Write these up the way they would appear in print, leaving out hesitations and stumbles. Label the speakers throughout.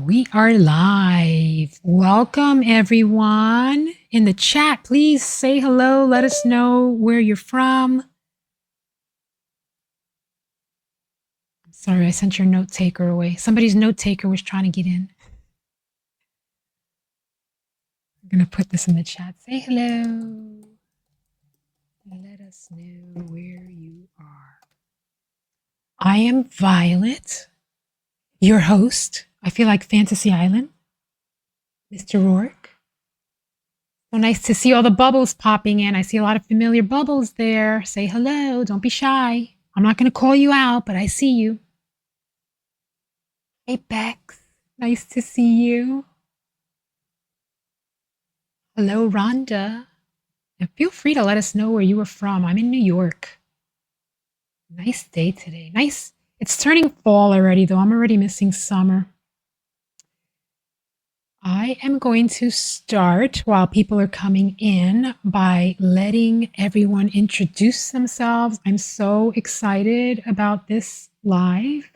Speaker 1: We are live. Welcome, everyone. In the chat, please say hello. Let us know where you're from. I'm sorry, I sent your note taker away. Somebody's note taker was trying to get in. I'm going to put this in the chat. Say hello. Let us know where you are. I am Violet, your host. I feel like Fantasy Island. Mr. Rourke. So nice to see all the bubbles popping in. I see a lot of familiar bubbles there. Say hello. Don't be shy. I'm not going to call you out, but I see you. Hey, Bex. Nice to see you. Hello, Rhonda. And feel free to let us know where you were from. I'm in New York. Nice day today. Nice. It's turning fall already, though. I'm already missing summer. I am going to start while people are coming in by letting everyone introduce themselves. I'm so excited about this live.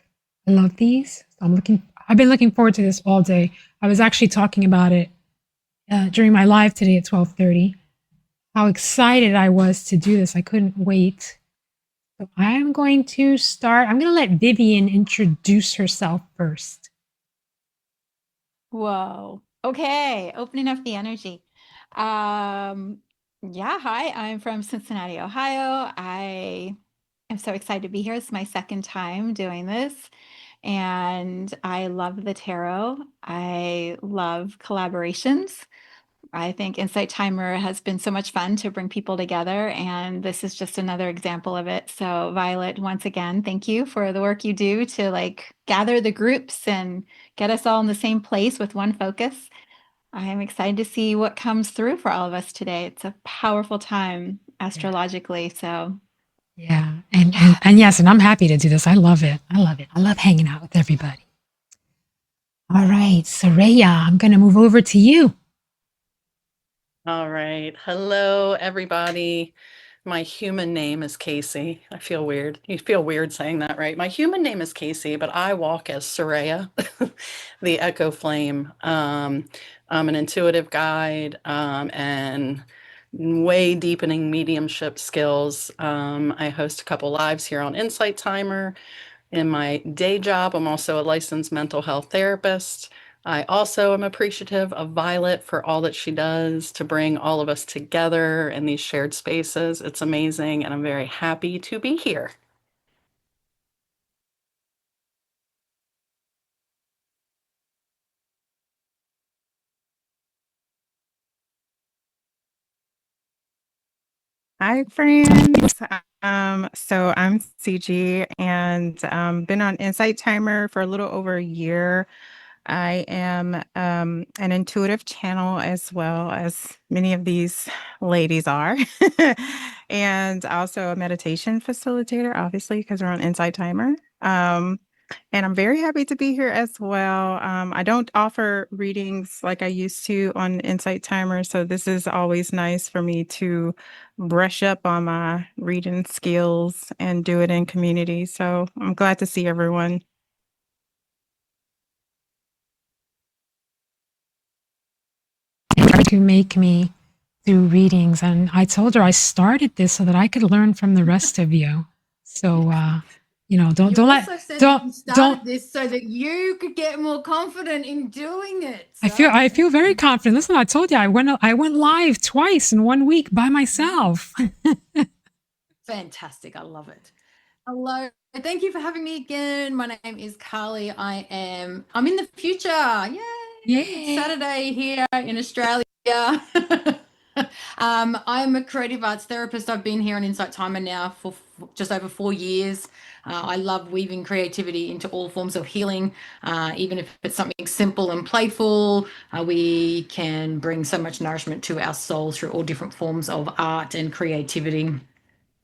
Speaker 1: I love these. I've been looking forward to this all day. I was actually talking about it during my live today at 12:30. How excited I was to do this. I couldn't wait. So I'm going to start. I'm going to let Vivienne introduce herself first.
Speaker 2: Whoa. Okay, opening up the energy. Yeah, hi, I'm from Cincinnati, Ohio. I am so excited to be here. It's my second time doing this, and I love the tarot. I love collaborations. I think Insight Timer has been so much fun to bring people together, and this is just another example of it. So, Violet, once again, thank you for the work you do to like gather the groups and get us all in the same place with one focus. I am excited to see what comes through for all of us today. It's a powerful time astrologically. So,
Speaker 1: Yeah. And yes, and I'm happy to do this. I love it. I love it. I love hanging out with everybody. All right, Soreiya, I'm going to move over to you.
Speaker 3: All right. Hello, everybody. My human name is Casey. I feel weird. You feel weird saying that, right? My human name is Casey, but I walk as Soreiya, the Echo Flame. I'm an intuitive guide and way deepening mediumship skills. I host a couple lives here on Insight Timer. In my day job, I'm also a licensed mental health therapist. I also am appreciative of Violet for all that she does to bring all of us together in these shared spaces. It's amazing, and I'm very happy to be here.
Speaker 4: Hi, friends. So I'm Siji and been on Insight Timer for a little over a year. I am an intuitive channel as well as many of these ladies are, and also a meditation facilitator, obviously, because we're on Insight Timer. And I'm very happy to be here as well. I don't offer readings like I used to on Insight Timer, so this is always nice for me to brush up on my reading skills and do it in community. So I'm glad to see everyone.
Speaker 1: To make me do readings, and I told her I started this so that I could learn from the rest of you. So don't
Speaker 5: started this so that you could get more confident in doing it. So.
Speaker 1: I feel very confident. Listen, I told you I went live twice in 1 week by myself.
Speaker 5: Fantastic. I love it. Hello. Thank you for having me again. My name is Carley. I'm in the future. Yay. It's Saturday here in Australia. I'm a creative arts therapist. I've been here on Insight Timer now for just over 4 years. I love weaving creativity into all forms of healing, even if it's something simple and playful. We can bring so much nourishment to our soul through all different forms of art and creativity.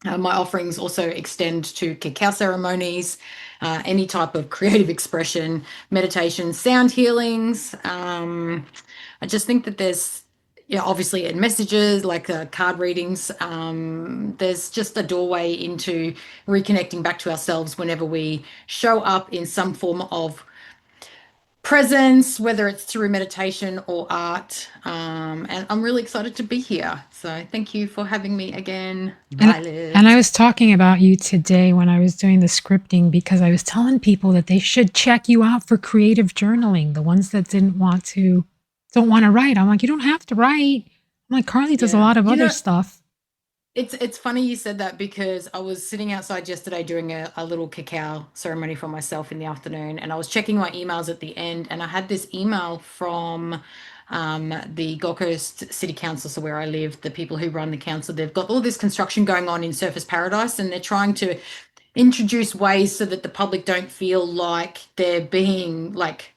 Speaker 5: My offerings also extend to cacao ceremonies, any type of creative expression, meditation, sound healings. I just think that there's, obviously in messages like card readings, there's just a doorway into reconnecting back to ourselves whenever we show up in some form of presence, whether it's through meditation or art. And I'm really excited to be here. So thank you for having me again, Violet.
Speaker 1: And I was talking about you today when I was doing the scripting, because I was telling people that they should check you out for creative journaling. The ones that don't want to write. I'm like, you don't have to write. I'm like, Carley does a lot of other stuff.
Speaker 5: It's funny you said that, because I was sitting outside yesterday doing a little cacao ceremony for myself in the afternoon, and I was checking my emails at the end, and I had this email from the Gold Coast City Council, so where I live, the people who run the council. They've got all this construction going on in Surfers Paradise, and they're trying to introduce ways so that the public don't feel like they're being like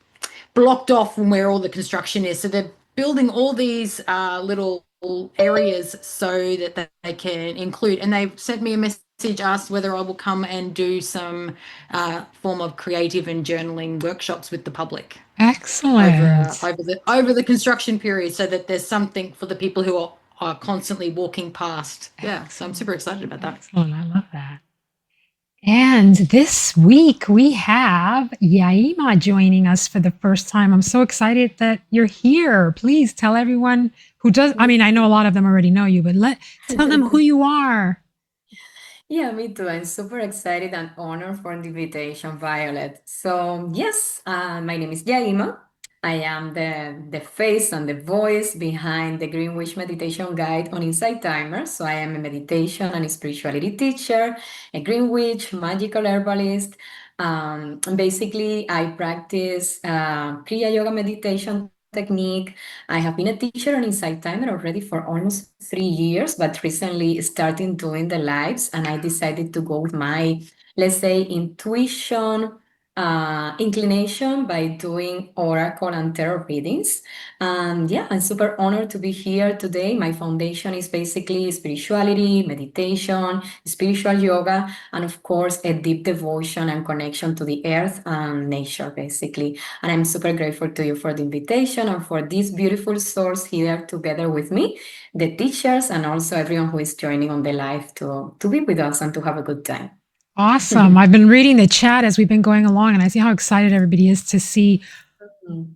Speaker 5: blocked off from where all the construction is. So they're building all these little areas so that they can include, and they've sent me a message, asked whether I will come and do some form of creative and journaling workshops with the public.
Speaker 1: Excellent.
Speaker 5: Over the construction period, so that there's something for the people who are constantly walking past. Yeah, so I'm super excited about that.
Speaker 1: Excellent. I love that. And this week we have Yaima joining us for the first time. I'm so excited that you're here. Please tell everyone who does. I mean, I know a lot of them already know you, but tell them who you are.
Speaker 6: Yeah, me too. I'm super excited and honored for the invitation, Violet. So yes, my name is Yaima. I am the face and the voice behind the Greenwich Meditation Guide on Insight Timer. So I am a meditation and spirituality teacher, a Greenwich magical herbalist. Basically, I practice Kriya Yoga meditation technique. I have been a teacher on Insight Timer already for almost 3 years, but recently starting doing the lives, and I decided to go with my, let's say, intuition, inclination by doing oracle and tarot readings. And yeah, I'm super honored to be here today. My foundation is basically spirituality, meditation, spiritual yoga, and of course, a deep devotion and connection to the earth and nature, basically. And I'm super grateful to you for the invitation and for this beautiful source here together with me, the teachers, and also everyone who is joining on the live to be with us and to have a good time.
Speaker 1: Awesome. I've been reading the chat as we've been going along, and I see how excited everybody is to see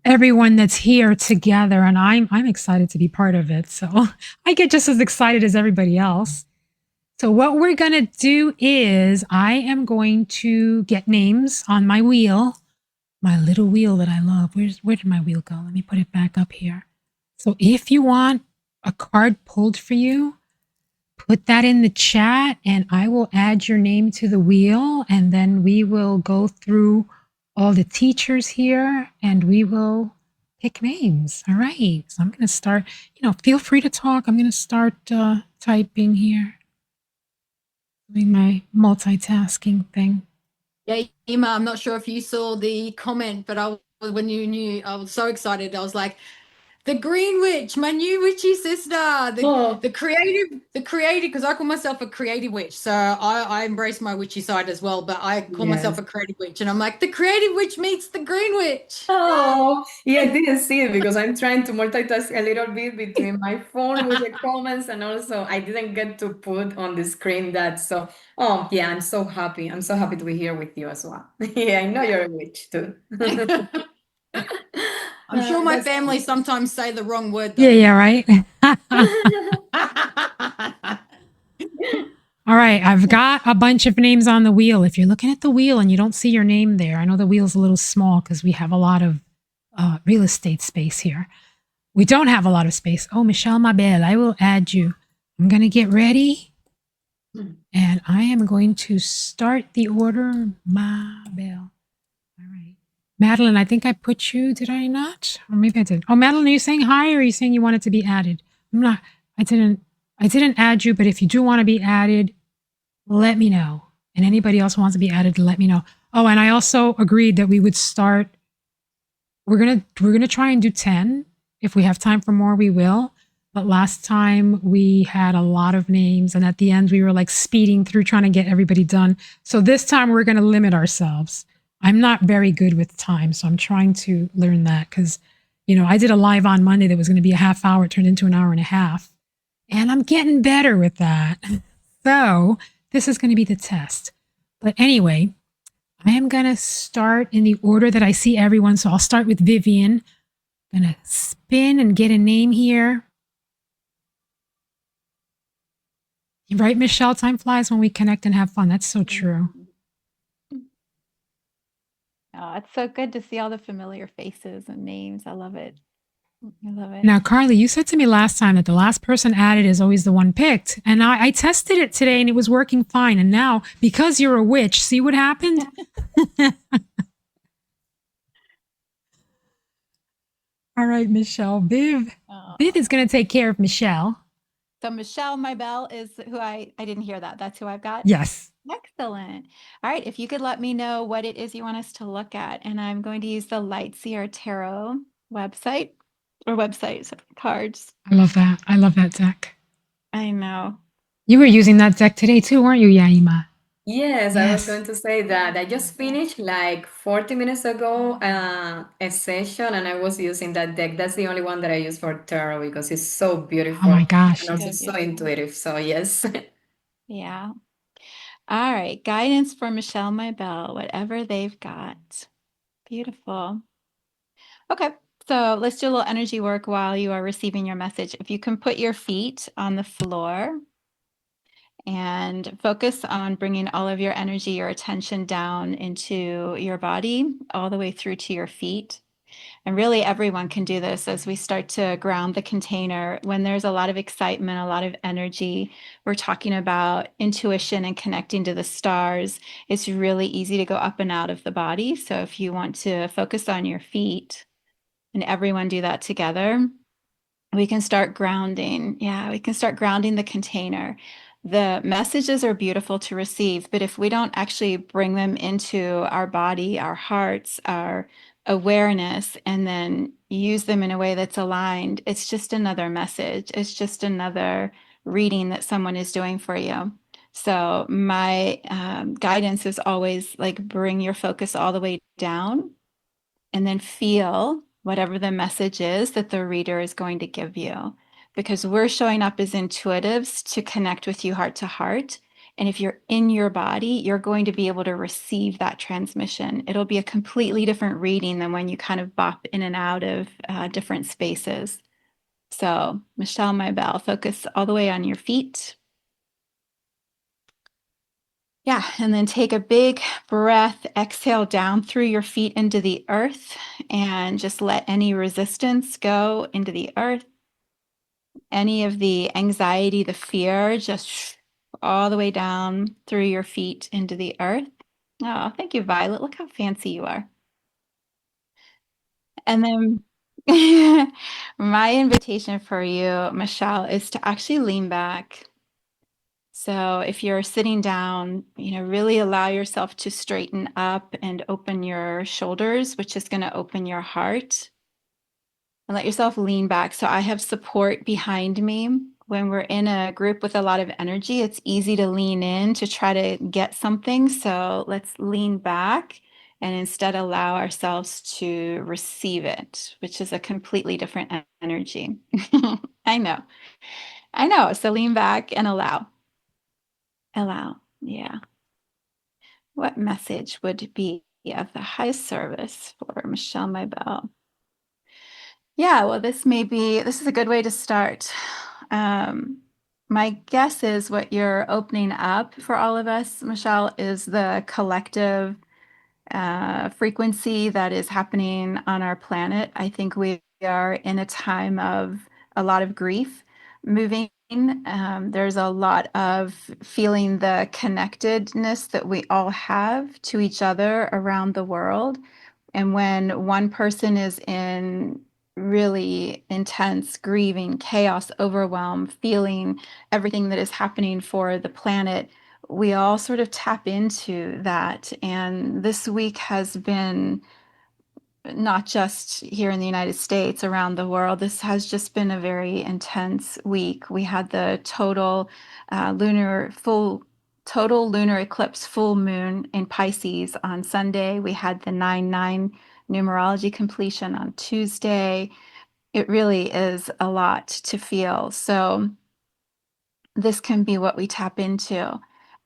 Speaker 1: everyone that's here together, and I'm excited to be part of it. So I get just as excited as everybody else. So what we're going to do is I am going to get names on my wheel, my little wheel that I love. Where did my wheel go? Let me put it back up here. So if you want a card pulled for you, put that in the chat and I will add your name to the wheel, and then we will go through all the teachers here and we will pick names. All right. So I'm going to start, feel free to talk. I'm going to start typing here. Doing my multitasking thing.
Speaker 5: Yeah, Emma, I'm not sure if you saw the comment, but when you knew, I was so excited. I was like, the Green Witch, my new witchy sister, the creative, because I call myself a creative witch. So I embrace my witchy side as well, but I call myself a creative witch, and I'm like, the creative witch meets the Green Witch.
Speaker 6: Oh, yeah, I didn't see it because I'm trying to multitask a little bit between my phone with the comments, and also I didn't get to put on the screen that. So, oh yeah, I'm so happy. I'm so happy to be here with you as well. Yeah, I know you're a witch too.
Speaker 5: I'm sure my family sometimes say the wrong word though.
Speaker 1: Yeah, right. All right, I've got a bunch of names on the wheel. If you're looking at the wheel and you don't see your name there, I know the wheel's a little small because we have a lot of real estate space here. We don't have a lot of space. Oh, Michelle Mabel, I will add you. I'm going to get ready. And I am going to start the order. Mabel. All right. Madeline, I think I put you, did I not? Or maybe I did. Oh, Madeline, are you saying hi or are you saying you wanted to be added? I didn't add you, but if you do want to be added, let me know. And anybody else who wants to be added, let me know. Oh, and I also agreed that we would start. We're gonna try and do 10. If we have time for more, we will. But last time we had a lot of names, and at the end we were like speeding through trying to get everybody done. So this time we're gonna limit ourselves. I'm not very good with time, so I'm trying to learn that because, I did a live on Monday that was going to be a half hour. It turned into an hour and a half. And I'm getting better with that. So this is going to be the test. But anyway, I am going to start in the order that I see everyone. So I'll start with Vivienne. I'm going to spin and get a name here. Right, Michelle? Time flies when we connect and have fun. That's so true.
Speaker 2: Oh, it's so good to see all the familiar faces and names. I love it. I love it.
Speaker 1: Now, Carley, you said to me last time that the last person added is always the one picked. And I tested it today and it was working fine. And now, because you're a witch, see what happened? All right, Michelle. Viv is going to take care of Michelle.
Speaker 2: So Michelle Mybell is who I didn't hear that. That's who I've got?
Speaker 1: Yes.
Speaker 2: Excellent. All right. If you could let me know what it is you want us to look at, and I'm going to use the Lightseer Tarot website or websites, cards.
Speaker 1: I love that. I love that deck.
Speaker 2: I know.
Speaker 1: You were using that deck today too, weren't you, Yaima?
Speaker 6: Yes, I was going to say that. I just finished like 40 minutes ago a session and I was using that deck. That's the only one that I use for tarot because it's so beautiful
Speaker 1: Oh my gosh.
Speaker 6: and also so intuitive. So yes.
Speaker 2: Yeah. All right. Guidance for Michelle Mybell, whatever they've got. Beautiful. Okay. So let's do a little energy work while you are receiving your message. If you can put your feet on the floor and focus on bringing all of your energy, your attention down into your body, all the way through to your feet. And really, everyone can do this as we start to ground the container. When there's a lot of excitement, a lot of energy, we're talking about intuition and connecting to the stars. It's really easy to go up and out of the body. So if you want to focus on your feet and everyone do that together, we can start grounding. Yeah, we can start grounding the container. The messages are beautiful to receive, but if we don't actually bring them into our body, our hearts, our awareness, and then use them in a way that's aligned, it's just another message. It's just another reading that someone is doing for you. So my guidance is always like bring your focus all the way down and then feel whatever the message is that the reader is going to give you, because we're showing up as intuitives to connect with you heart to heart. And if you're in your body, you're going to be able to receive that transmission. It'll be a completely different reading than when you kind of bop in and out of different spaces. So, Michelle Mybell, focus all the way on your feet. Yeah, and then take a big breath, exhale down through your feet into the earth, and just let any resistance go into the earth. Any of the anxiety, the fear, just all the way down through your feet into the earth. Oh, thank you, Violet. Look how fancy you are. And then my invitation for you, Michelle, is to actually lean back. So if you're sitting down, really allow yourself to straighten up and open your shoulders, which is going to open your heart. And let yourself lean back. So I have support behind me. When we're in a group with a lot of energy, it's easy to lean in to try to get something. So let's lean back and instead allow ourselves to receive it, which is a completely different energy. I know. So lean back and allow. Allow. Yeah. What message would be of the highest service for Michelle Mybell? Yeah, well, this is a good way to start. My guess is what you're opening up for all of us, Michelle, is the collective frequency that is happening on our planet. I think we are in a time of a lot of grief moving. There's a lot of feeling the connectedness that we all have to each other around the world. And when one person is in really intense grieving, chaos, overwhelm, feeling everything that is happening for the planet, we all sort of tap into that. And this week has been not just here in the United States, around the world. This has just been a very intense week. We had the total lunar eclipse full moon in Pisces on Sunday. We had the 9/9 numerology completion on Tuesday. It really is a lot to feel. So this can be what we tap into.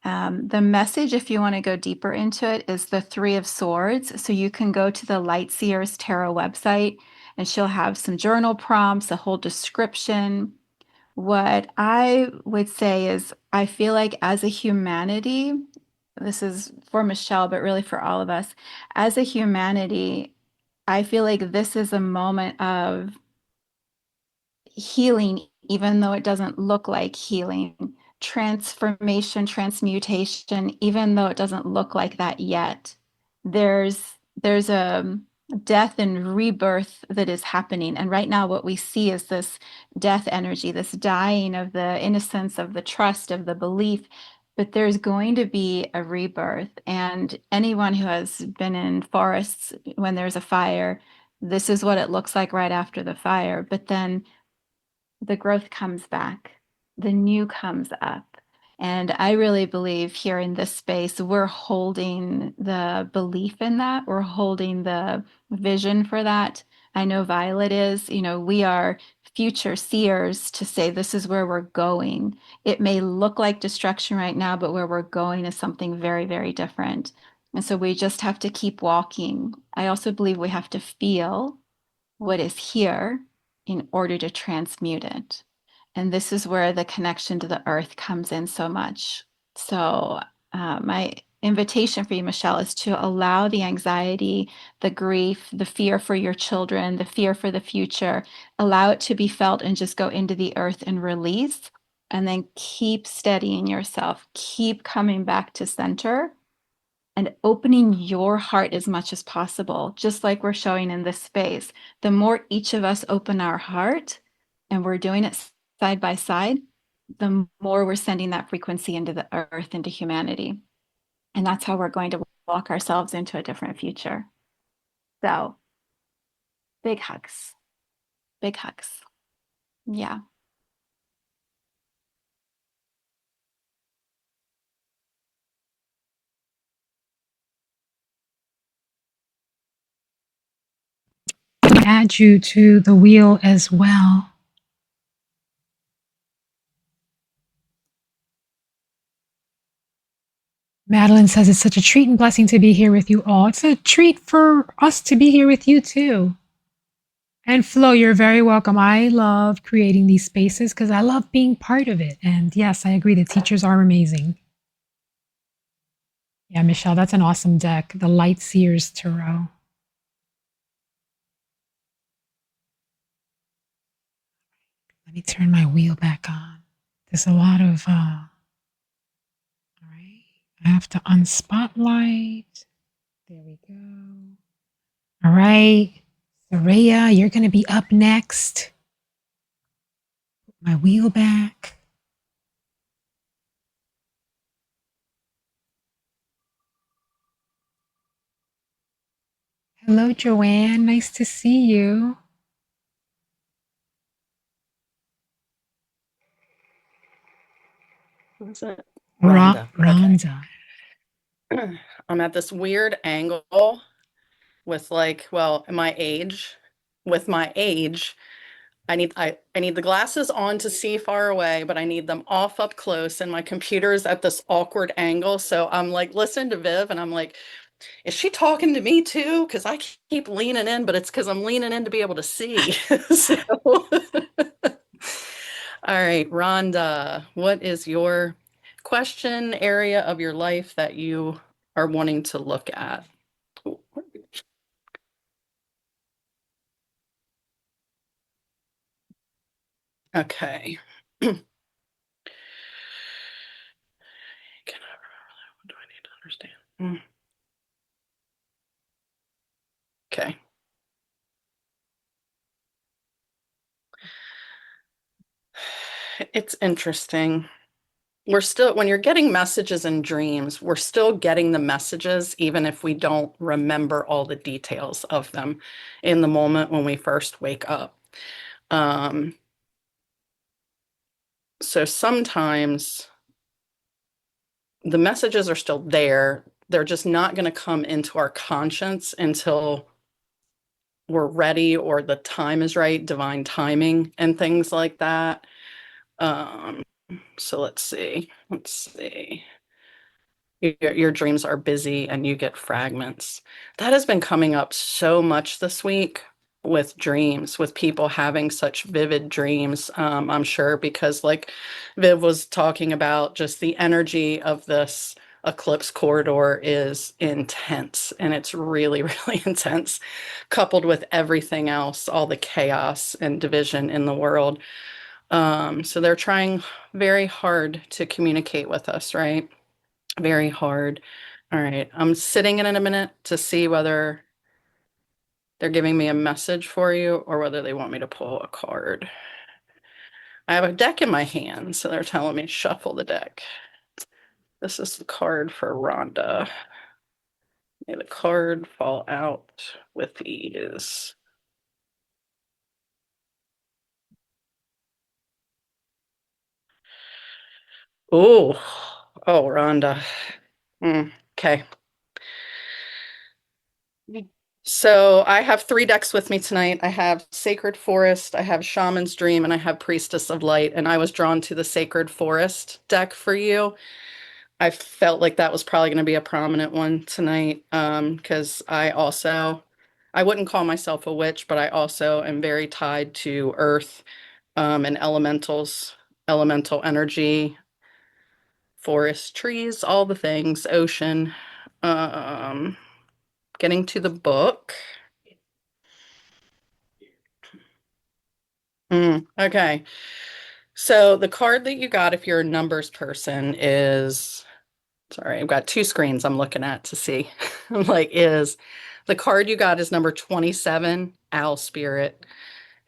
Speaker 2: The message, if you want to go deeper into it, is the Three of Swords. So you can go to the Lightseers Tarot website and she'll have some journal prompts, a whole description. What I would say is, I feel like as a humanity, this is for Michelle, but really for all of us, as a humanity, I feel like this is a moment of healing, even though it doesn't look like healing, transformation, transmutation, even though it doesn't look like that yet. There's a death and rebirth that is happening. And right now, what we see is this death energy, this dying of the innocence, of the trust, of the belief. But there's going to be a rebirth. And anyone who has been in forests when there's a fire, this is what it looks like right after the fire. But then the growth comes back, the new comes up. And I really believe here in this space, we're holding the belief in that. We're holding the vision for that. I know Violet is, we are future seers to say this is where we're going. It may look like destruction right now, but where we're going is something very, very different. And so we just have to keep walking. I also believe we have to feel what is here in order to transmute it. And this is where the connection to the earth comes in so much. So, my invitation for you, Michelle, is to allow the anxiety, the grief, the fear for your children, the fear for the future, allow it to be felt and just go into the earth and release. And then keep steadying yourself, keep coming back to center and opening your heart as much as possible, just like we're showing in this space. The more each of us open our heart, and we're doing it side by side, the more we're sending that frequency into the earth, into humanity. And that's how we're going to walk ourselves into a different future. So, big hugs. Big hugs. Yeah.
Speaker 1: Add you to the wheel as well. Madeline says it's such a treat and blessing to be here with you all. It's a treat for us to be here with you too. And Flo, you're very welcome. I love creating these spaces because I love being part of it. And yes, I agree. The teachers are amazing. Yeah, Michelle, that's an awesome deck. The Light Seers Tarot. Let me turn my wheel back on. There's a lot of, all right. I have to unspotlight. There we go. All right. Soreiya, you're going to be up next. Put my wheel back. Hello, Joanne. Nice to see you.
Speaker 3: What's that?
Speaker 1: Rhonda.
Speaker 3: Rhonda. Okay. I'm at this weird angle with my age. With my age, I need the glasses on to see far away, but I need them off up close, and my computer is at this awkward angle. So I'm like listening to Viv, and I'm like, is she talking to me too? Because I keep leaning in, but it's because I'm leaning in to be able to see. So, all right, Rhonda, what is your question area of your life that you are wanting to look at? Okay. What do I need to understand? Okay. It's interesting. When you're getting messages in dreams, we're still getting the messages, even if we don't remember all the details of them in the moment when we first wake up. So sometimes the messages are still there. They're just not going to come into our conscience until we're ready or the time is right, divine timing and things like that. So let's see. Your dreams are busy and you get fragments. That has been coming up so much this week with dreams, with people having such vivid dreams. I'm sure because, like Viv was talking about, just the energy of this eclipse corridor is intense, and it's really, really intense, coupled with everything else, all the chaos and division in the world. So they're trying very hard to communicate with us, right? Very hard. All right. I'm sitting in a minute to see whether they're giving me a message for you or whether they want me to pull a card. I have a deck in my hand, so they're telling me shuffle the deck. This is the card for Rhonda. May the card fall out with ease. Oh, oh, Rhonda. Okay. So I have 3 decks with me tonight. I have Sacred Forest, I have Shaman's Dream, and I have Priestess of Light. And I was drawn to the Sacred Forest deck for you. I felt like that was probably going to be a prominent one tonight, because I wouldn't call myself a witch, but I also am very tied to earth, and elementals, elemental energy, forest, trees, all the things, ocean. Um, Getting to the book. Okay. So the card that you got if you're a numbers person is, sorry, I've got 2 screens I'm looking at to see. I'm like, is the card you got is number 27, Owl Spirit,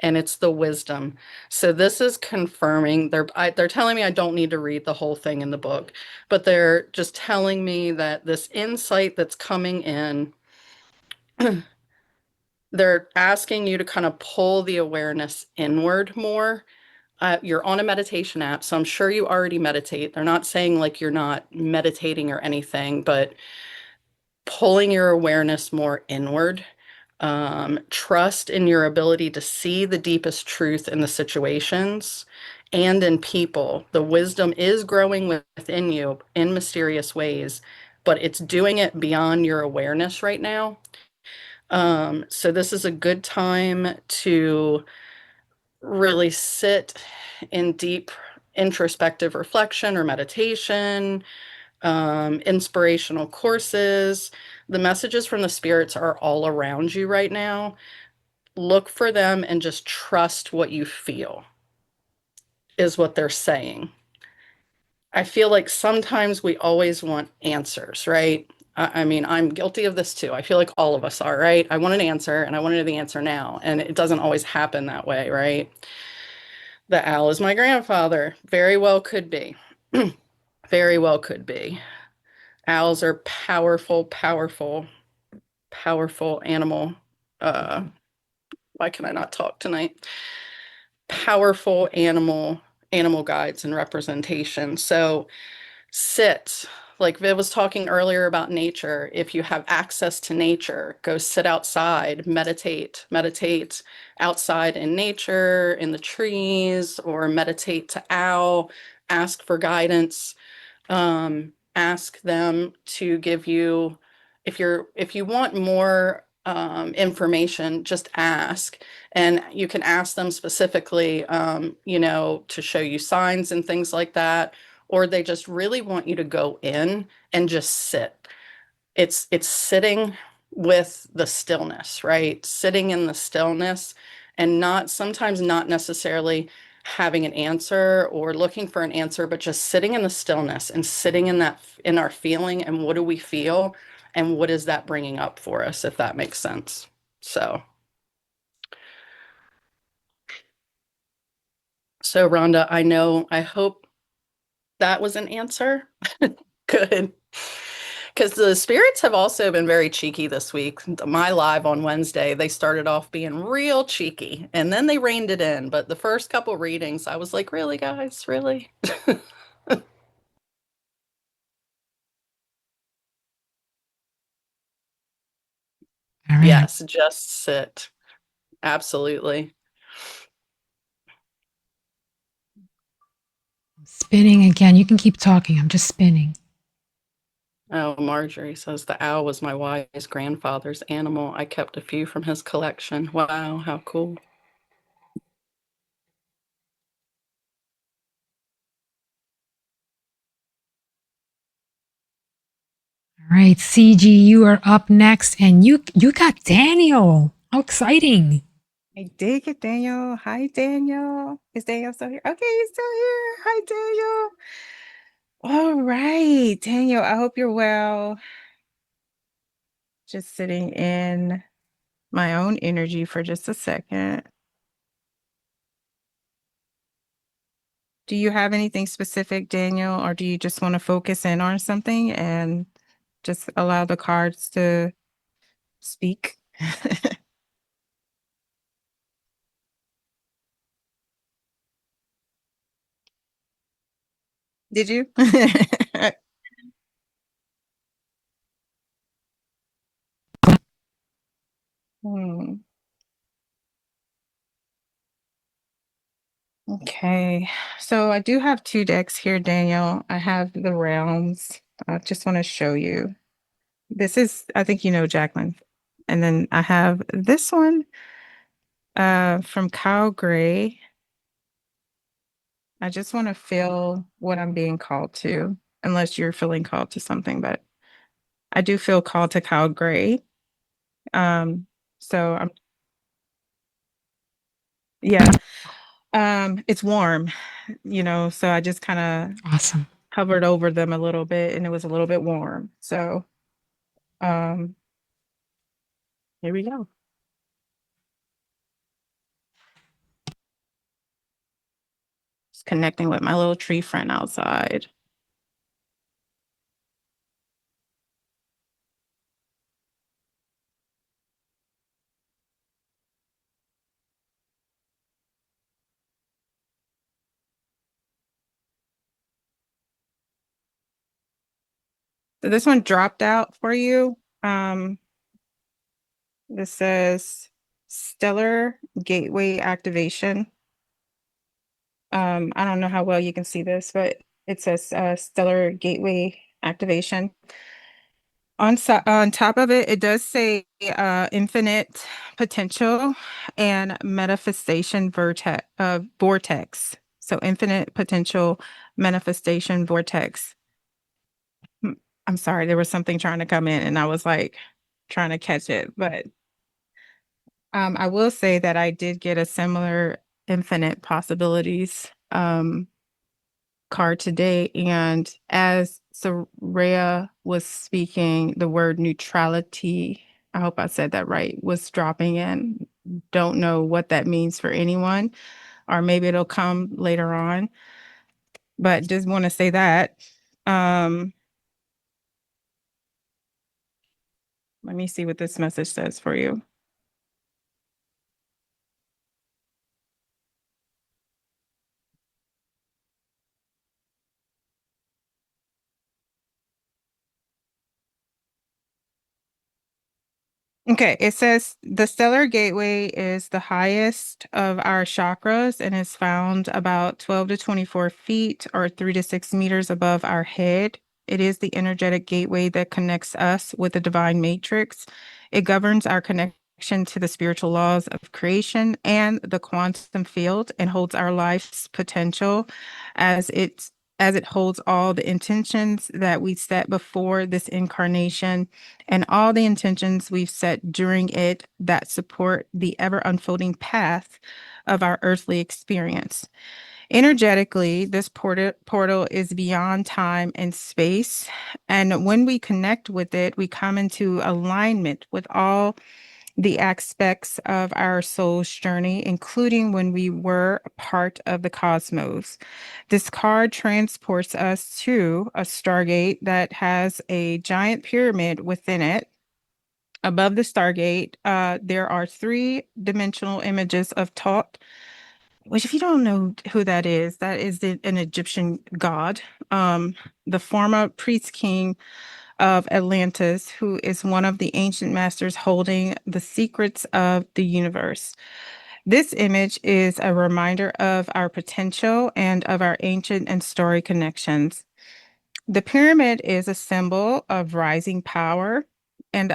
Speaker 3: and it's the wisdom. So this is confirming, they're telling me I don't need to read the whole thing in the book, but they're just telling me that this insight that's coming in, they're asking you to kind of pull the awareness inward more. You're on a meditation app, so I'm sure you already meditate. They're not saying like you're not meditating or anything, but pulling your awareness more inward. Trust in your ability to see the deepest truth in the situations and in people. The wisdom is growing within you in mysterious ways, but it's doing it beyond your awareness right now. So this is a good time to really sit in deep introspective reflection or meditation, inspirational courses. The messages from the spirits are all around you right now. Look for them and just trust what you feel, is what they're saying. I feel like sometimes we always want answers, right? I mean, I'm guilty of this too. I feel like all of us are, right? I want an answer and I want to know the answer now. And it doesn't always happen that way, right? The owl is my grandfather. Very well could be. Very well could be. Owls are powerful, powerful, powerful animal. Why can I not talk tonight? Powerful animal guides and representation. So sit, like Viv was talking earlier about nature. If you have access to nature, go sit outside, meditate outside in nature, in the trees, or meditate to owl, ask for guidance. Ask them to give you, if you want more information, just ask. And you can ask them specifically, to show you signs and things like that, or they just really want you to go in and just sit. It's sitting with the stillness, right? Sitting in the stillness and sometimes not necessarily having an answer or looking for an answer, but just sitting in the stillness and sitting in our feeling and what do we feel and what is that bringing up for us, if that makes sense. So Rhonda, I hope that was an answer. Good. Because the spirits have also been very cheeky this week. My live on Wednesday, they started off being real cheeky and then they reined it in. But the first couple readings, I was like, really, guys? Really?
Speaker 1: All right.
Speaker 3: Yes, just sit. Absolutely.
Speaker 1: I'm spinning again. You can keep talking. I'm just spinning.
Speaker 3: Oh, Marjorie says the owl was my wise grandfather's animal. I kept a few from his collection. Wow, how cool.
Speaker 1: All right, Siji, you are up next, and you got Daniel. How exciting!
Speaker 4: I did get Daniel. Hi, Daniel. Is Daniel still here? Okay, he's still here. Hi, Daniel. All right, Daniel, I hope you're well. Just sitting in my own energy for just a second. Do you have anything specific, Daniel, or do you just want to focus in on something and just allow the cards to speak? Did you? Hmm. Okay, so I do have two decks here, Daniel. I have the realms. I just want to show you. This is, I think you know Jacqueline. And then I have this one from Kyle Gray. I just want to feel what I'm being called to, unless you're feeling called to something, but I do feel called to Kyle Gray. So I'm, yeah, it's warm, so I just kind of
Speaker 1: Awesome.
Speaker 4: hovered over them a little bit and it was a little bit warm. So, um, here we go. Just connecting with my little tree friend outside. So this one dropped out for you. This says Stellar Gateway Activation. I don't know how well you can see this, but it says Stellar Gateway Activation. On top of it, it does say infinite potential and manifestation vortex. So infinite potential manifestation vortex. I'm sorry, there was something trying to come in and I was like trying to catch it, but I will say that I did get a similar infinite possibilities card today. And as Soreiya was speaking, the word neutrality, I hope I said that right, was dropping in. Don't know what that means for anyone, or maybe it'll come later on. But just want to say that. Let me see what this message says for you. Okay, it says the stellar gateway is the highest of our chakras and is found about 12 to 24 feet or 3 to 6 meters above our head. It is the energetic gateway that connects us with the divine matrix. It governs our connection to the spiritual laws of creation and the quantum field and holds our life's potential as it holds all the intentions that we set before this incarnation and all the intentions we've set during it that support the ever unfolding path of our earthly experience. Energetically, this portal is beyond time and space. And when we connect with it, we come into alignment with all the aspects of our soul's journey, including when we were a part of the cosmos. This card transports us to a stargate that has a giant pyramid within it. Above the stargate, there are three-dimensional images of Thoth, which if you don't know who that is an Egyptian god, the former priest king of Atlantis, who is one of the ancient masters holding the secrets of the universe. This image is a reminder of our potential and of our ancient and story connections. The pyramid is a symbol of rising power and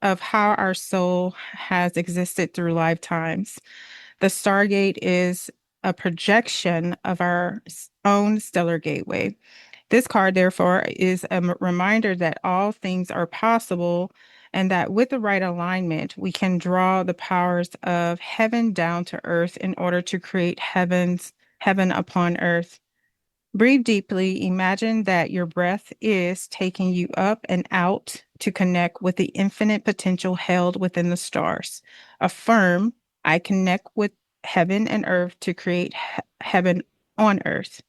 Speaker 4: of how our soul has existed through lifetimes. The Stargate is a projection of our own stellar gateway. This card, therefore, is a reminder that all things are possible and that with the right alignment, we can draw the powers of heaven down to earth in order to create heaven upon earth. Breathe deeply. Imagine that your breath is taking you up and out to connect with the infinite potential held within the stars. Affirm, I connect with heaven and earth to create heaven on earth.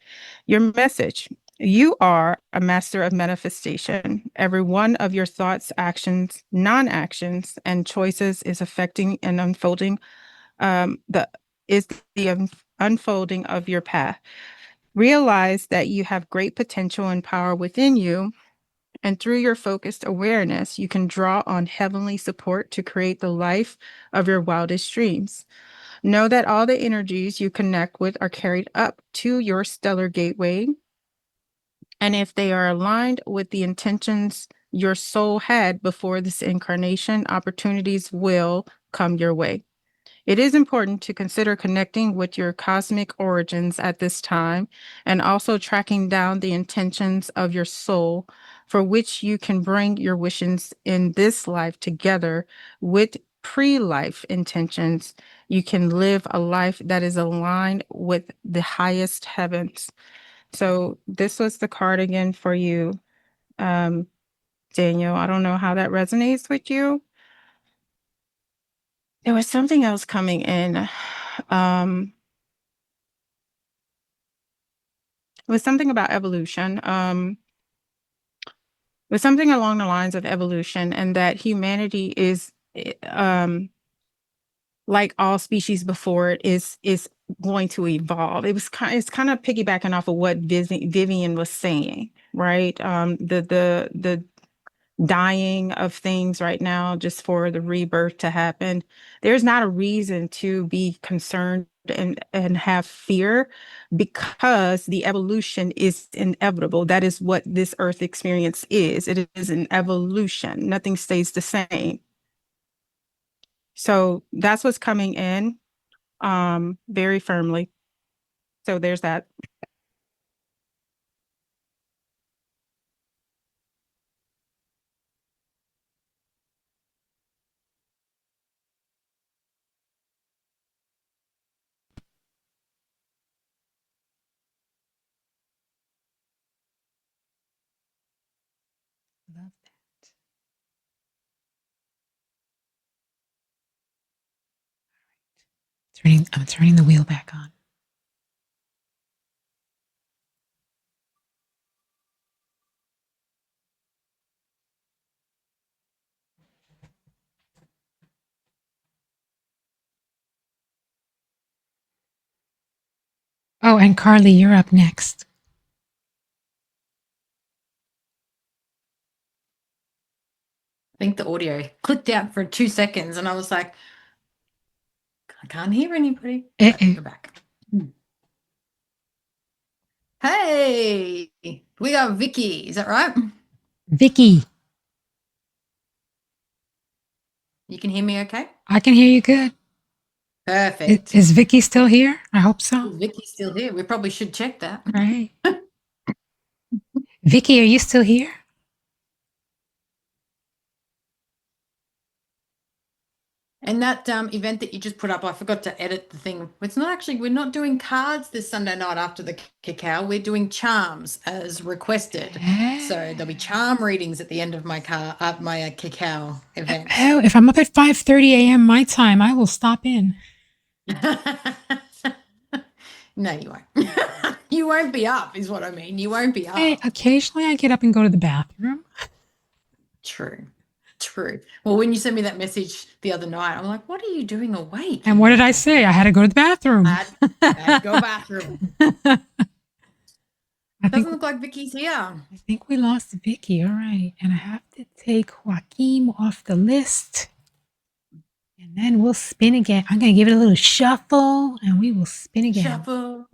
Speaker 4: Your message, you are a master of manifestation. Every one of your thoughts, actions, non-actions, and choices is affecting and unfolding the unfolding of your path. Realize that you have great potential and power within you, and through your focused awareness, you can draw on heavenly support to create the life of your wildest dreams. Know that all the energies you connect with are carried up to your stellar gateway, and if they are aligned with the intentions your soul had before this incarnation, opportunities will come your way. It is important to consider connecting with your cosmic origins at this time and also tracking down the intentions of your soul for which you can bring your wishes in this life together with pre-life intentions. You can live a life that is aligned with the highest heavens. So this was the card again for you, Daniel. I don't know how that resonates with you. There was something else coming in. It was something about evolution. It was something along the lines of evolution, and that humanity is, like all species before it, is going to evolve. It's kind of piggybacking off of what Vivienne was saying, right? The dying of things right now just for the rebirth to happen. There's not a reason to be concerned and have fear, because the evolution is inevitable. That is what this earth experience is. It is an evolution. Nothing stays the same. So that's what's coming in very firmly. So there's that.
Speaker 1: Love that. I'm turning the wheel back on. Oh, and Carley, you're up next.
Speaker 5: I think the audio clicked out for 2 seconds, and I was like, I can't hear anybody. Okay, go back. Hey, we got Vicky. Is that right?
Speaker 1: Vicky,
Speaker 5: You can hear me okay?
Speaker 1: I can hear you good.
Speaker 5: Perfect.
Speaker 1: Is Vicky still here? I hope so.
Speaker 5: Vicky's still here. We probably should check that.
Speaker 1: Right. Vicky, are you still here?
Speaker 5: And that event that you just put up, I forgot to edit the thing. It's not actually, we're not doing cards this Sunday night after the cacao. We're doing charms as requested. So there'll be charm readings at the end of my cacao event.
Speaker 1: Oh, if I'm up at 5:30 a.m. my time, I will stop in.
Speaker 5: No, you won't. You won't be up, is what I mean. You won't be up.
Speaker 1: Hey, occasionally I get up and go to the bathroom.
Speaker 5: True. Well, when you sent me that message the other night, I'm like, what are you doing awake?
Speaker 1: And what did I say? I had to go to the bathroom.
Speaker 5: I had to go bathroom. Doesn't look like Vicky's here.
Speaker 1: I think we lost Vicky. All right. And I have to take Joaquin off the list. And then we'll spin again. I'm going to give it a little shuffle and we will spin again.
Speaker 5: Shuffle.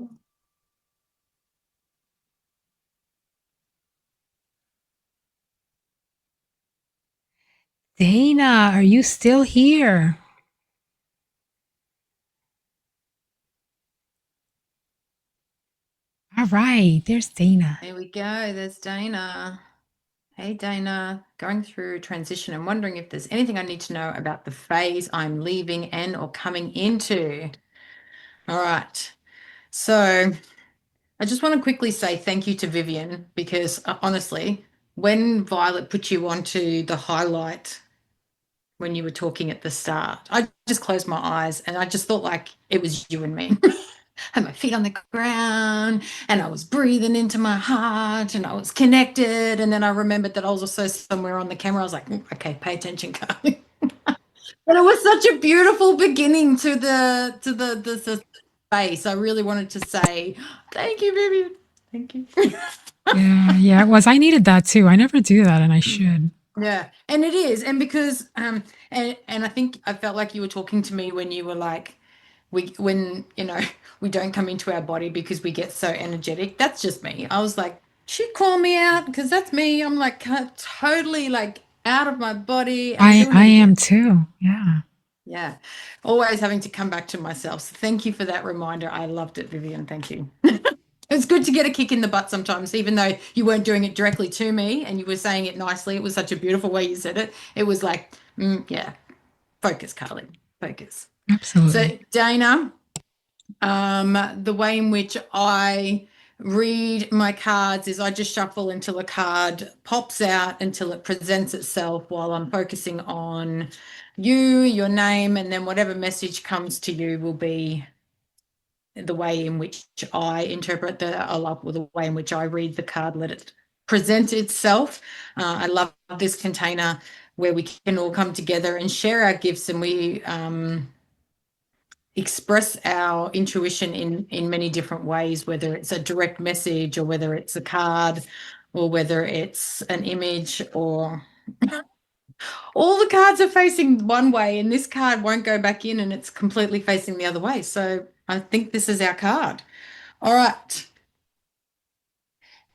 Speaker 1: Dana, are you still here? All right, there's Dana.
Speaker 5: There we go. There's Dana. Hey, Dana. Going through transition and wondering if there's anything I need to know about the phase I'm leaving and or coming into. All right. So I just want to quickly say thank you to Vivienne because honestly, when Violet put you onto the highlight when you were talking at the start, I just closed my eyes and I just thought like it was you and me. Had my feet on the ground and I was breathing into my heart and I was connected. And then I remembered that I was also somewhere on the camera. I was like, okay, pay attention, Carley. But it was such a beautiful beginning to the space. I really wanted to say thank you, Vivienne. Thank you.
Speaker 1: Yeah, it was. I needed that too. I never do that, and I should.
Speaker 5: Yeah, and it is, and because and I think I felt like you were talking to me when you were like, when we don't come into our body because we get so energetic. That's just me. I was like, she call me out because that's me. I'm like totally like out of my body, and I'm doing
Speaker 1: I
Speaker 5: it again.
Speaker 1: am too. Yeah.
Speaker 5: Yeah, always having to come back to myself. So thank you for that reminder. I loved it, Vivienne. Thank you. It's good to get a kick in the butt sometimes, even though you weren't doing it directly to me and you were saying it nicely. It was such a beautiful way you said it. It was like, yeah, focus, Carley, focus. So,
Speaker 1: Absolutely.
Speaker 5: Dana, the way in which I read my cards is I just shuffle until a card pops out until it presents itself while I'm focusing on you, your name, and then whatever message comes to you will be the way in which I interpret I love the way in which I read the card, let it present itself. I love this container where we can all come together and share our gifts, and we express our intuition in many different ways, whether it's a direct message or whether it's a card or whether it's an image, or all the cards are facing one way and this card won't go back in and it's completely facing the other way. So I think this is our card. All right.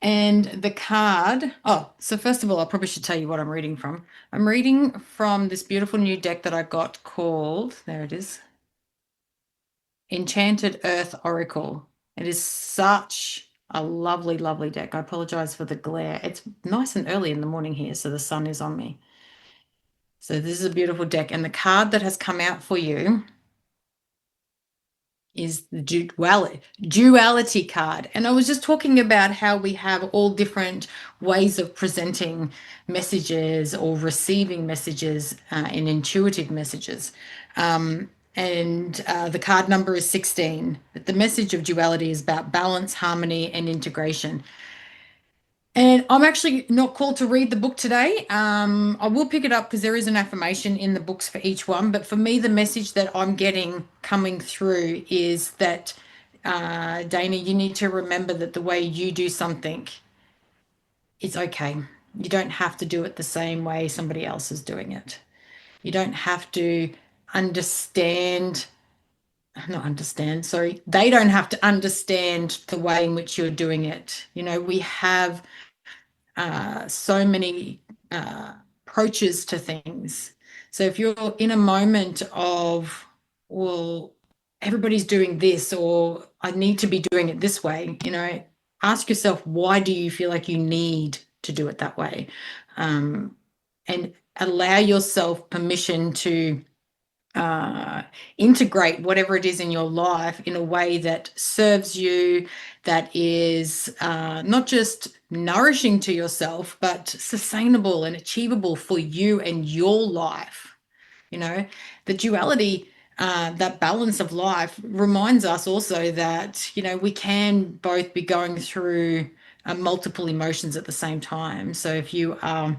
Speaker 5: And the card, so first of all, I probably should tell you what I'm reading from. I'm reading from this beautiful new deck that I got called, there it is, Enchanted Earth Oracle. It is such a lovely, lovely deck. I apologize for the glare. It's nice and early in the morning here, so the sun is on me. So this is a beautiful deck. And the card that has come out for you is the duality card. And I was just talking about how we have all different ways of presenting messages or receiving messages in intuitive messages. And the card number is 16. The message of duality is about balance, harmony, and integration. And I'm actually not called to read the book today. I will pick it up because there is an affirmation in the books for each one. But for me, the message that I'm getting coming through is that, Dana, you need to remember that the way you do something is okay. You don't have to do it the same way somebody else is doing it. You don't have to they don't have to understand the way in which you're doing it. We have so many approaches to things. So if you're in a moment of, well, everybody's doing this, or I need to be doing it this way, ask yourself, why do you feel like you need to do it that way? And allow yourself permission to integrate whatever it is in your life in a way that serves you, that is not just nourishing to yourself, but sustainable and achievable for you and your life. The duality, that balance of life reminds us also that, we can both be going through multiple emotions at the same time. So if you are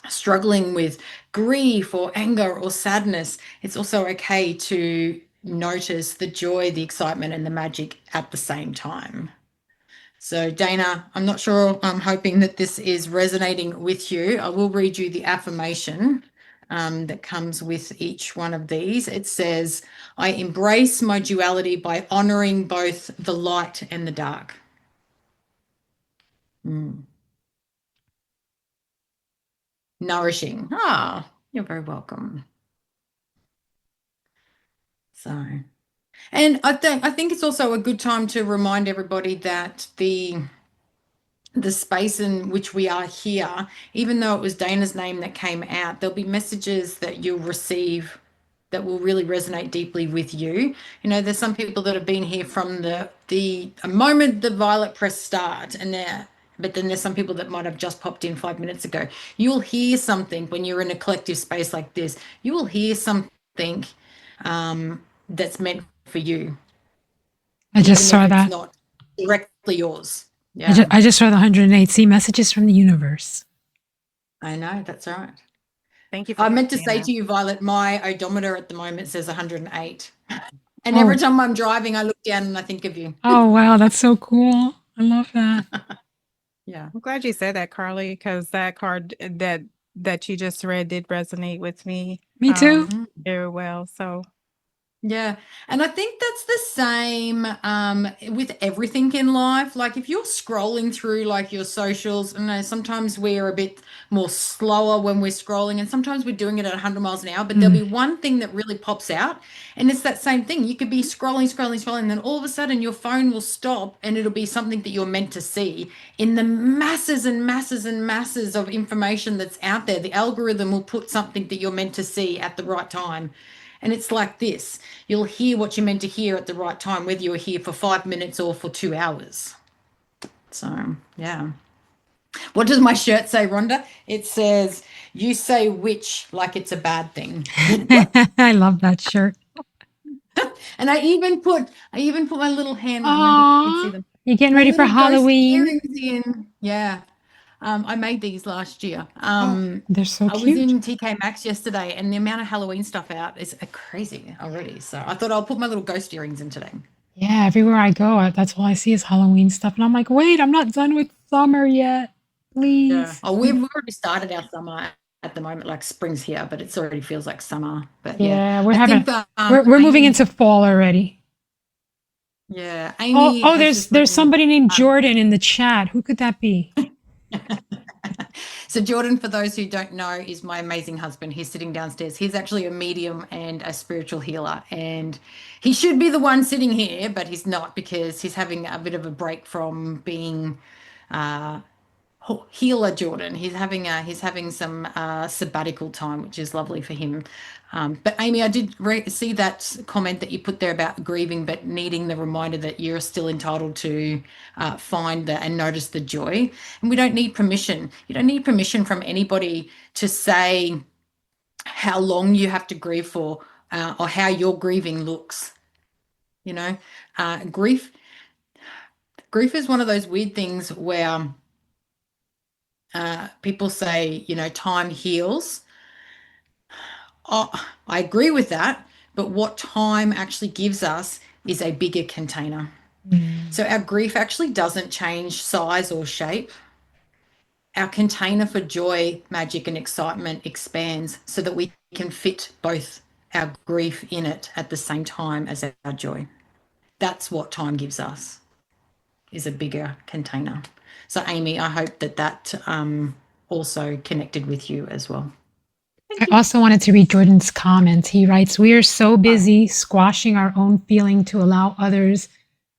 Speaker 5: struggling with grief or anger or sadness, it's also okay to notice the joy, the excitement, and the magic at the same time. So, Dana, I'm not sure, I'm hoping that this is resonating with you. I will read you the affirmation that comes with each one of these. It says, I embrace my duality by honoring both the light and the dark. Nourishing. You're very welcome. So, and I think it's also a good time to remind everybody that the space in which we are here, even though it was Dana's name that came out, there'll be messages that you'll receive that will really resonate deeply with you. You know, there's some people that have been here from the moment the Violet press start, but then there's some people that might have just popped in 5 minutes ago. You'll hear something when you're in a collective space like this. You will hear something that's meant for you,
Speaker 1: I just
Speaker 5: even
Speaker 1: saw
Speaker 5: if it's
Speaker 1: that.
Speaker 5: not directly yours. Yeah,
Speaker 1: I just saw the 108. See, messages from the universe.
Speaker 5: I know, that's right.
Speaker 4: Thank you for
Speaker 5: I meant to
Speaker 4: saying
Speaker 5: say
Speaker 4: that.
Speaker 5: to you, Violet, my odometer at the moment says 108. And
Speaker 1: Oh.
Speaker 5: every time I'm driving, I look down and I think of you.
Speaker 1: Oh, wow. That's so cool. I love that.
Speaker 5: Yeah.
Speaker 4: I'm glad you said that, Carly, because that card that you just read did resonate with me
Speaker 1: Me too.
Speaker 4: very well. So
Speaker 5: Yeah. And I think that's the same with everything in life. Like if you're scrolling through like your socials, and sometimes we're a bit more slower when we're scrolling, and sometimes we're doing it at 100 miles an hour, but there'll be one thing that really pops out, and it's that same thing. You could be scrolling, and then all of a sudden your phone will stop and it'll be something that you're meant to see in the masses and masses and masses of information that's out there. The algorithm will put something that you're meant to see at the right time. And it's like this. You'll hear what you're meant to hear at the right time, whether you're here for 5 minutes or for 2 hours. So, yeah. What does my shirt say, Rhonda? It says, "You say witch like it's a bad thing."
Speaker 1: I love that shirt.
Speaker 5: And I even put my little hand, I don't know if you can see
Speaker 1: Aww.
Speaker 5: them.
Speaker 1: You're getting
Speaker 5: My
Speaker 1: ready for
Speaker 5: little ghost
Speaker 1: Halloween.
Speaker 5: earrings in. Yeah. I made these last year.
Speaker 1: They're so
Speaker 5: I was
Speaker 1: cute.
Speaker 5: in TK Maxx yesterday, and the amount of Halloween stuff out is crazy already. So I thought I'll put my little ghost earrings in today.
Speaker 1: Yeah, everywhere I go, that's all I see is Halloween stuff. And I'm like, wait, I'm not done with summer yet.
Speaker 5: Yeah.
Speaker 1: Please.
Speaker 5: Oh, we've already started our summer at the moment, like spring's here, but it already feels like summer. But yeah,
Speaker 1: Yeah,
Speaker 5: I think
Speaker 1: we're moving
Speaker 5: Amy,
Speaker 1: into fall already.
Speaker 5: yeah,
Speaker 1: Oh,
Speaker 5: Amy has just
Speaker 1: there's
Speaker 5: written.
Speaker 1: somebody named Jordan in the chat. Who could that be?
Speaker 5: So Jordan, for those who don't know, is my amazing husband. He's sitting downstairs. He's actually a medium and a spiritual healer, and he should be the one sitting here, but he's not because he's having a bit of a break from being healer Jordan. He's having some sabbatical time, which is lovely for him. But Amy, I did see that comment that you put there about grieving, but needing the reminder that you're still entitled to find and notice the joy. And we don't need permission. You don't need permission from anybody to say how long you have to grieve for or how your grieving looks. You know, grief is one of those weird things where people say, you know, time heals. Oh, I agree with that. But what time actually gives us is a bigger container. So our grief actually doesn't change size or shape. Our container for joy, magic, and excitement expands so that we can fit both our grief in it at the same time as our joy. That's what time gives us, is a bigger container. So, Amy, I hope that also connected with you as well.
Speaker 1: I also wanted to read Jordan's comments. He writes, "We are so busy squashing our own feeling to allow others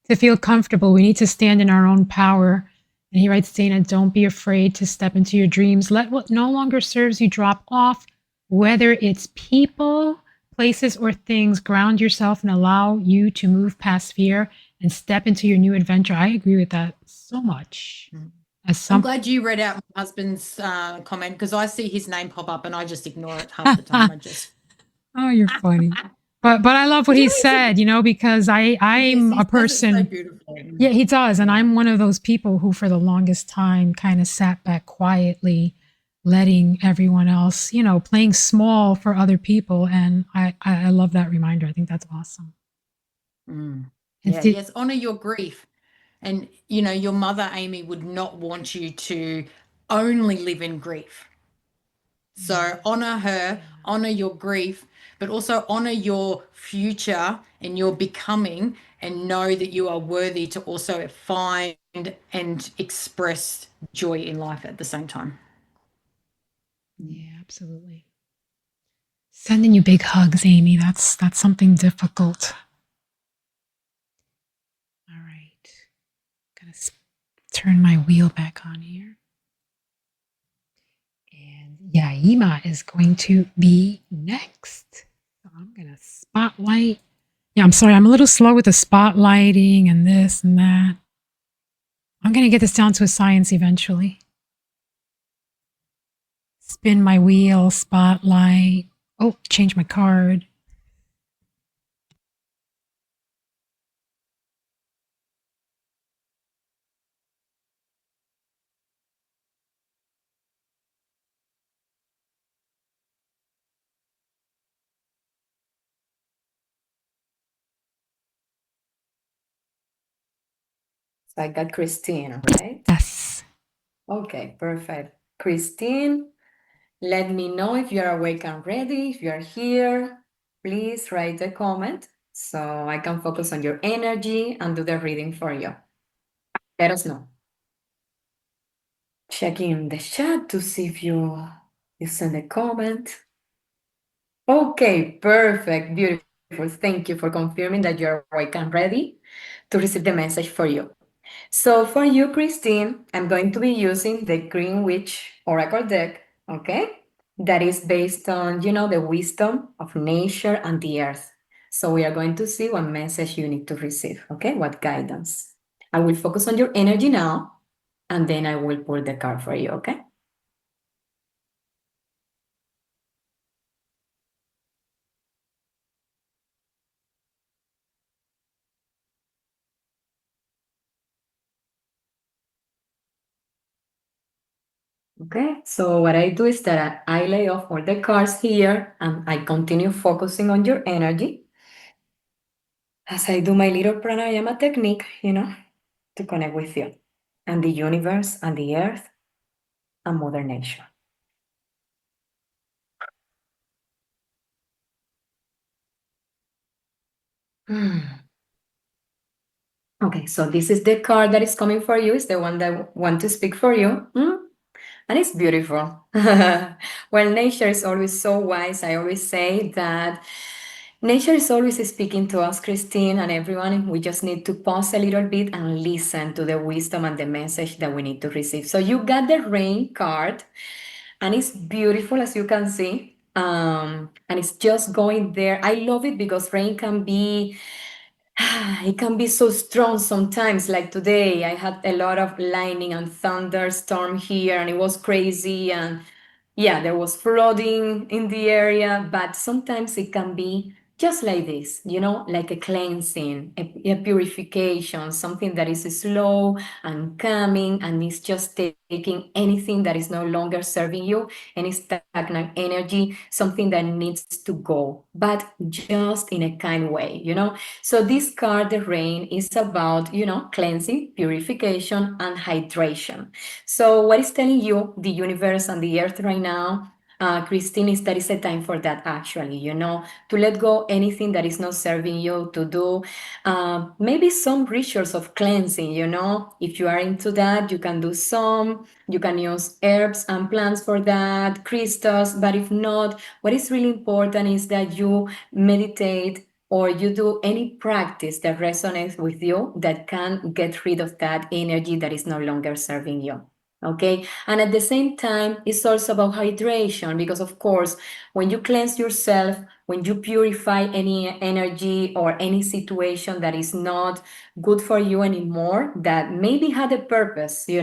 Speaker 1: to feel comfortable. We need to stand in our own power." And he writes, "Dana, don't be afraid to step into your dreams. Let what no longer serves you drop off, whether it's people, places, or things. Ground yourself and allow you to move past fear and step into your new adventure." I agree with that so much.
Speaker 5: I'm glad you read out my husband's comment because I see his name pop up and I just ignore it half the time.
Speaker 1: Oh, you're funny. But I love what he said, you know, because I'm a person.
Speaker 5: So beautifully.
Speaker 1: Yeah, he does. And I'm one of those people who for the longest time kind of sat back quietly, letting everyone else, you know, playing small for other people. And I love that reminder. I think that's awesome.
Speaker 5: Yeah, yes, honor your grief. And, you know, your mother, Amy, would not want you to only live in grief. So honor her, honor your grief, but also honor your future and your becoming, and know that you are worthy to also find and express joy in life at the same time.
Speaker 1: Yeah, absolutely. Sending you big hugs, Amy. That's something difficult. All right. Gonna turn my wheel back on here. And Yaima is going to be next. So I'm gonna spotlight. Yeah, I'm sorry, I'm a little slow with the spotlighting and this and that. I'm gonna get this down to a science eventually. Spin my wheel, spotlight. Oh, change my card.
Speaker 6: So I got Christine, right?
Speaker 1: Yes.
Speaker 6: Okay, perfect. Christine, let me know if you're awake and ready. If you're here, please write a comment so I can focus on your energy and do the reading for you. Let us know. Checking the chat to see if you send a comment. Okay, perfect, beautiful. Thank you for confirming that you're awake and ready to receive the message for you. So for you, Christine, I'm going to be using the Green Witch Oracle deck, okay? That is based on, the wisdom of nature and the earth. So we are going to see what message you need to receive, okay? What guidance. I will focus on your energy now, and then I will pull the card for you, okay? Okay, so what I do is that I lay off all the cards here and I continue focusing on your energy as I do my little pranayama technique, to connect with you and the universe and the earth and Mother Nature. Okay, so this is the card that is coming for you. It's the one that I want to speak for you. And it's beautiful. Well, nature is always so wise. I always say that nature is always speaking to us, Christine, and everyone. We just need to pause a little bit and listen to the wisdom and the message that we need to receive. So you got the rain card, and it's beautiful as you can see. And it's just going there. I love it because rain can be it can be so strong sometimes. Like today, I had a lot of lightning and thunderstorm here, and it was crazy. And yeah, there was flooding in the area, but sometimes it can be just like this, like a cleansing, a purification, something that is slow and calming, and it's just taking anything that is no longer serving you, any stagnant energy, something that needs to go, but just in a kind way. So this card, the rain, is about, cleansing, purification, and hydration. So what is telling you the universe and the earth right now, Christine, is that it's a time for that actually, to let go anything that is not serving you, to do maybe some rituals of cleansing, if you are into that, you can do some, you can use herbs and plants for that, crystals, but if not, what is really important is that you meditate or you do any practice that resonates with you that can get rid of that energy that is no longer serving you. Okay, and at the same time, it's also about hydration because, of course, when you cleanse yourself, when you purify any energy or any situation that is not good for you anymore, that maybe had a purpose, a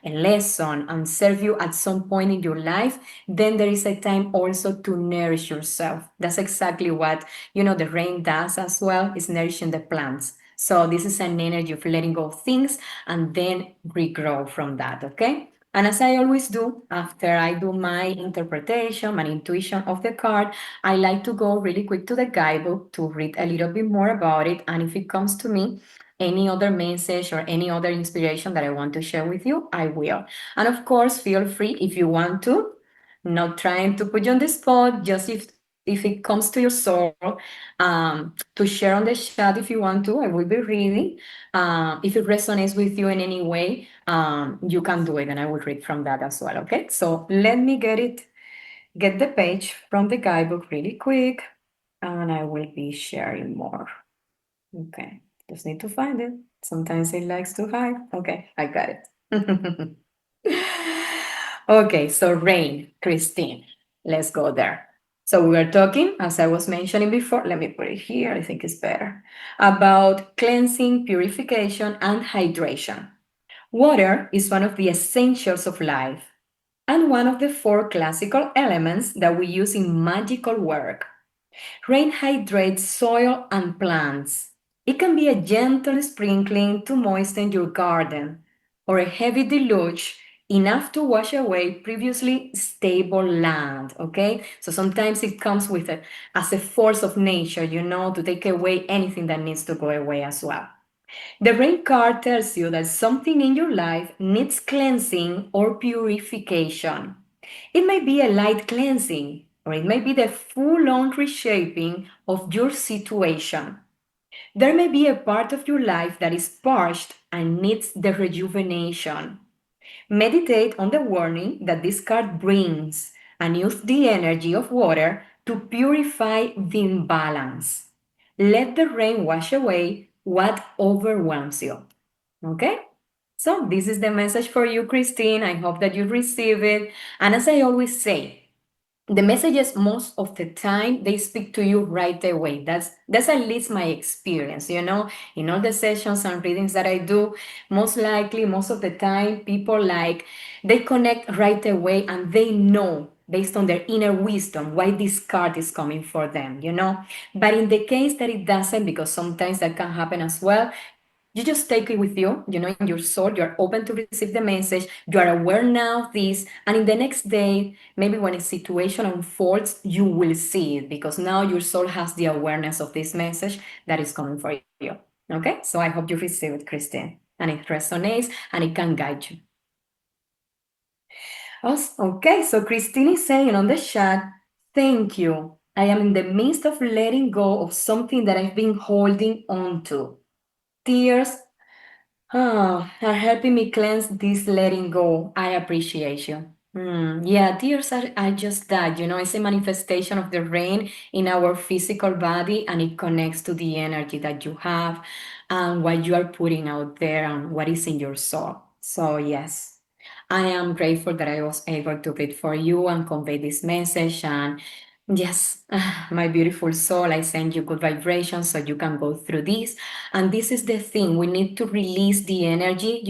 Speaker 6: lesson, and serve you at some point in your life, then there is a time also to nourish yourself. That's exactly what, the rain does as well, is nourishing the plants. So this is an energy of letting go of things and then regrow from that, okay? And as I always do, after I do my interpretation, my intuition of the card, I like to go really quick to the guidebook to read a little bit more about it. And if it comes to me, any other message or any other inspiration that I want to share with you, I will. And of course, feel free if you want to, not trying to put you on the spot, just if it comes to your soul, to share on the chat if you want to. I will be reading. If it resonates with you in any way, you can do it, and I will read from that as well. Okay, so let me get it get the page from the guidebook really quick, and I will be sharing more. Okay, just need to find it. Sometimes it likes to hide. Okay, I got it. Okay, so rain, Christine, let's go there. So we were talking, as I was mentioning before, let me put it here, I think it's better, about cleansing, purification, and hydration. Water is one of the essentials of life and one of the 4 classical elements that we use in magical work. Rain hydrates soil and plants. It can be a gentle sprinkling to moisten your garden, or a heavy deluge enough to wash away previously stable land, okay? So sometimes it comes with as a force of nature, to take away anything that needs to go away as well. The rain card tells you that something in your life needs cleansing or purification. It may be a light cleansing, or it may be the full-on reshaping of your situation. There may be a part of your life that is parched and needs the rejuvenation. Meditate on the warning that this card brings and use the energy of water to purify the imbalance. Let the rain wash away what overwhelms you. Okay? So this is the message for you, Christine. I hope that you receive it. And as I always say, the messages most of the time they speak to you right away. That's at least my experience, in all the sessions and readings that I do. Most likely, most of the time, people they connect right away and they know based on their inner wisdom why this card is coming for them. But in the case that it doesn't, because sometimes that can happen as well, you just take it with you, in your soul. You're open to receive the message. You are aware now of this. And in the next day, maybe when a situation unfolds, you will see it because now your soul has the awareness of this message that is coming for you. Okay? So I hope you receive it, Christine. And it resonates and it can guide you. Okay, so Christine is saying on the chat, thank you. I am in the midst of letting go of something that I've been holding on to. Tears are helping me cleanse this letting go. I appreciate you. Yeah, tears are just that, it's a manifestation of the rain in our physical body, and it connects to the energy that you have and what you are putting out there and what is in your soul. So yes, I am grateful that I was able to read for you and convey this message. And yes, my beautiful soul, I send you good vibrations so you can go through this. And this is the thing, we need to release the energy.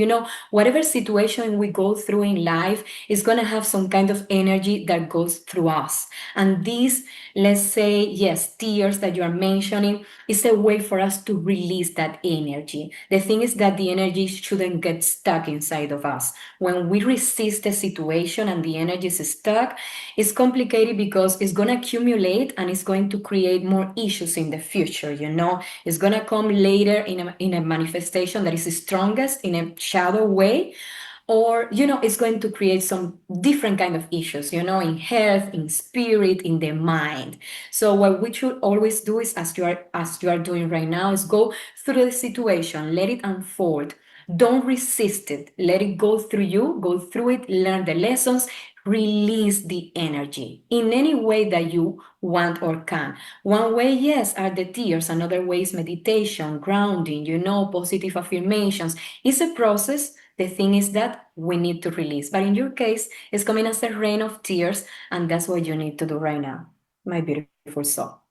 Speaker 6: Whatever situation we go through in life is going to have some kind of energy that goes through us. And this, let's say, yes, tears that you are mentioning, is a way for us to release that energy. The thing is that the energy shouldn't get stuck inside of us. When we resist the situation and the energy is stuck, it's complicated because it's going to accumulate and it's going to create more issues in the future. It's going to come later in a manifestation that is strongest in a shadow way, or it's going to create some different kind of issues, in health, in spirit, in the mind. So what we should always do is, as you are doing right now, is go through the situation, let it unfold. Don't resist it. Let it go through you, go through it, learn the lessons, release the energy in any way that you want or can. One way, yes, are the tears. Another way is meditation, grounding, positive affirmations. It's a process. The thing is that we need to release. But in your case, it's coming as a rain of tears, and that's what you need to do right now, my beautiful soul.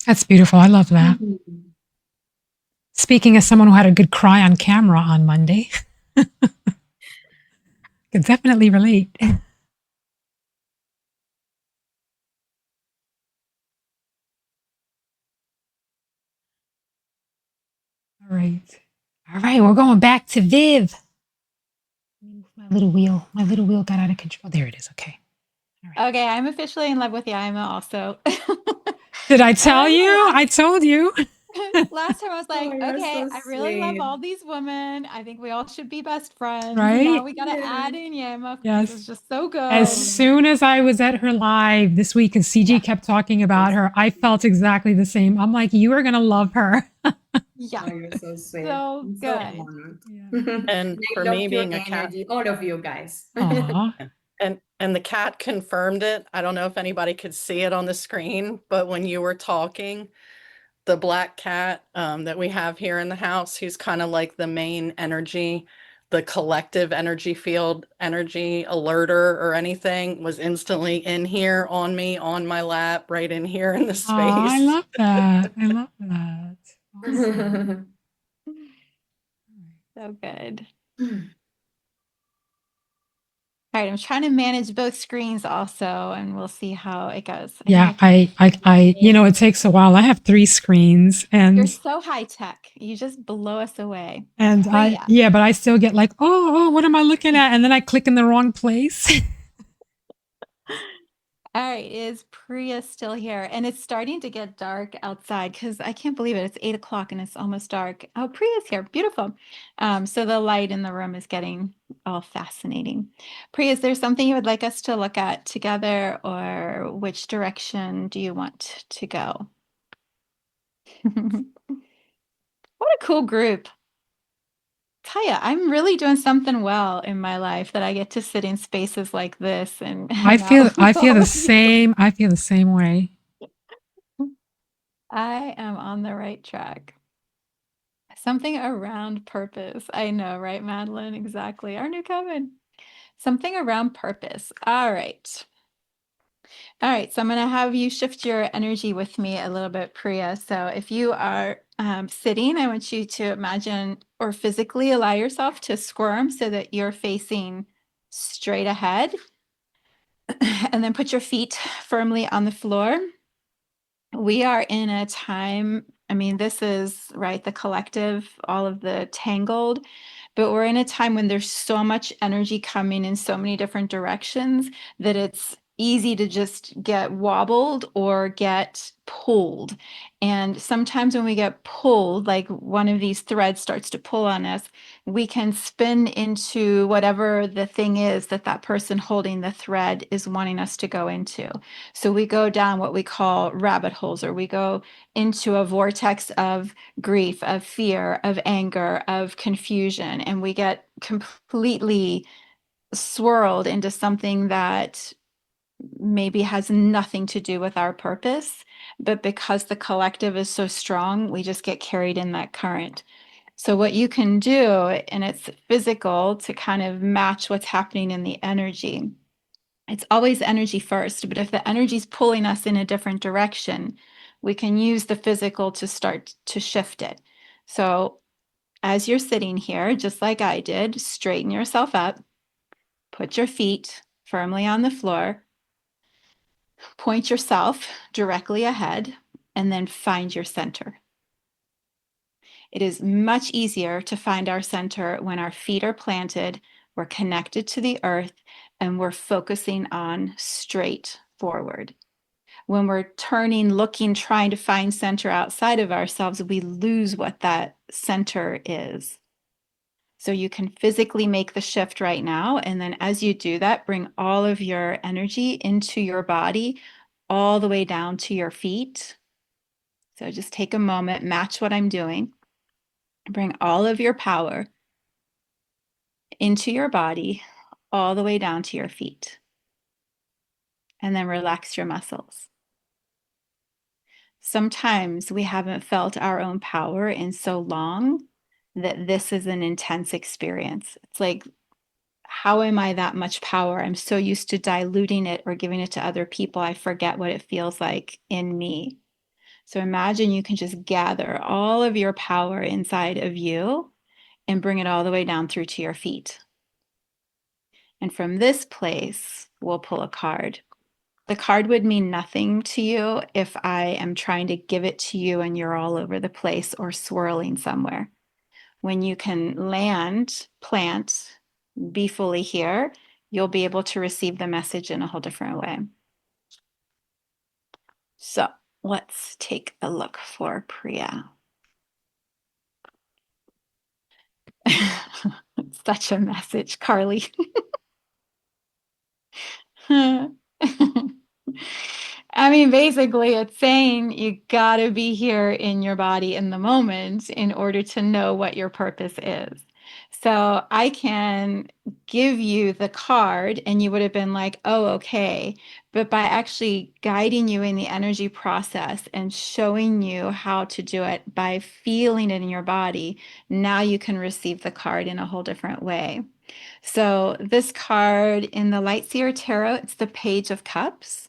Speaker 1: That's beautiful. I love that. Speaking as someone who had a good cry on camera on Monday, could definitely relate. All right. All right, we're going back to Viv. My little wheel got out of control. There it is. Okay. All right.
Speaker 2: Okay, I'm officially in love with Yaima also.
Speaker 1: Did I tell you? I told you.
Speaker 2: Last time I was like,
Speaker 6: you're
Speaker 2: okay,
Speaker 6: so
Speaker 2: I really love
Speaker 6: sweet.
Speaker 2: all these women. I think we all should be best friends.
Speaker 1: Right?
Speaker 2: Now we got to add in Yaima.
Speaker 1: Yes.
Speaker 2: This is just so good.
Speaker 1: As soon as I was at her live this week and Siji kept talking about her, I felt exactly the same. I'm like, you are going to love her.
Speaker 2: Yeah.
Speaker 6: Oh, you're so sweet.
Speaker 2: So
Speaker 6: I'm
Speaker 2: good.
Speaker 6: so honored.
Speaker 1: Yeah.
Speaker 3: And
Speaker 6: I
Speaker 3: for
Speaker 6: love
Speaker 3: me
Speaker 6: your
Speaker 3: being a cat,
Speaker 6: energy, all of you guys.
Speaker 1: Aw.
Speaker 3: And the cat confirmed it. I don't know if anybody could see it on the screen, but when you were talking, the black cat that we have here in the house, who's kind of like the main energy, the collective energy field, energy alerter or anything, was instantly in here on me, on my lap, right in here in the
Speaker 1: Oh, I
Speaker 3: space.
Speaker 1: love that. I love that. Awesome.
Speaker 2: So good. All right, I'm trying to manage both screens also, and we'll see how it goes.
Speaker 1: Yeah, it takes a while. I have 3 screens
Speaker 2: You're
Speaker 1: and
Speaker 2: so high tech. You just blow us away.
Speaker 1: yeah, but I still get like, oh, what am I looking at? And then I click in the wrong place.
Speaker 2: All right, is Priya still here? And it's starting to get dark outside because I can't believe it. It's 8 o'clock and it's almost dark. Oh, Priya's here. Beautiful. So the light in the room is getting all fascinating. Priya, is there something you would like us to look at together, or which direction do you want to go? What a cool group. Tell ya, I'm really doing something well in my life that I get to sit in spaces like this and
Speaker 1: I
Speaker 2: hang out
Speaker 1: feel
Speaker 2: with
Speaker 1: I
Speaker 2: all
Speaker 1: feel the
Speaker 2: of you.
Speaker 1: same. I feel the same way.
Speaker 2: I am on the right track. Something around purpose. I know, right, Madeline? Exactly. Our new Kevin. Something around purpose. All right. All right. So I'm going to have you shift your energy with me a little bit, Priya. So if you are sitting, I want you to imagine or physically allow yourself to squirm so that you're facing straight ahead. And then put your feet firmly on the floor. We are in a time, I mean, this is right, the collective, all of the tangled, but we're in a time when there's so much energy coming in so many different directions that it's easy to just get wobbled or get pulled. And sometimes when we get pulled, like one of these threads starts to pull on us, we can spin into whatever the thing is that that person holding the thread is wanting us to go into. So we go down what we call rabbit holes, or we go into a vortex of grief, of fear, of anger, of confusion, and we get completely swirled into something that maybe has nothing to do with our purpose, but because the collective is so strong, we just get carried in that current. So what you can do, and it's physical to kind of match what's happening in the energy. It's always energy first, but if the energy is pulling us in a different direction, we can use the physical to start to shift it. So as you're sitting here, just like I did, straighten yourself up, put your feet firmly on the floor, point yourself directly ahead, and then find your center. It is much easier to find our center when our feet are planted, we're connected to the earth, and we're focusing on straight forward. When we're turning, looking, trying to find center outside of ourselves, we lose what that center is. So you can physically make the shift right now. And then as you do that, bring all of your energy into your body, all the way down to your feet. So just take a moment, match what I'm doing. Bring all of your power into your body, all the way down to your feet. And then relax your muscles. Sometimes we haven't felt our own power in so long that this is an intense experience. It's like, how am I that much power? I'm so used to diluting it or giving it to other people, I forget what it feels like in me. So imagine you can just gather all of your power inside of you and bring it all the way down through to your feet. And from this place, we'll pull a card. The card would mean nothing to you if I am trying to give it to you and you're all over the place or swirling somewhere. When you can land, plant, be fully here, you'll be able to receive the message in a whole different way. So let's take a look for Priya. Such a message, Carley. I mean, basically, it's saying you got to be here in your body in the moment in order to know what your purpose is. So I can give you the card and you would have been like, oh, okay. But by actually guiding you in the energy process and showing you how to do it by feeling it in your body, now you can receive the card in a whole different way. So this card in the Lightseer Tarot, it's the Page of Cups.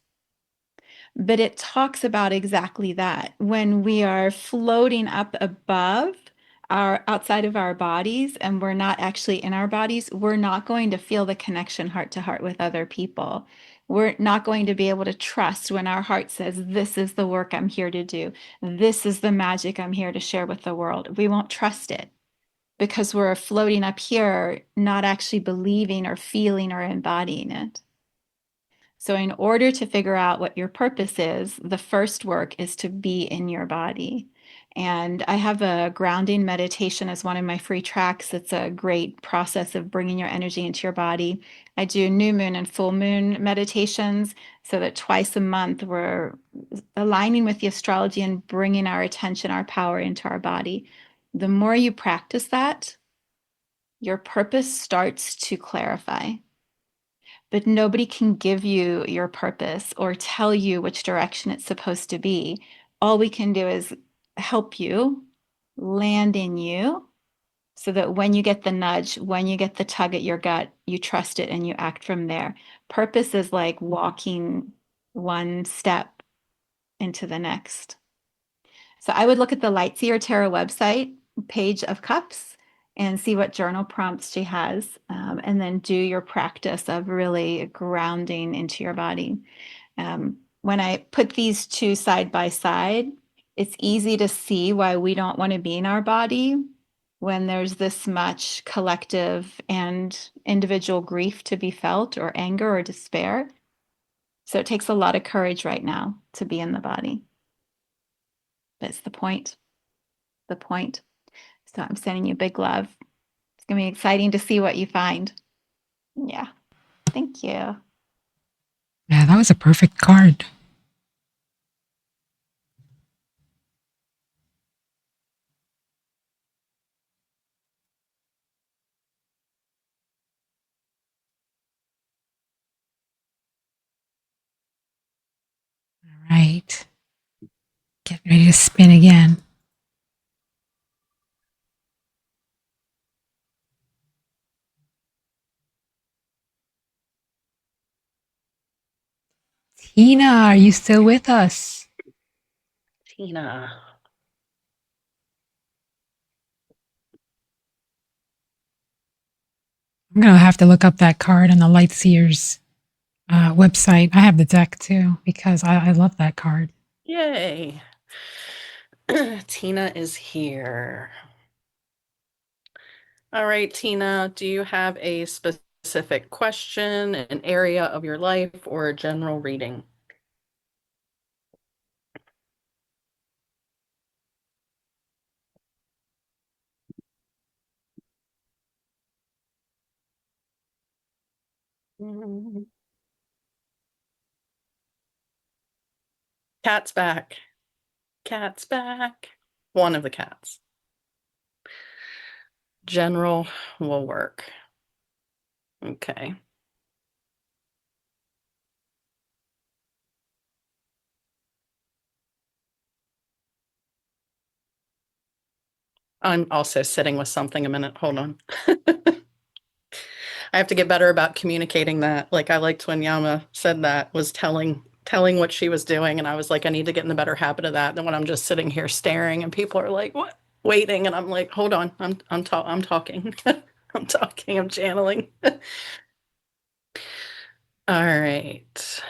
Speaker 2: But it talks about exactly that. When we are floating up above our outside of our bodies and we're not actually in our bodies, we're not going to feel the connection heart to heart with other people. We're not going to be able to trust when our heart says, this is the work I'm here to do. This is the magic I'm here to share with the world. We won't trust it because we're floating up here, not actually believing or feeling or embodying it. So in order to figure out what your purpose is, the first work is to be in your body. And I have a grounding meditation as one of my free tracks. It's a great process of bringing your energy into your body. I do new moon and full moon meditations so that twice a month we're aligning with the astrology and bringing our attention, our power into our body. The more you practice that, your purpose starts to clarify. But nobody can give you your purpose or tell you which direction it's supposed to be. All we can do is help you land in you so that when you get the nudge, when you get the tug at your gut, you trust it and you act from there. Purpose is like walking one step into the next. So I would look at the Lightseer Tarot website, Page of Cups, and see what journal prompts she has, and then do your practice of really grounding into your body. When I put these two side by side, it's easy to see why we don't want to be in our body when there's this much collective and individual grief to be felt, or anger or despair. So it takes a lot of courage right now to be in the body. But it's the point. The point. So I'm sending you big love. It's going to be exciting to see what you find. Yeah. Thank you.
Speaker 1: Yeah, that was a perfect card. All right. Getting ready to spin again. Tina, are you still with us?
Speaker 3: Tina.
Speaker 1: I'm going to have to look up that card on the Lightseers website. I have the deck too because I love that card.
Speaker 3: Yay. Tina is here. All right, Tina, do you have a specific question, an area of your life, or a general reading? Cat's back. Cat's back. One of the cats. General will work. Okay. I'm also sitting with something a minute. Hold on. I have to get better about communicating that. Like I liked when Yaima said that, was telling what she was doing, and I was like, I need to get in the better habit of that than when I'm just sitting here staring and people are like, what? Waiting, and I'm like, hold on, I'm talking. I'm talking, I'm channeling. All right.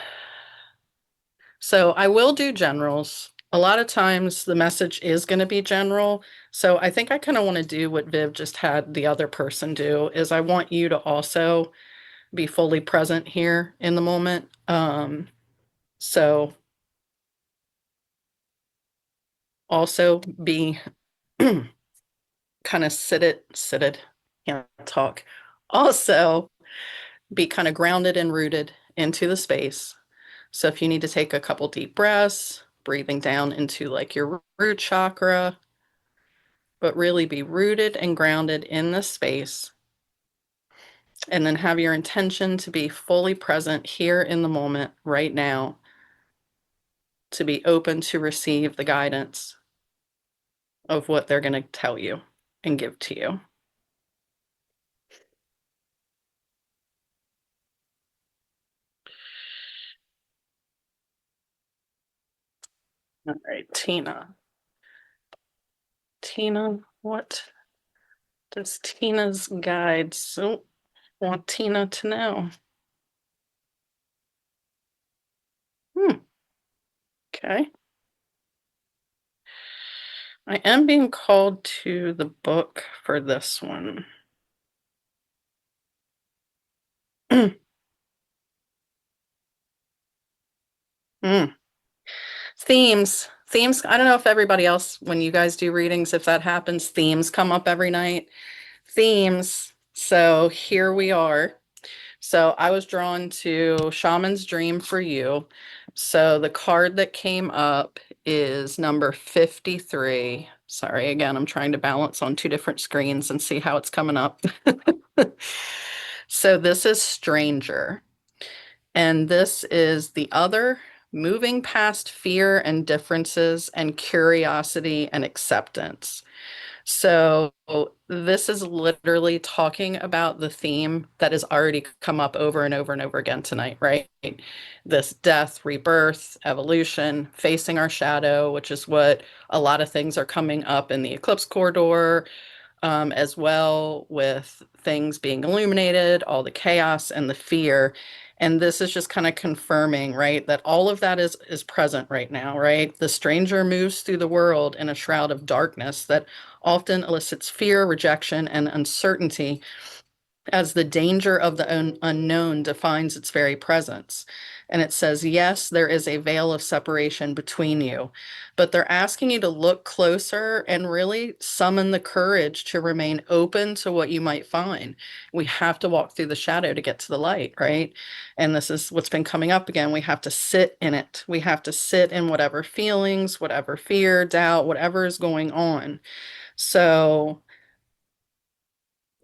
Speaker 3: So I will do generals. A lot of times the message is going to be general. So I think I kind of want to do what Viv just had the other person do, is I want you to also be fully present here in the moment. So also be kind of seated, can't talk. Also be kind of grounded and rooted into the space. So if you need to take a couple deep breaths, breathing down into like your root chakra but really be rooted and grounded in this space. And then have your intention to be fully present here in the moment right now, to be open to receive the guidance of what they're going to tell you and give to you. All right, Tina. Tina, what does Tina's guides want Tina to know? Okay. I am being called to the book for this one. Mm. Themes. Themes. I don't know if everybody else, when you guys do readings, if that happens, themes come up every night. Themes. So here we are. So I was drawn to Shaman's Dream for You. So the card that came up is number 53. Sorry, again, I'm trying to balance on two different screens and see how it's coming up. So this is Stranger. And this is the other, moving past fear and differences and curiosity and acceptance. So this is literally talking about the theme that has already come up over and over and over again tonight, right? This death, rebirth, evolution, facing our shadow, which is what a lot of things are coming up in the eclipse corridor, as well, with things being illuminated, all the chaos and the fear. And this is just kind of confirming, right, that all of that is present right now, right? The stranger moves through the world in a shroud of darkness that often elicits fear, rejection, and uncertainty, as the danger of the unknown defines its very presence. And it says, yes, there is a veil of separation between you, but they're asking you to look closer and really summon the courage to remain open to what you might find. We have to walk through the shadow to get to the light, right? And this is what's been coming up again. We have to sit in it. We have to sit in whatever feelings, whatever fear, doubt, whatever is going on. So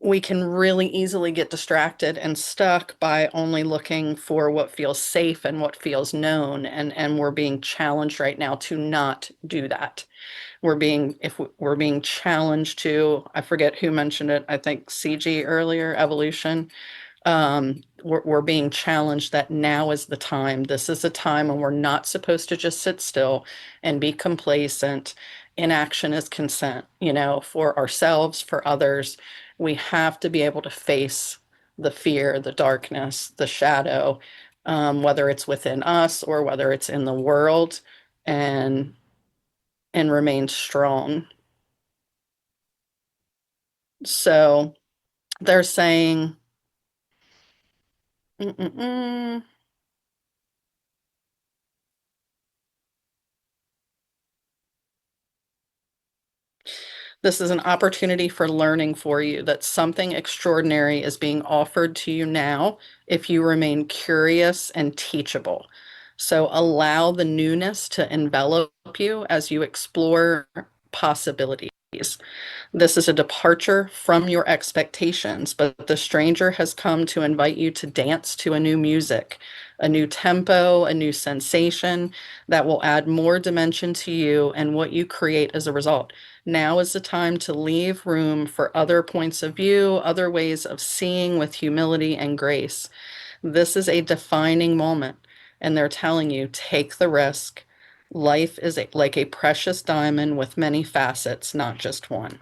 Speaker 3: we can really easily get distracted and stuck by only looking for what feels safe and what feels known. And we're being challenged right now to not do that. We're being challenged to, I forget who mentioned it, I think Siji earlier, evolution. We're being challenged that now is the time. This is a time when we're not supposed to just sit still and be complacent. Inaction is consent, for ourselves, for others. We have to be able to face the fear, the darkness, the shadow, whether it's within us or whether it's in the world, and remain strong. So they're saying, mm-mm-mm. This is an opportunity for learning for you, that something extraordinary is being offered to you now if you remain curious and teachable. So allow the newness to envelop you as you explore possibilities. This is a departure from your expectations, but the stranger has come to invite you to dance to a new music, a new tempo, a new sensation that will add more dimension to you and what you create as a result. Now is the time to leave room for other points of view, other ways of seeing with humility and grace. This is a defining moment, and they're telling you, take the risk. Life is like a precious diamond with many facets, not just one.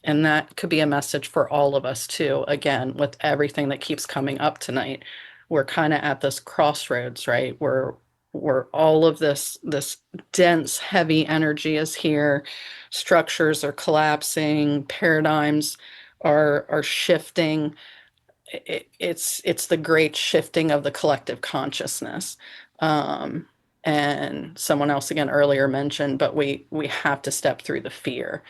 Speaker 3: And that could be a message for all of us too. Again, with everything that keeps coming up tonight, we're kind of at this crossroads, right? Where all of this dense, heavy energy is here. Structures are collapsing, paradigms are shifting. It's the great shifting of the collective consciousness. Um, and someone else again earlier mentioned, but we have to step through the fear.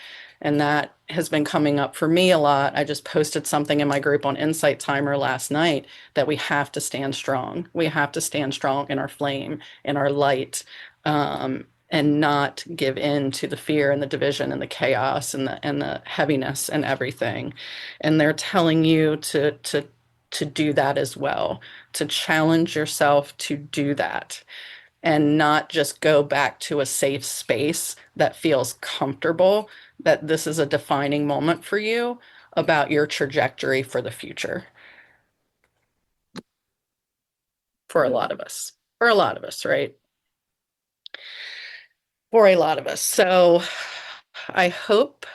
Speaker 3: And that has been coming up for me a lot. I just posted something in my group on Insight Timer last night that we have to stand strong. We have to stand strong in our flame, in our light. and not give in to the fear and the division and the chaos and the heaviness and everything. And they're telling you to do that as well, to challenge yourself to do that and not just go back to a safe space that feels comfortable, that this is a defining moment for you about your trajectory for the future. For a lot of us. For a lot of us, right? For a lot of us. So I hope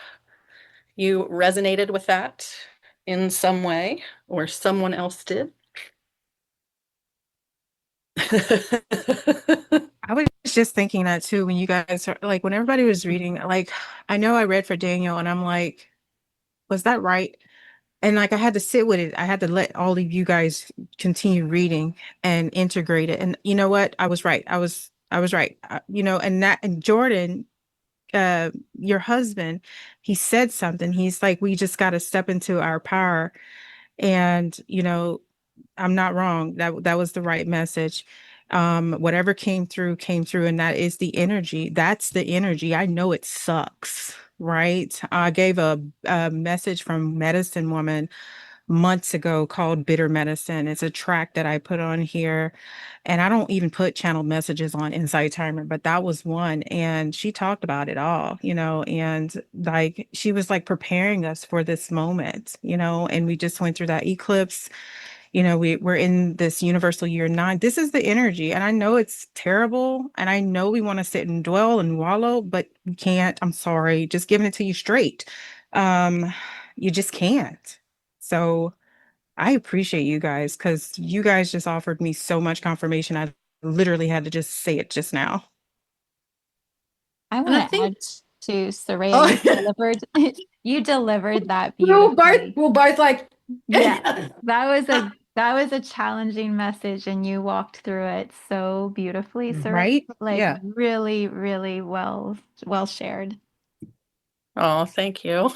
Speaker 3: you resonated with that in some way or someone else did.
Speaker 4: I was just thinking that too when you guys are like, when everybody was reading, like, I know I read for Daniel and I'm like, was that right? And like, I had to sit with it. I had to let all of you guys continue reading and integrate it. And you know what? I was right. I was right. You know, and Jordan, your husband, he said something. He's like, we just got to step into our power. And, you know, I'm not wrong. That was the right message. Whatever came through, and that is the energy. That's the energy. I know it sucks, right? I gave a message from Medicine Woman months ago called Bitter Medicine. It's a track that I put on here, and I don't even put channeled messages on Insight Timer, but that was one. And she talked about it all, you know, and like she was like preparing us for this moment, you know, and we just went through that eclipse. You know, we're in this universal year 9. This is the energy. And I know it's terrible. And I know we want to sit and dwell and wallow, but we can't. I'm sorry. Just giving it to you straight. You just can't. So I appreciate you guys because you guys just offered me so much confirmation. I literally had to just say it just now.
Speaker 2: I
Speaker 5: And I
Speaker 2: want to
Speaker 5: think
Speaker 2: add to Soreiya,
Speaker 5: Oh.
Speaker 2: you delivered you delivered that
Speaker 5: we're
Speaker 2: beautifully.
Speaker 5: both like
Speaker 2: Yeah, that was a challenging message, and you walked through it so beautifully, Soreiya.
Speaker 4: Right?
Speaker 2: Like
Speaker 4: Yeah.
Speaker 2: really, really well shared.
Speaker 3: Oh, thank you.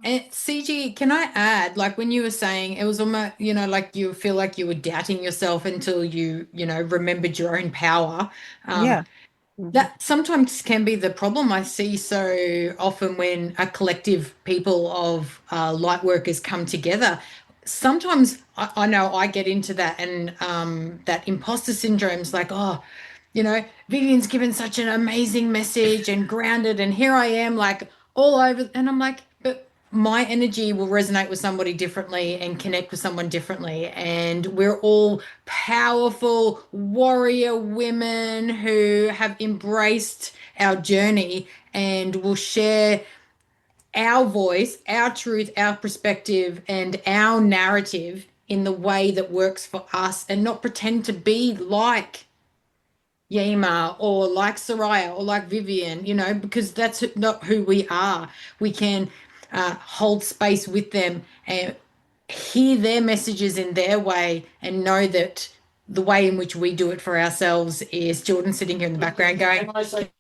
Speaker 5: And Siji, can I add, like when you were saying it was almost, you know, like you feel like you were doubting yourself until you know, remembered your own power.
Speaker 4: Yeah.
Speaker 5: That sometimes can be the problem I see so often when a collective people of light workers come together. Sometimes I know I get into that, and that imposter syndrome's like, oh, you know, Vivienne's given such an amazing message and grounded, and here I am like all over, and I'm like, but my energy will resonate with somebody differently and connect with someone differently, and we're all powerful warrior women who have embraced our journey and will share our voice, our truth, our perspective, and our narrative in the way that works for us, and not pretend to be like Yaima or like Soreiya or like Vivienne, you know, because that's not who we are. We can hold space with them and hear their messages in their way, and know that the way in which we do it for ourselves is Jordan sitting here in the background going,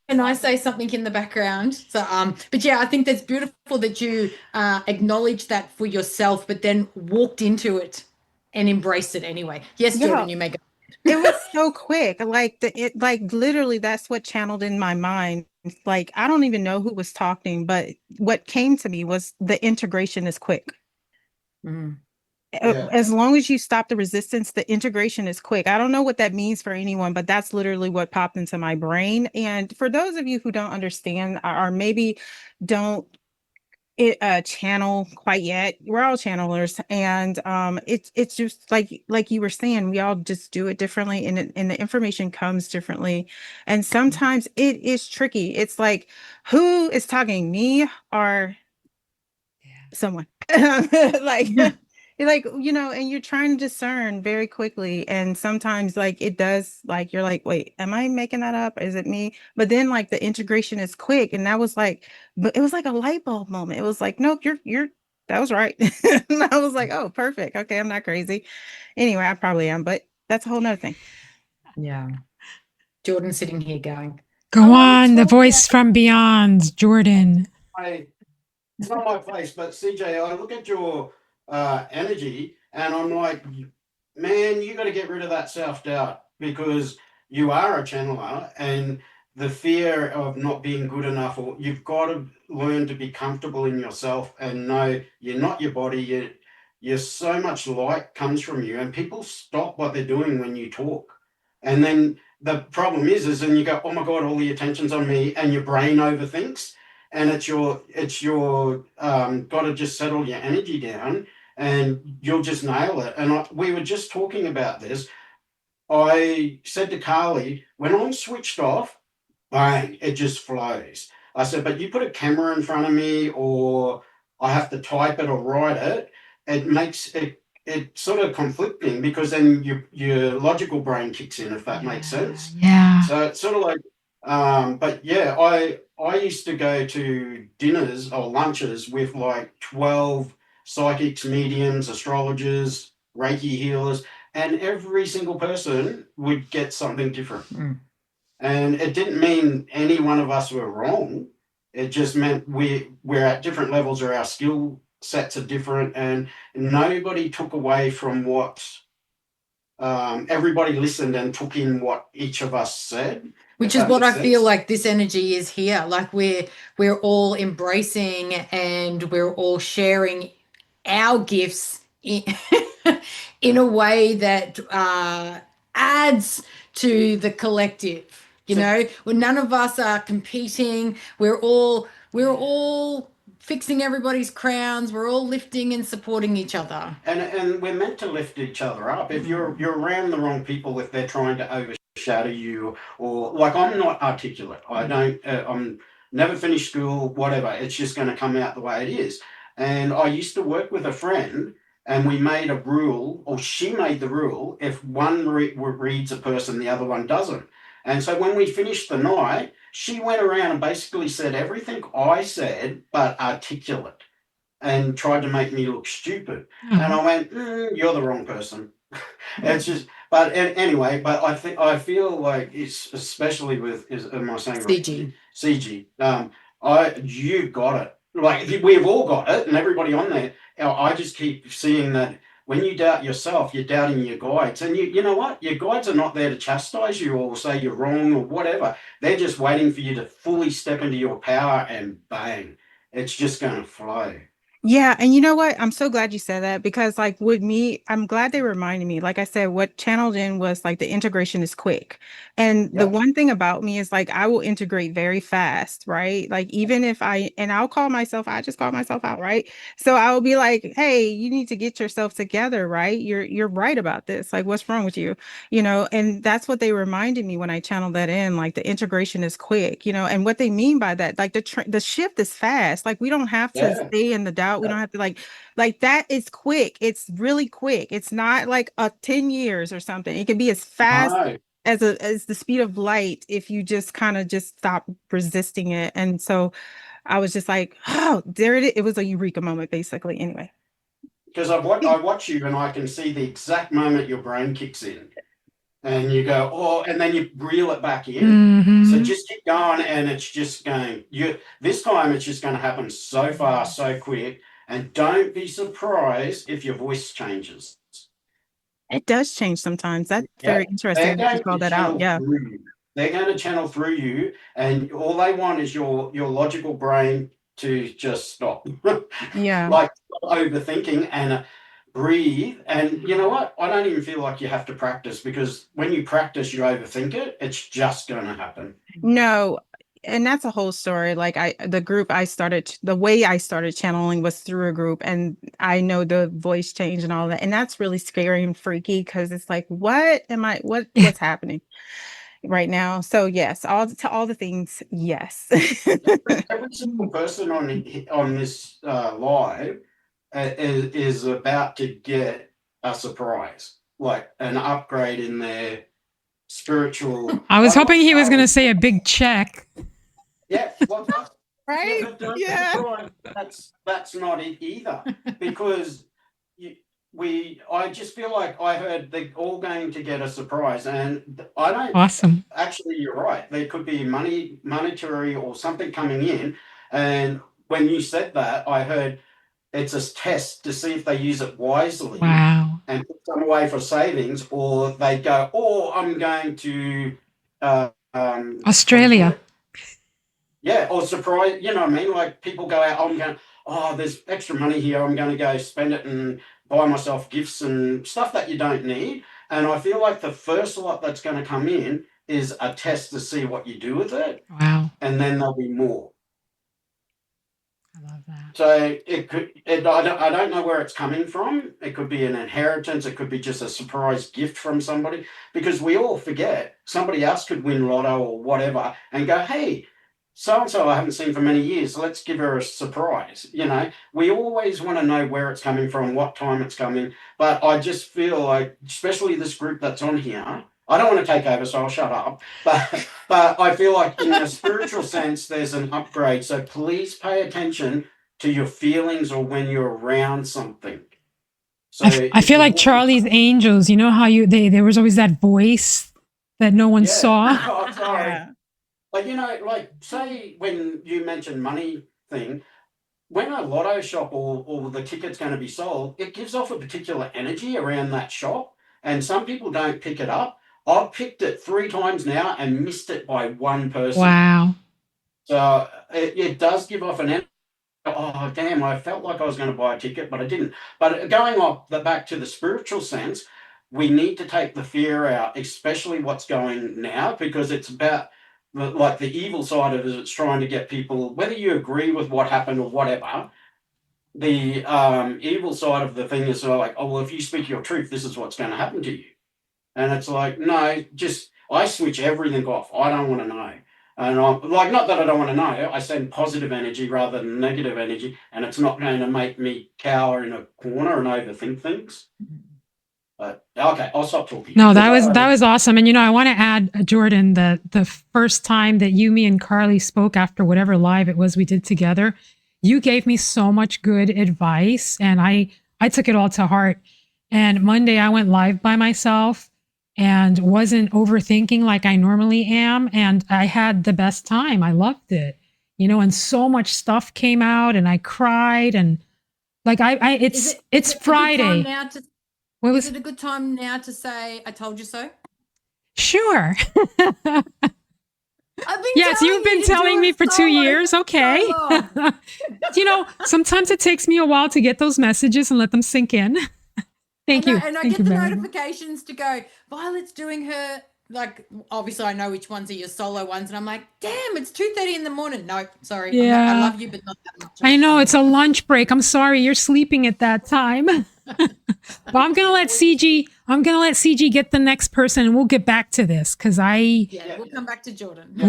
Speaker 5: can I say something in the background? So, but yeah, I think that's beautiful that you acknowledged that for yourself, but then walked into it and embraced it anyway. Yes,
Speaker 4: Yeah.
Speaker 5: Jordan, you may go.
Speaker 4: It was so quick. Like it like literally that's what channeled in my mind. Like I don't even know who was talking, but what came to me was the integration is quick.
Speaker 5: Mm.
Speaker 7: Yeah.
Speaker 4: As long as you stop the resistance, the integration is quick. I don't know what that means for anyone, but that's literally what popped into my brain. And for those of you who don't understand or maybe don't channel quite yet, we're all channelers, and it's just like you were saying, we all just do it differently, and the information comes differently, and sometimes it is tricky. It's like, who is talking, me or someone? Like like, you know, and you're trying to discern very quickly, and sometimes like it does, like you're like, wait, am I making that up? Is it me? But then like the integration is quick, and that was like, but it was like a light bulb moment. It was like, nope, you're that was right. And I was like, oh, perfect, okay, I'm not crazy. Anyway, I probably am, but that's a whole nother thing.
Speaker 5: Yeah. Jordan sitting here going,
Speaker 1: Go on, the voice from beyond, Jordan.
Speaker 7: It's not my place, but CJ, I look at your energy and I'm like, man, you got to get rid of that self doubt, because you are a channeler, and the fear of not being good enough, or you've got to learn to be comfortable in yourself and know you're not your body. You're so much light comes from you, and people stop what they're doing when you talk. And then the problem is then you go, oh my God, all the attention's on me, and your brain overthinks. And it's your got to just settle your energy down, and you'll just nail it. And we were just talking about this. I said to Carley, when I'm switched off, bang, it just flows. I said, but you put a camera in front of me, or I have to type it or write it, it makes it sort of conflicting, because then your logical brain kicks in, if that makes sense.
Speaker 1: Yeah.
Speaker 7: So it's sort of like, but yeah, I used to go to dinners or lunches with like 12 psychics, mediums, astrologers, Reiki healers, and every single person would get something different.
Speaker 5: Mm.
Speaker 7: And it didn't mean any one of us were wrong. It just meant we're at different levels, or our skill sets are different, and nobody took away from what everybody listened and took in what each of us said.
Speaker 5: Which is what I feel like this energy is here. Like we're all embracing and we're all sharing our gifts in, in a way that adds to the collective. You know, when none of us are competing, we're all fixing everybody's crowns. We're all lifting and supporting each other.
Speaker 7: And we're meant to lift each other up. If you're around the wrong people, if they're trying to overshadow you, or like, I'm not articulate. I don't. I'm never finished school. Whatever. It's just going to come out the way it is. And I used to work with a friend, and we made a rule, or she made the rule: if one reads a person, the other one doesn't. And so when we finished the night, she went around and basically said everything I said, but articulate, and tried to make me look stupid. And I went, you're the wrong person. It's just, but anyway, but I feel like it's, especially with, am I saying right?
Speaker 5: Siji.
Speaker 7: Siji. You got it. Like, we've all got it, and everybody on there. I just keep seeing that when you doubt yourself, you're doubting your guides. And you know what? Your guides are not there to chastise you or say you're wrong or whatever. They're just waiting for you to fully step into your power, and bang, it's just going to flow.
Speaker 4: Yeah. And you know what? I'm so glad you said that, because like with me, I'm glad they reminded me. Like I said, what channeled in was like the integration is quick. And the one thing about me is like I will integrate very fast, right? Like even if I'll call myself, I just call myself out, right? So I will be like, hey, you need to get yourself together, right? You're right about this. Like, what's wrong with you? You know, and that's what they reminded me when I channeled that in, like the integration is quick, you know, and what they mean by that, like the shift is fast. Like we don't have to stay in the doubt. We don't have to like that is quick. It's really quick. It's not like 10 years or something. It can be as fast as the speed of light if you just kind of just stop resisting it. And so I was just like, oh, there it is. It was a eureka moment, basically. Anyway.
Speaker 7: Because I watch you, and I can see the exact moment your brain kicks in. And you go, oh, and then you reel it back in. So just keep going, and it's just going. This time it's just going to happen so fast, so quick, and don't be surprised if your voice changes.
Speaker 4: It does change sometimes. That's very interesting that you call that out. Yeah,
Speaker 7: they're going to channel through you, and all they want is your logical brain to just stop.
Speaker 4: Yeah,
Speaker 7: like overthinking and. Breathe. And you know what? I don't even feel like you have to practice, because when you practice, you overthink it. It's just going to happen.
Speaker 4: No. And that's a whole story. Like the way I started channeling was through a group, and I know the voice change and all that. And that's really scary and freaky, because it's like, what's happening right now? So yes, all the things. Yes.
Speaker 7: Every single person on this live is about to get a surprise, like an upgrade in their spiritual.
Speaker 1: I was hoping he was going to say a big check.
Speaker 7: Yeah, well,
Speaker 4: right?
Speaker 7: Yeah, but don't be surprised. That's not it either, because I just feel like I heard they're all going to get a surprise, and I don't.
Speaker 1: Awesome.
Speaker 7: Actually, you're right. There could be monetary or something coming in, and when you said that, I heard it's a test to see if they use it wisely.
Speaker 1: Wow.
Speaker 7: and put some away for savings, or they go, oh, I'm going to what do you call
Speaker 1: Australia.
Speaker 7: it? Yeah, or surprise, you know what I mean? Like people go out, I'm going, oh, there's extra money here, I'm going to go spend it and buy myself gifts and stuff that you don't need. And I feel like the first lot that's going to come in is a test to see what you do with it,
Speaker 1: Wow.
Speaker 7: and then there'll be more.
Speaker 1: I love that.
Speaker 7: So I don't know where it's coming from. It could be an inheritance. It could be just a surprise gift from somebody, because we all forget somebody else could win lotto or whatever and go, hey, so-and-so I haven't seen for many years. Let's give her a surprise. You know, we always want to know where it's coming from, what time it's coming. But I just feel like, especially this group that's on here, I don't want to take over, so I'll shut up. But I feel like in a spiritual sense, there's an upgrade. So please pay attention to your feelings or when you're around something. So
Speaker 1: I feel like Charlie's Angels. You know how there was always that voice that no one saw.
Speaker 7: Oh, sorry.
Speaker 4: Yeah.
Speaker 7: Like, you know, like say when you mentioned money thing, when a lotto shop or the ticket's going to be sold, it gives off a particular energy around that shop, and some people don't pick it up. I've picked it 3 times now and missed it by one person.
Speaker 1: Wow.
Speaker 7: So it does give off an energy. Oh, damn, I felt like I was going to buy a ticket, but I didn't. But going off back to the spiritual sense, we need to take the fear out, especially what's going now, because it's about like the evil side of it. It's trying to get people, whether you agree with what happened or whatever, the evil side of the thing is like, oh, well, if you speak your truth, this is what's going to happen to you. And it's like, no, just I switch everything off. I don't want to know. And I'm like, not that I don't want to know, I send positive energy rather than negative energy, and it's not going to make me cower in a corner and overthink things. But okay, I'll stop talking.
Speaker 1: No, that was awesome. And I want to add, Jordan, the first time that me and Carley spoke after whatever live it was we did together, you gave me so much good advice, and I took it all to heart. And Monday I went live by myself and wasn't overthinking like I normally am, and I had the best time. I loved it. And so much stuff came out, and I cried, and like it's Friday.
Speaker 5: Is it a good time now to say I told you so?
Speaker 1: Sure.
Speaker 5: I've been
Speaker 1: Yes, you've been telling me for 2 years. Okay. Sometimes it takes me a while to get those messages and let them sink in. Thank you.
Speaker 5: And I get the notifications to go, Violet's doing her, like, obviously I know which ones are your solo ones, and I'm like, damn, it's 2:30 in the morning. No, sorry.
Speaker 1: Yeah.
Speaker 5: I love you, but not that much.
Speaker 1: I know, it's a lunch break. I'm sorry, you're sleeping at that time. But I'm gonna let CG get the next person, and we'll get back to this because
Speaker 5: we'll come back to Jordan.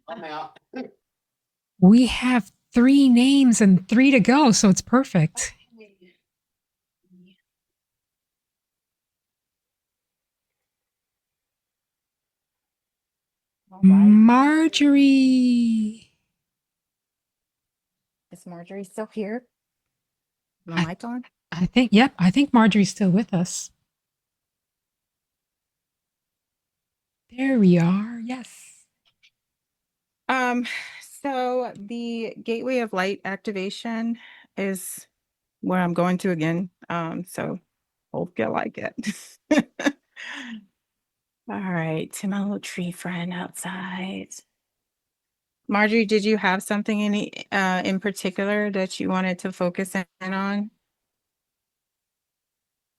Speaker 7: I'm out.
Speaker 1: We have 3 names and 3 to go, so it's perfect. Marjorie.
Speaker 4: Is Marjorie still here? The mic on?
Speaker 1: I think Marjorie's still with us. There we are. Yes.
Speaker 4: So the gateway of light activation is where I'm going to again. So hope you like it. All right, to my little tree friend outside. Marjorie, did you have something in particular that you wanted to focus in on?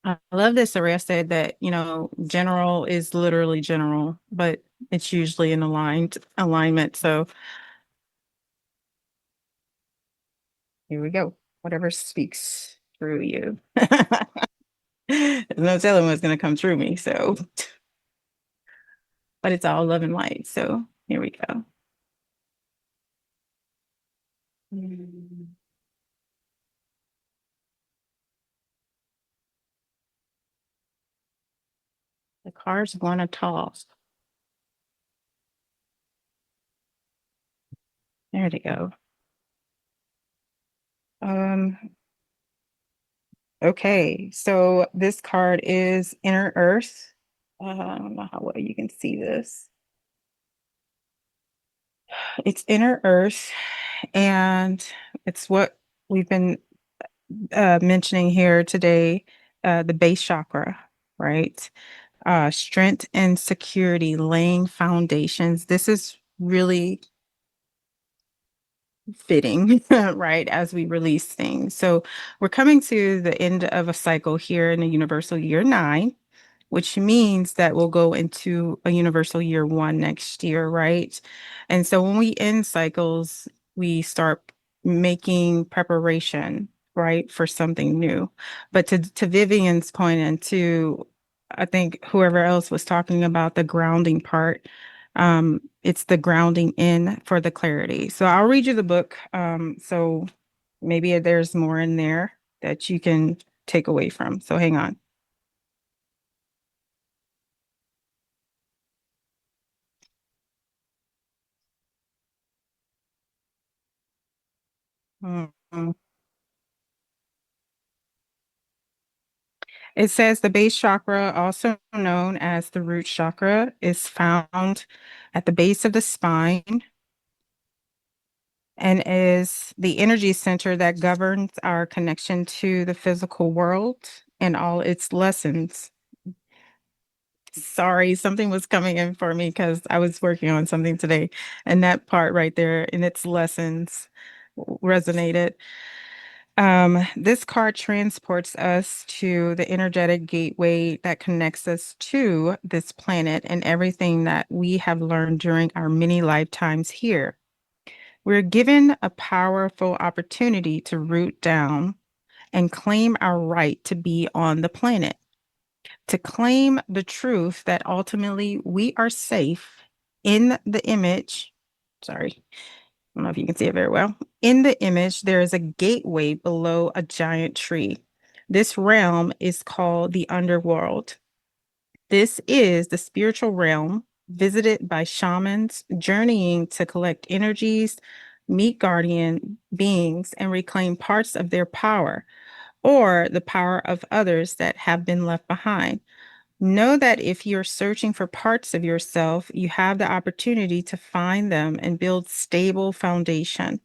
Speaker 4: I love this. Soreiya said that, general is literally general, but it's usually in alignment. So here we go. Whatever speaks through you. There's no telling what's going to come through me. So, but it's all love and light. So here we go. The cards want to toss. There they go. Okay, so this card is Inner Earth. I don't know how well you can see this. It's Inner Earth, and it's what we've been mentioning here today. the base chakra, right? Strength and security, laying foundations. This is really fitting, right, as we release things. So we're coming to the end of a cycle here in the universal year 9, which means that we'll go into a universal year 1 next year, right? And so when we end cycles, we start making preparation, right, for something new. But to Vivienne's point, and to I think whoever else was talking about the grounding part, it's the grounding in for the clarity. So I'll read you the book. So maybe there's more in there that you can take away from. So hang on. Mhm. It says the base chakra, also known as the root chakra, is found at the base of the spine and is the energy center that governs our connection to the physical world and all its lessons. Sorry, something was coming in for me because I was working on something today, and that part right there in its lessons resonated. This card transports us to the energetic gateway that connects us to this planet and everything that we have learned during our many lifetimes here. We're given a powerful opportunity to root down and claim our right to be on the planet, to claim the truth that ultimately we are safe in the image. Sorry, I don't know if you can see it very well. In the image, there is a gateway below a giant tree. This realm is called the underworld. This is the spiritual realm visited by shamans journeying to collect energies, meet guardian beings, and reclaim parts of their power or the power of others that have been left behind. Know that if you're searching for parts of yourself, you have the opportunity to find them and build stable foundation.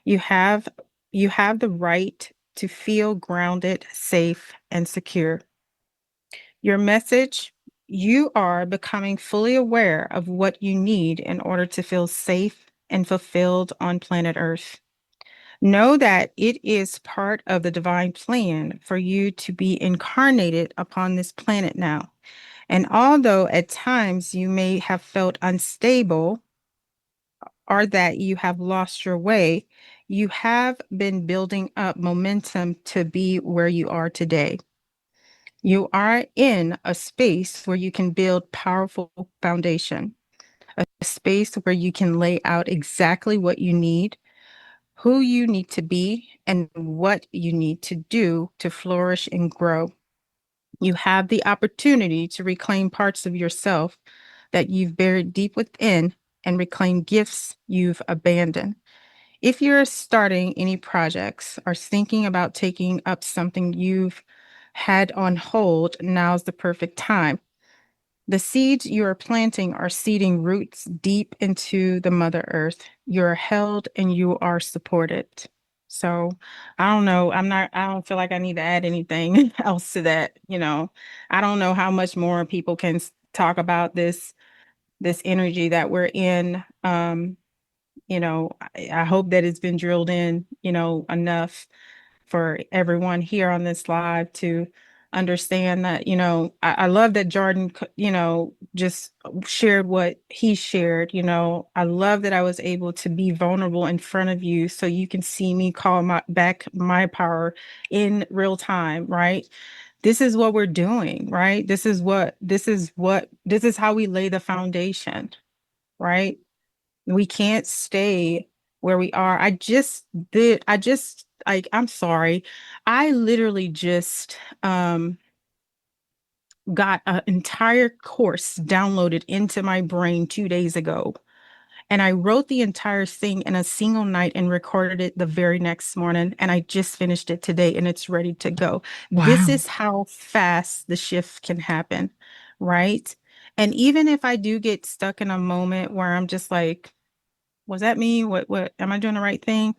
Speaker 4: You have you have the right to feel grounded, safe, and secure. Your message, you are becoming fully aware of what you need in order to feel safe and fulfilled on planet Earth. Know that it is part of the divine plan for you to be incarnated upon this planet now. And although at times you may have felt unstable or that you have lost your way, you have been building up momentum to be where you are today. You are in a space where you can build powerful foundation, a space where you can lay out exactly what you need, who you need to be, and what you need to do to flourish and grow. You have the opportunity to reclaim parts of yourself that you've buried deep within and reclaim gifts you've abandoned. If you're starting any projects or thinking about taking up something you've had on hold, now's the perfect time. The seeds you are planting are seeding roots deep into the Mother Earth. You're held and you are supported. So I don't know. I don't feel like I need to add anything else to that. I don't know how much more people can talk about this energy that we're in. I hope that it's been drilled in, enough for everyone here on this live to understand that, I love that Jordan, just shared what he shared. I love that I was able to be vulnerable in front of you so you can see me call back my power in real time, right? This is what we're doing, right? This is how we lay the foundation, right? We can't stay where we are. I'm sorry. I literally just got an entire course downloaded into my brain 2 days ago. And I wrote the entire thing in a single night and recorded it the very next morning. And I just finished it today and it's ready to go. This
Speaker 1: Wow.
Speaker 4: is how fast the shift can happen, right? And even if I do get stuck in a moment where I'm just like, was that me? What am I doing the right thing?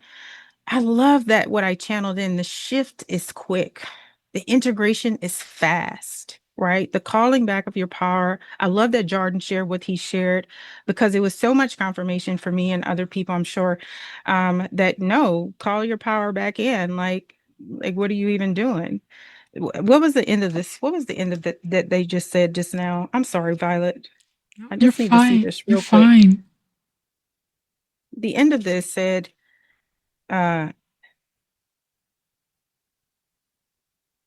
Speaker 4: I love that what I channeled in, the shift is quick. The integration is fast, right? The calling back of your power. I love that Jordan shared what he shared, because it was so much confirmation for me and other people, I'm sure, that no, call your power back in. Like, what are you even doing? What was the end of this? What was the end of that they just said just now? I'm sorry, Violet. I
Speaker 1: You're
Speaker 4: just need to see
Speaker 1: fine.
Speaker 4: this
Speaker 1: You're
Speaker 4: real quick.
Speaker 1: fine.
Speaker 4: The end of this said,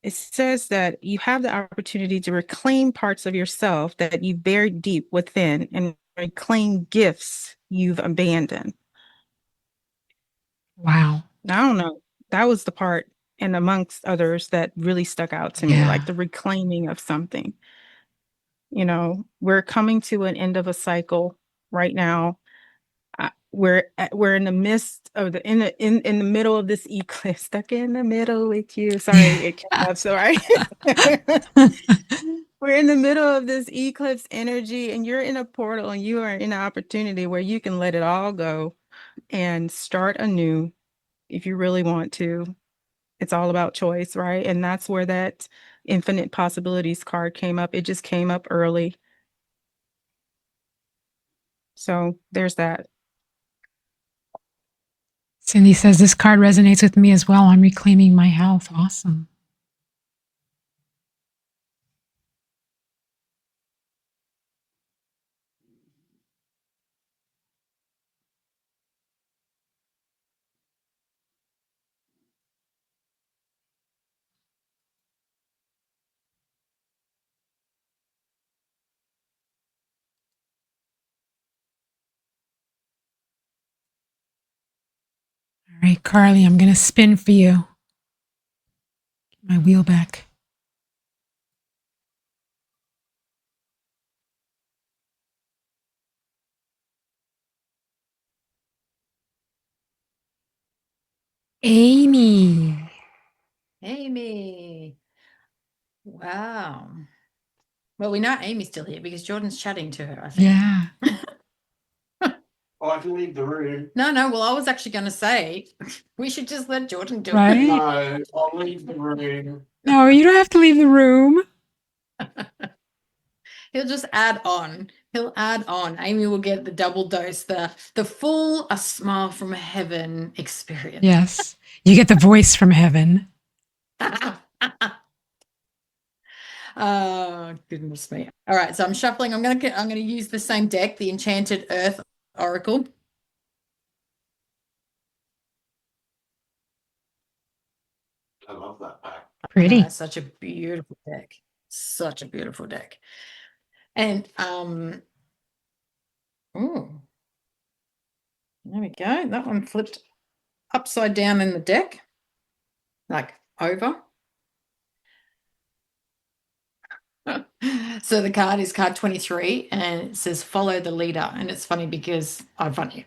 Speaker 4: it says that you have the opportunity to reclaim parts of yourself that you buried deep within and reclaim gifts you've abandoned.
Speaker 1: Wow.
Speaker 4: I don't know. That was the part, and amongst others, that really stuck out to me,
Speaker 1: Yeah.
Speaker 4: like the reclaiming of something. You know, we're coming to an end of a cycle right now. We're in the midst of in the middle of this eclipse, stuck in the middle with you. Sorry, it came up. Sorry. We're in the middle of this eclipse energy, and you're in a portal, and you are in an opportunity where you can let it all go and start anew if you really want to. It's all about choice, right? And that's where that infinite possibilities card came up. It just came up early. So there's that.
Speaker 1: Cindy says this card resonates with me as well. I'm reclaiming my health. Awesome. All right, Carley, I'm going to spin for you. Get my wheel back. Amy.
Speaker 5: Amy. Wow. Well, we know Amy's still here because Jordan's chatting to her, I think.
Speaker 1: Yeah.
Speaker 7: I can leave the room.
Speaker 5: No, well, I was actually going to say we should just let Jordan do
Speaker 1: Right?
Speaker 7: No, I'll leave the room.
Speaker 1: No, you don't have to leave the room.
Speaker 5: He'll just add on. He'll add on. Amy will get the double dose, the full A Smile from Heaven experience.
Speaker 1: Yes. You get the voice from heaven.
Speaker 5: Oh, goodness me. All right, so I'm shuffling. I'm gonna use the same deck, the Enchanted Earth Oracle.
Speaker 7: I love that pack.
Speaker 1: Pretty.
Speaker 5: No, such a beautiful deck. Such a beautiful deck. And oh, there we go. That one flipped upside down in the deck, like over. So the card is card 23, and it says follow the leader. And it's funny because funny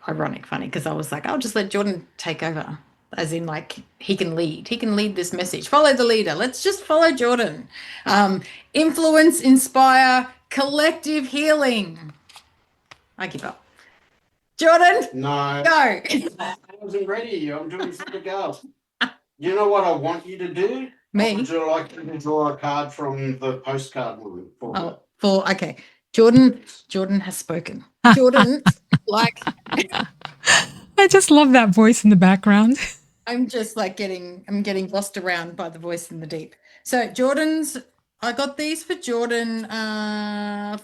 Speaker 5: because I was like, I'll just let Jordan take over, as in like he can lead this message. Follow the leader. Let's just follow Jordan. Influence, inspire, collective healing. I give up. Jordan,
Speaker 7: No,
Speaker 5: go.
Speaker 7: I wasn't ready. I'm doing something else. You know what I want you to do?
Speaker 5: Me?
Speaker 7: Would you like to draw a card from the postcard one?
Speaker 5: Okay. Jordan has spoken. Jordan, like
Speaker 1: I just love that voice in the background.
Speaker 5: I'm just like I'm getting lost around by the voice in the deep. So I got these for Jordan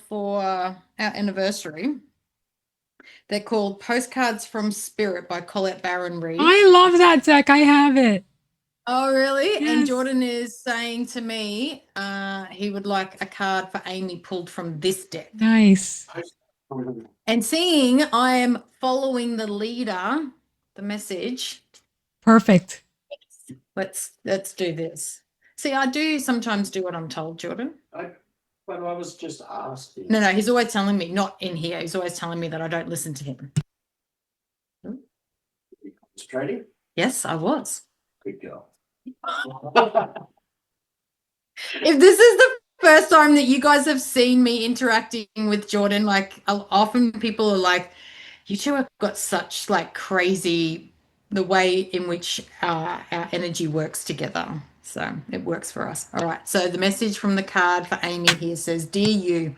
Speaker 5: for our anniversary. They're called Postcards from Spirit by Colette Baron Reid.
Speaker 1: I love that deck. I have it.
Speaker 5: Oh, really?
Speaker 1: Yes.
Speaker 5: And Jordan is saying to me he would like a card for Amy pulled from this deck.
Speaker 1: Nice.
Speaker 5: And seeing I am following the leader, the message.
Speaker 1: Perfect.
Speaker 5: Let's do this. See, I do sometimes do what I'm told, Jordan.
Speaker 7: But I was just asking.
Speaker 5: No, he's always telling me, not in here, he's always telling me that I don't listen to him.
Speaker 7: Concentrating?
Speaker 5: Yes, I was.
Speaker 7: Good girl.
Speaker 5: If this is the first time that you guys have seen me interacting with Jordan, like often people are like, you two have got such like crazy, the way in which our energy works together. So it works for us. All right. So the message from the card for Amy here says, Dear you,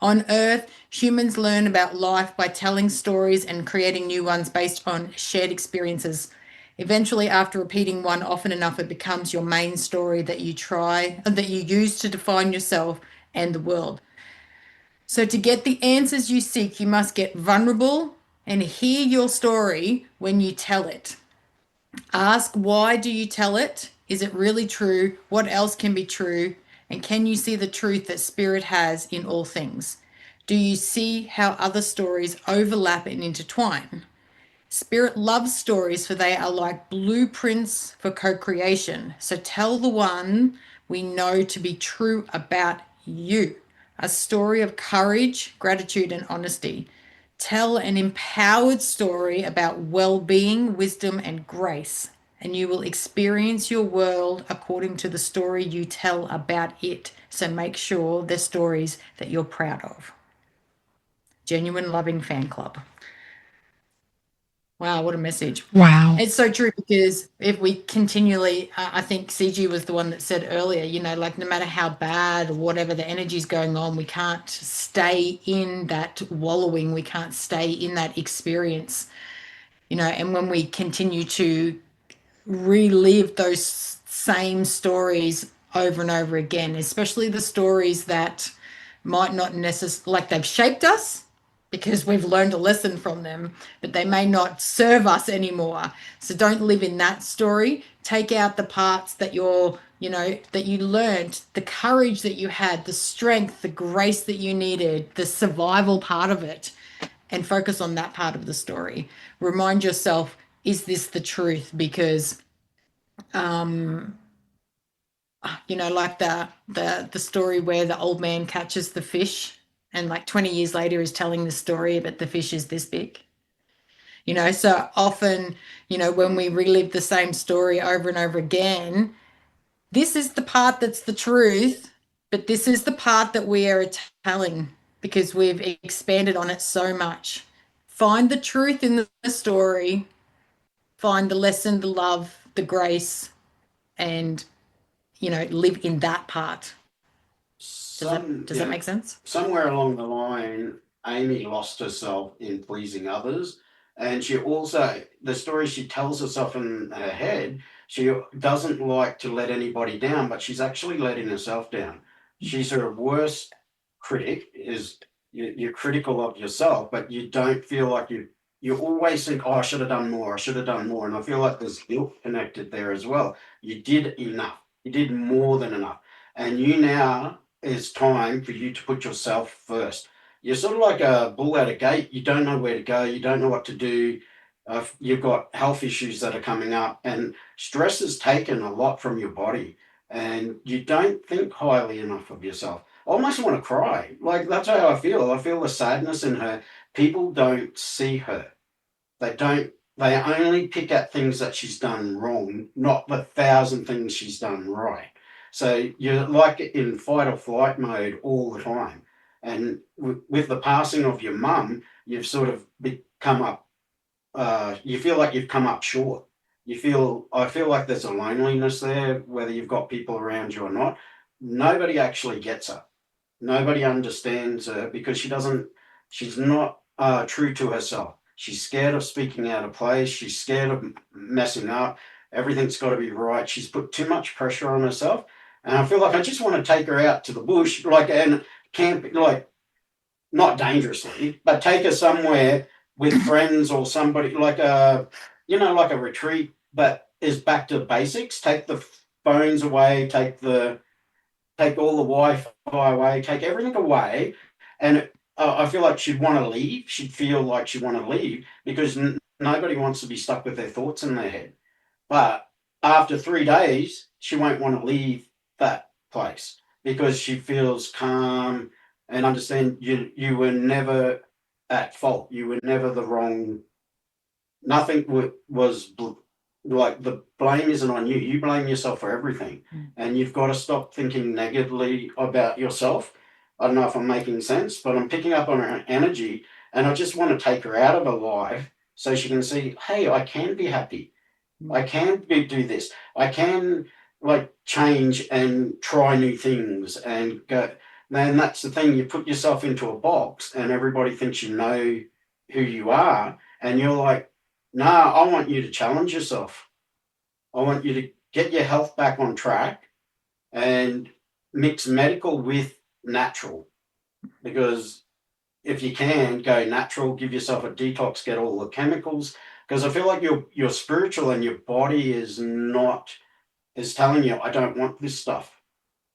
Speaker 5: on Earth, humans learn about life by telling stories and creating new ones based on shared experiences. Eventually, after repeating one often enough, it becomes your main story that you use to define yourself and the world. So to get the answers you seek, you must get vulnerable and hear your story when you tell it. Ask, why do you tell it? Is it really true? What else can be true? And can you see the truth that Spirit has in all things? Do you see how other stories overlap and intertwine? Spirit loves stories, for they are like blueprints for co-creation. So tell the one we know to be true about you. A story of courage, gratitude, and honesty. Tell an empowered story about well-being, wisdom, and grace, and you will experience your world according to the story you tell about it. So make sure they're stories that you're proud of. Genuine Loving Fan Club. Wow, what a message.
Speaker 1: Wow.
Speaker 5: It's so true, because if we continually, I think Siji was the one that said earlier, you know, like no matter how bad or whatever the energy's going on, we can't stay in that wallowing, we can't stay in that experience, you know, and when we continue to relive those same stories over and over again, especially the stories that might not necessarily, like they've shaped us because we've learned a lesson from them, but they may not serve us anymore. So don't live in that story. Take out the parts that that you learned, the courage that you had, the strength, the grace that you needed, the survival part of it, and focus on that part of the story. Remind yourself, is this the truth? Because like the story where the old man catches the fish and like 20 years later is telling the story, but the fish is this big. So often, when we relive the same story over and over again, this is the part that's the truth, but this is the part that we are telling because we've expanded on it so much. Find the truth in the story, find the lesson, the love, the grace, and live in that part. Does that make sense?
Speaker 7: Somewhere along the line, Amy lost herself in pleasing others. And she also, the story she tells herself in her head, she doesn't like to let anybody down, but she's actually letting herself down. She's her worst critic, is you're critical of yourself, but you don't feel like you always think, oh, I should have done more, I should have done more. And I feel like there's guilt connected there as well. You did enough, you did more than enough. And you now, it's time for you to put yourself first. You're sort of like a bull at a gate. You don't know where to go. You don't know what to do. You've got health issues that are coming up, and stress has taken a lot from your body, and you don't think highly enough of yourself. I almost want to cry. Like, that's how I feel. I feel the sadness in her. People don't see her. They only pick at things that she's done wrong, not the 1,000 things she's done right. So you're like in fight or flight mode all the time. And with the passing of your mum, you've sort of come up, you feel like you've come up short. I feel like there's a loneliness there, whether you've got people around you or not. Nobody actually gets her. Nobody understands her because she's not true to herself. She's scared of speaking out of place. She's scared of messing up. Everything's got to be right. She's put too much pressure on herself. And I feel like I just want to take her out to the bush, and camp, not dangerously, but take her somewhere with friends or somebody, like a retreat, but is back to basics. Take the phones away, take all the Wi-Fi away, take everything away, and I feel like she'd want to leave. She'd feel like she'd want to leave because nobody wants to be stuck with their thoughts in their head. But after 3 days, she won't want to leave that place because she feels calm and understand you were never at fault. You were never the wrong. Nothing was like the blame isn't on you. You blame yourself for everything, and you've got to stop thinking negatively about yourself. I don't know if I'm making sense, but I'm picking up on her energy, and I just want to take her out of her life so she can see, hey, I can be happy. I can do this. I can like change and try new things and go. Then that's the thing, you put yourself into a box and everybody thinks you know who you are, and you're like, nah, I want you to challenge yourself. I want you to get your health back on track and mix medical with natural, because if you can go natural, give yourself a detox, get all the chemicals, because I feel like your spiritual and your body is telling you, I don't want this stuff.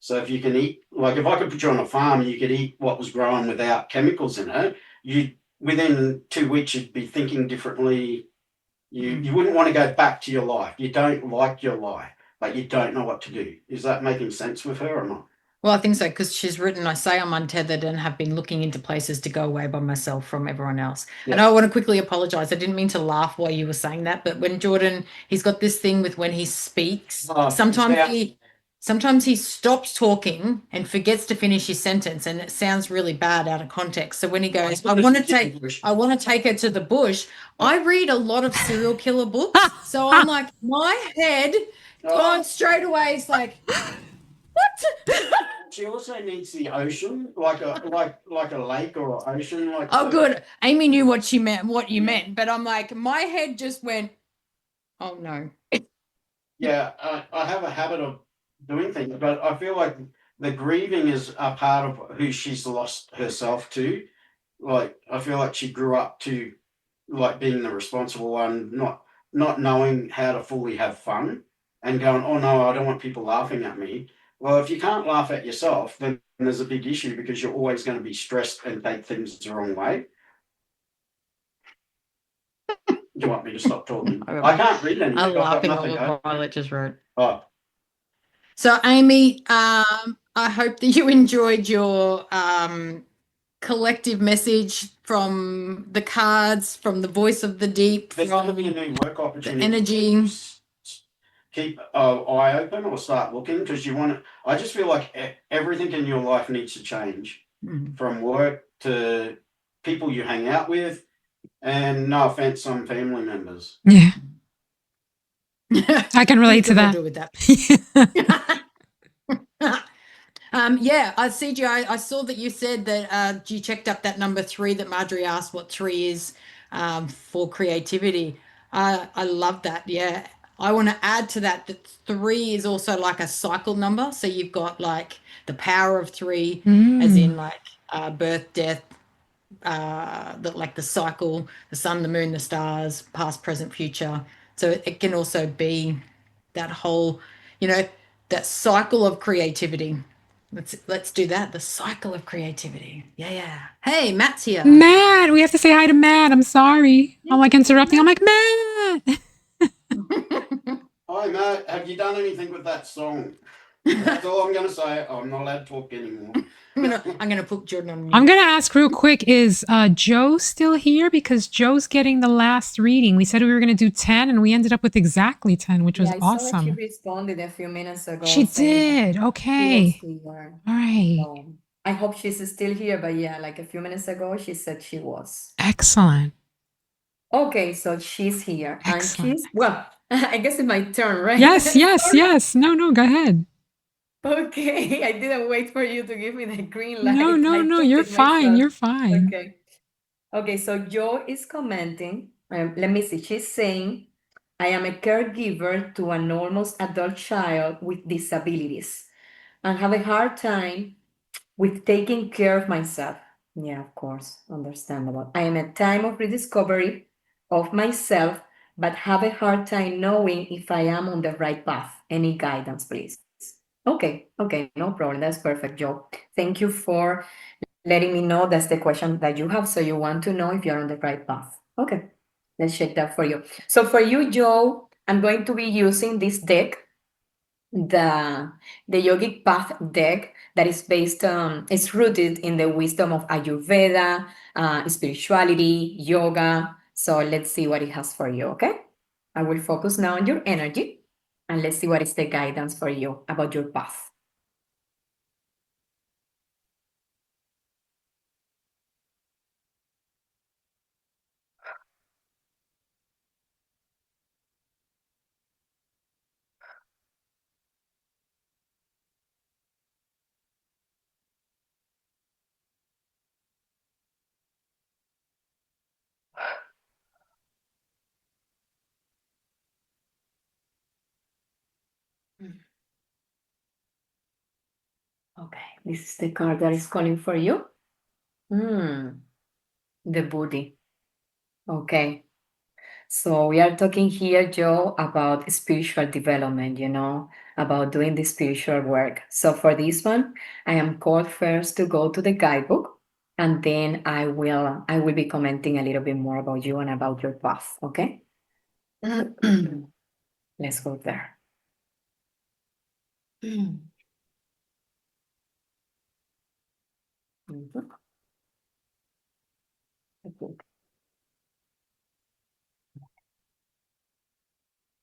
Speaker 7: So if you can eat, like if I could put you on a farm and you could eat what was grown without chemicals in it, you within 2 weeks you'd be thinking differently. You wouldn't want to go back to your life. You don't like your life, but you don't know what to do. Is that making sense with her or not?
Speaker 5: Well, I think so, because she's written, I say I'm untethered and have been looking into places to go away by myself from everyone else.
Speaker 7: Yeah.
Speaker 5: And I want to quickly apologize. I didn't mean to laugh while you were saying that, but when Jordan, he's got this thing with when he speaks,
Speaker 7: Oh,
Speaker 5: sometimes he stops talking and forgets to finish his sentence, and it sounds really bad out of context. So when he goes, I want to take her to the bush. I read a lot of serial killer books, so I'm like, my head gone straight away. It's like, what?
Speaker 7: She also needs the ocean, like a lake or an ocean. Like
Speaker 5: oh, good. Amy knew what you meant, but I'm like, my head just went, oh no.
Speaker 7: Yeah, I have a habit of doing things, but I feel like the grieving is a part of who she's lost herself to. Like I feel like she grew up to like being the responsible one, not knowing how to fully have fun and going, oh no, I don't want people laughing at me. Well, if you can't laugh at yourself, then there's a big issue, because you're always going to be stressed and take things the wrong way. Do you want me to stop talking? I can't read anything.
Speaker 5: I'm laughing
Speaker 7: I've got
Speaker 5: at
Speaker 7: nothing.
Speaker 5: what Violet just wrote.
Speaker 7: Oh,
Speaker 5: So Amy, I hope that you enjoyed your collective message from the cards, from the voice of the deep,
Speaker 7: there's going to
Speaker 5: from
Speaker 7: be a new work
Speaker 5: the
Speaker 7: opportunity.
Speaker 5: energy.
Speaker 7: Keep an eye open or start looking, because you want to. I just feel like everything in your life needs to change, from work to people you hang out with, and no offense, some family members.
Speaker 1: Yeah. I can relate to that.
Speaker 5: Do with that. Yeah, CJ, I saw that you said that you checked up that number 3 that Marjorie asked what 3 is for creativity. I love that. Yeah. I want to add to that 3 is also like a cycle number. So you've got like the power of 3, as in like birth, death, like the cycle, the sun, the moon, the stars, past, present, future. So it can also be that whole, that cycle of creativity. Let's do that. The cycle of creativity. Yeah. Hey, Matt's here.
Speaker 1: Matt, we have to say hi to Matt. I'm sorry. I'm like interrupting. I'm like, Matt.
Speaker 7: Hi, Matt. Have you done anything with that song? That's all I'm going to say. I'm not allowed to talk anymore.
Speaker 5: I'm gonna put Jordan on mute.
Speaker 1: I'm going to ask real quick, is Joe still here? Because Joe's getting the last reading. We said we were going to do 10 and we ended up with exactly 10, which was
Speaker 6: I saw that she
Speaker 1: awesome.
Speaker 6: responded a few minutes ago.
Speaker 1: She
Speaker 6: saying
Speaker 1: did.
Speaker 6: she was
Speaker 1: Okay.
Speaker 6: here.
Speaker 1: All right.
Speaker 6: So I hope she's still here, but yeah, like a few minutes ago, she said she was.
Speaker 1: Excellent.
Speaker 6: Okay, so she's here.
Speaker 1: Excellent.
Speaker 6: And she's, well, I guess it's my turn, right?
Speaker 1: Yes. No, go ahead.
Speaker 6: Okay, I didn't wait for you to give me the green light.
Speaker 1: No, you're fine. You're fine.
Speaker 6: Okay, so Jo is commenting. Let me see. She's saying, I am a caregiver to an almost adult child with disabilities and have a hard time with taking care of myself. Yeah, of course, understandable. I am a time of rediscovery of myself, but have a hard time knowing if I am on the right path. Any guidance, please? Okay, no problem. That's perfect, Jo. Thank you for letting me know that's the question that you have. So you want to know if you're on the right path. Okay, let's check that for you. So for you, Jo, I'm going to be using this deck, the Yogic Path deck, that is based on, it's rooted in the wisdom of Ayurveda, spirituality, yoga. So let's see what it has for you, okay? I will focus now on your energy and let's see what is the guidance for you about your path. Okay, this is the card that is calling for you. The Buddhi. Okay. So we are talking here, Joe, about spiritual development, about doing the spiritual work. So for this one, I am called first to go to the guidebook, and then I will be commenting a little bit more about you and about your path, okay? Let's go there. Mhm. Okay.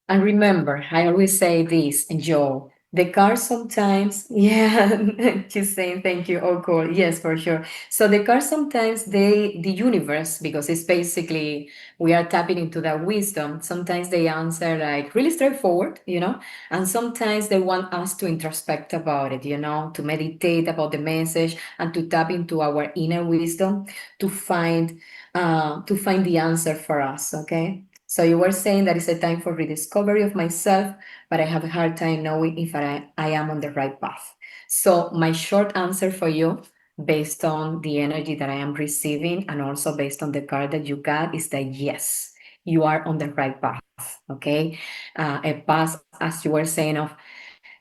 Speaker 6: And remember, I always say this, Joe, the cards sometimes, yeah, she's saying thank you. Oh, cool. Yes, for sure. So the cards sometimes, the universe, because it's basically, we are tapping into that wisdom. Sometimes they answer like really straightforward, and sometimes they want us to introspect about it, to meditate about the message and to tap into our inner wisdom to find the answer for us, okay? So you were saying that it's a time for rediscovery of myself, but I have a hard time knowing if I am on the right path. So my short answer for you, based on the energy that I am receiving and also based on the card that you got, is that yes, you are on the right path, okay? A path, as you were saying, of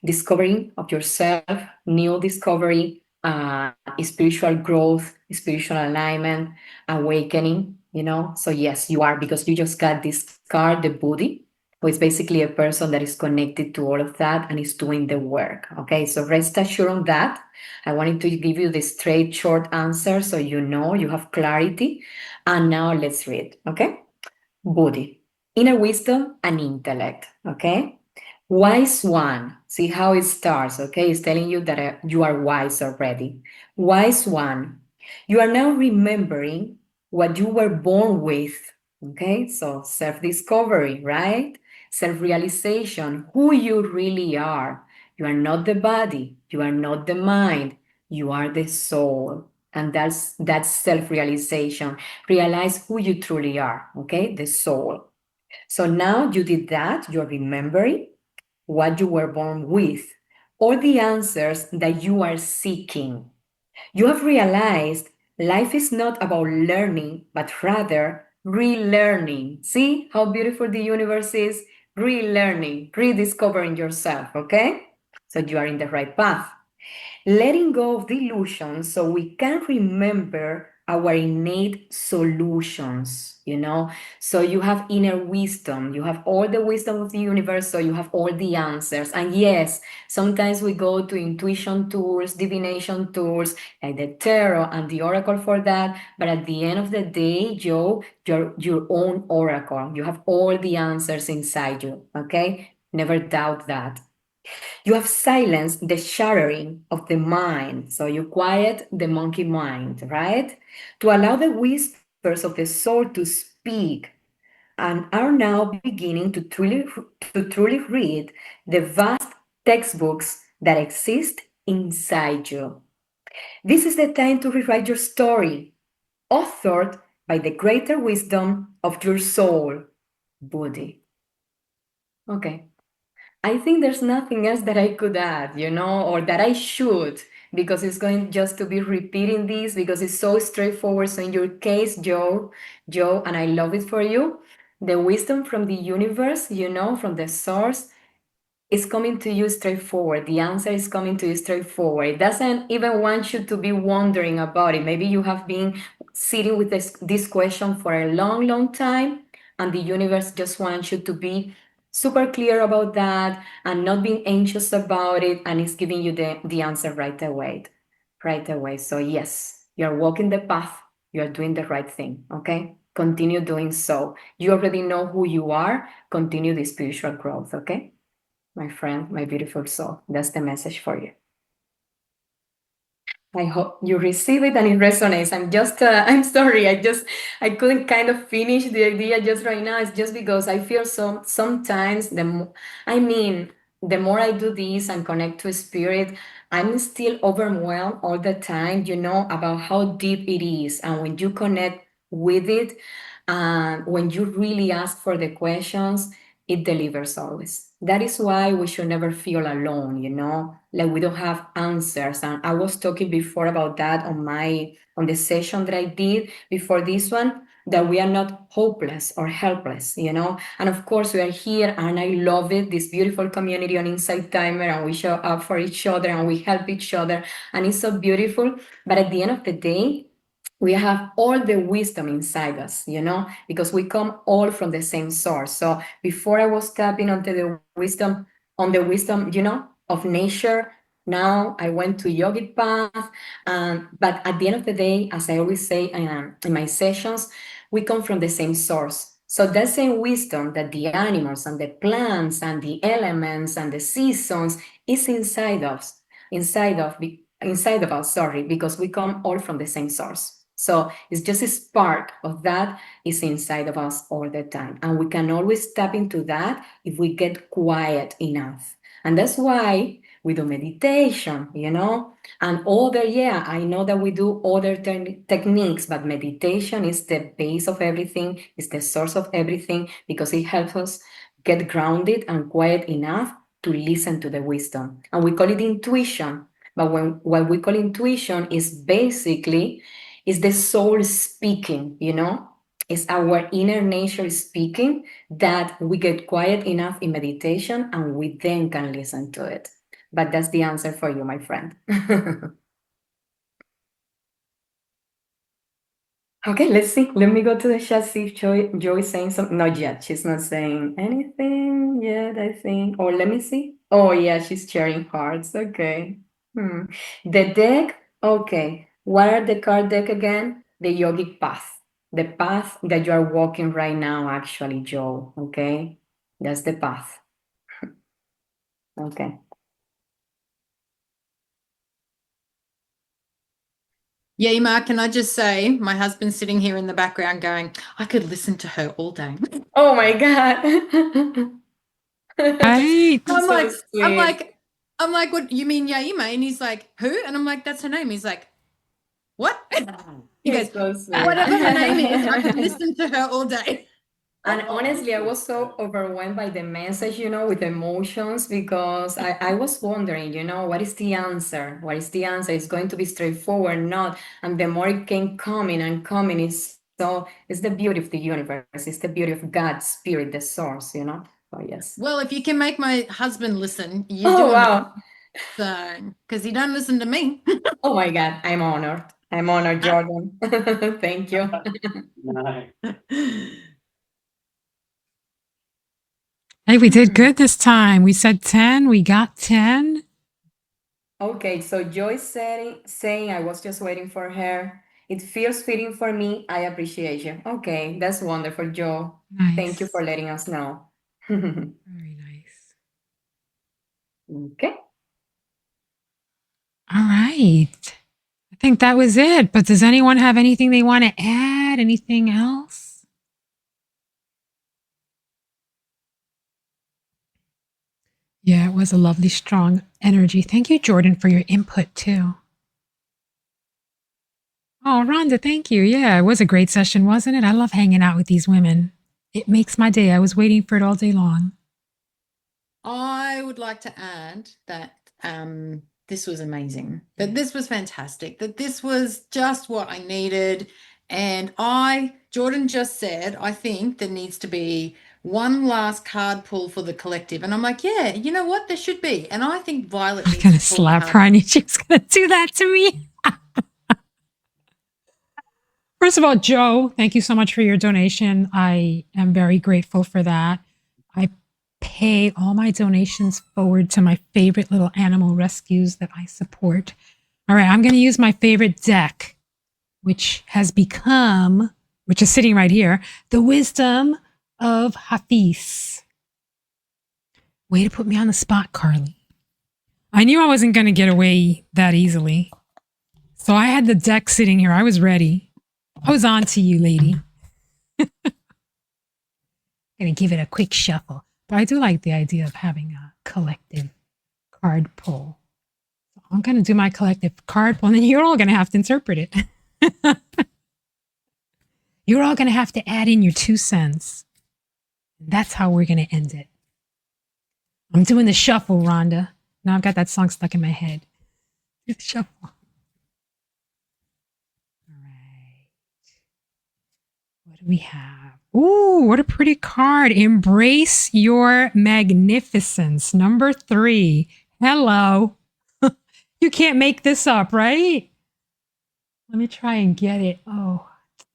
Speaker 6: discovering of yourself, new discovery, spiritual growth, spiritual alignment, awakening, So yes, you are, because you just got this card, the Buddhi, who is basically a person that is connected to all of that and is doing the work. Okay, so rest assured on that. I wanted to give you the straight, short answer so you have clarity. And now let's read, okay? Buddhi, inner wisdom and intellect, okay? Wise one, see how it starts, okay? It's telling you that you are wise already. Wise one, you are now remembering what you were born with, okay? So self-discovery, right? Self-realization, who you really are. You are not the body, you are not the mind, you are the soul. And that's self-realization. Realize who you truly are, okay? The soul. So now you did that, you're remembering what you were born with, or the answers that you are seeking. You have realized life is not about learning, but rather relearning. See how beautiful the universe is? Relearning, rediscovering yourself, okay? So you are in the right path. Letting go of the illusions so we can remember our innate solutions, So you have inner wisdom, you have all the wisdom of the universe, so you have all the answers. And yes, sometimes we go to intuition tools, divination tools, like the tarot and the oracle for that. But at the end of the day, Joe, you're your own oracle. You have all the answers inside you, okay? Never doubt that. You have silenced the shattering of the mind. So you quiet the monkey mind, right? To allow the whispers of the soul to speak, and are now beginning to truly read the vast textbooks that exist inside you. This is the time to rewrite your story, authored by the greater wisdom of your soul, Buddhi. Okay. I think there's nothing else that I could add, or that I should, because it's going just to be repeating this because it's so straightforward. So in your case, Joe, and I love it for you, the wisdom from the universe, from the source, is coming to you straightforward. The answer is coming to you straightforward. It doesn't even want you to be wondering about it. Maybe you have been sitting with this question for a long, long time, and the universe just wants you to be super clear about that and not being anxious about it, and it's giving you the answer right away. Right away. So yes, you're walking the path, you're doing the right thing, okay? Continue doing so. You already know who you are. Continue the spiritual growth, okay? My friend, my beautiful soul. That's the message for you. I hope you receive it and it resonates. I'm sorry. I couldn't kind of finish the idea just right now. It's just because I feel sometimes the more I do this and connect to spirit, I'm still overwhelmed all the time, about how deep it is. And when you connect with it, and when you really ask for the questions, it delivers always. That is why we should never feel alone, like we don't have answers. And I was talking before about that on the session that I did before this one, that we are not hopeless or helpless, And of course we are here, and I love it, this beautiful community on Insight Timer, and we show up for each other and we help each other, and it's so beautiful. But at the end of the day, we have all the wisdom inside us, because we come all from the same source. So before I was tapping onto the wisdom, of nature. Now I went to yogic path. But at the end of the day, as I always say in my sessions, we come from the same source. So that same wisdom that the animals and the plants and the elements and the seasons is inside us, sorry, because we come all from the same source. So it's just a spark of that is inside of us all the time. And we can always tap into that if we get quiet enough. And that's why we do meditation, and I know that we do other techniques, but meditation is the base of everything, is the source of everything, because it helps us get grounded and quiet enough to listen to the wisdom. And we call it intuition. But what we call intuition is basically is the soul speaking, It's our inner nature speaking, that we get quiet enough in meditation and we then can listen to it. But that's the answer for you, my friend. Okay, let's see. Let me go to the chat, see if Joy is saying something. Not yet. She's not saying anything yet, I think. Or let me see. Oh, yeah, she's sharing hearts. Okay. The deck. Okay. What are the card deck again? The yogic path. The path that you are walking right now, actually, Joe. Okay. That's the path. Okay.
Speaker 5: Yaima, can I just say, my husband's sitting here in the background going, I could listen to her all day.
Speaker 6: Oh my God.
Speaker 1: Right.
Speaker 5: I'm like, what you mean Yaima? And he's like, who? And I'm like, that's her name. He's like, what? He goes,
Speaker 6: So sweet.
Speaker 5: whatever her name is, I could listen to her all day.
Speaker 6: And honestly, I was so overwhelmed by the message, with emotions, because I was wondering, what is the answer? What is the answer? It's going to be straightforward, not. And the more it came coming and coming, it's the beauty of the universe. It's the beauty of God's spirit, the source, So yes.
Speaker 5: Well, if you can make my husband listen, you
Speaker 6: Oh,
Speaker 5: do.
Speaker 6: wow.
Speaker 5: Because he don't listen to me.
Speaker 6: Oh my God, I'm honored. I'm honored, Jordan. Thank you.
Speaker 7: No.
Speaker 1: Hey, we did good this time. We said 10. We got 10.
Speaker 6: Okay, so Joyce saying I was just waiting for her. It feels fitting for me. I appreciate you. Okay, that's wonderful, Joe.
Speaker 1: Nice.
Speaker 6: Thank you for letting us know.
Speaker 1: Very nice.
Speaker 6: Okay.
Speaker 1: All right. I think that was it. But does anyone have anything they want to add? Anything else? Yeah, it was a lovely, strong energy. Thank you, Jordan, for your input too. Oh, Rhonda, thank you. Yeah, it was a great session, wasn't it? I love hanging out with these women. It makes my day. I was waiting for it all day long.
Speaker 5: I would like to add that this was amazing, that this was fantastic, that this was just what I needed. And Jordan just said, I think there needs to be one last card pull for the collective. And I'm like, yeah, you know what? There should be. And I think Violet
Speaker 1: I'm
Speaker 5: needs
Speaker 1: going to
Speaker 5: to pull
Speaker 1: slap
Speaker 5: card.
Speaker 1: her. I knew she was going to do that to me. First of all, Joe, thank you so much for your donation. I am very grateful for that. I pay all my donations forward to my favorite little animal rescues that I support. All right, I'm going to use my favorite deck, which is sitting right here, the Wisdom of Hafiz. Way to put me on the spot, Carley. I knew I wasn't going to get away that easily. So I had the deck sitting here. I was ready. I was on to you, lady. Gonna give it a quick shuffle. But I do like the idea of having a collective card pull. So I'm gonna do my collective card pull, and then you're all gonna have to interpret it. You're all gonna have to add in your 2 cents. That's how we're going to end it. I'm doing the shuffle, Rhonda. Now I've got that song stuck in my head. Do the shuffle. All right. What do we have? Ooh, what a pretty card. Embrace your magnificence. Number 3. Hello. You can't make this up, right? Let me try and get it. Oh, if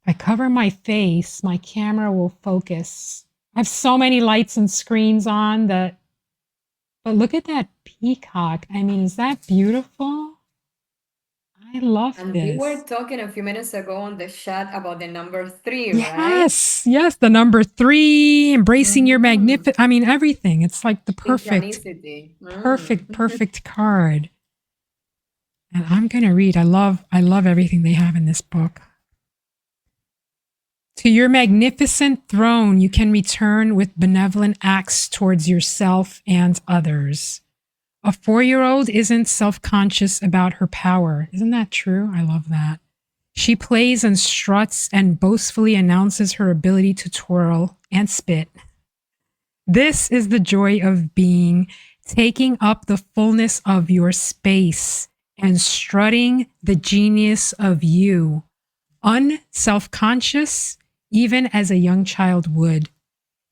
Speaker 1: I cover my face, my camera will focus. I have so many lights and screens on that. But look at that peacock. I mean, is that beautiful? I love
Speaker 6: And we
Speaker 1: this.
Speaker 6: were talking a few minutes ago on the chat about the number 3, right?
Speaker 1: Yes, yes, the number 3, embracing your magnificent. I mean, everything. It's like the perfect,
Speaker 6: Synchronicity.
Speaker 1: perfect card. And I'm gonna read. I love everything they have in this book. To your magnificent throne, you can return with benevolent acts towards yourself and others. A 4-year-old isn't self-conscious about her power. Isn't that true? I love that. She plays and struts and boastfully announces her ability to twirl and spit. This is the joy of being, taking up the fullness of your space and strutting the genius of you, unself-conscious, even as a young child would.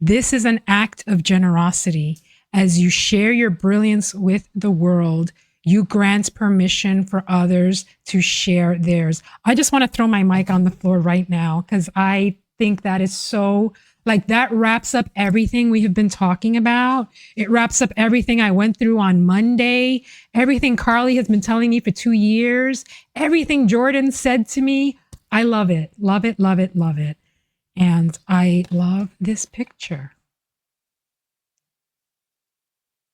Speaker 1: This is an act of generosity. As you share your brilliance with the world, you grant permission for others to share theirs. I just want to throw my mic on the floor right now because I think that is so, like, that wraps up everything we have been talking about. It wraps up everything I went through on Monday, everything Carley has been telling me for 2 years, everything Jordan said to me. I love it, love it, love it, love it. And I love this picture.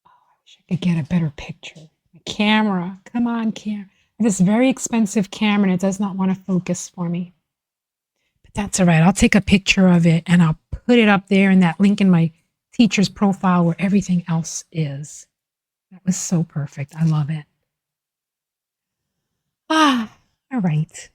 Speaker 1: Oh, I wish I could get a better picture. The camera, come on, camera. This very expensive camera and it does not want to focus for me. But that's all right. I'll take a picture of it and I'll put it up there in that link in my teacher's profile where everything else is. That was so perfect. I love it. All right.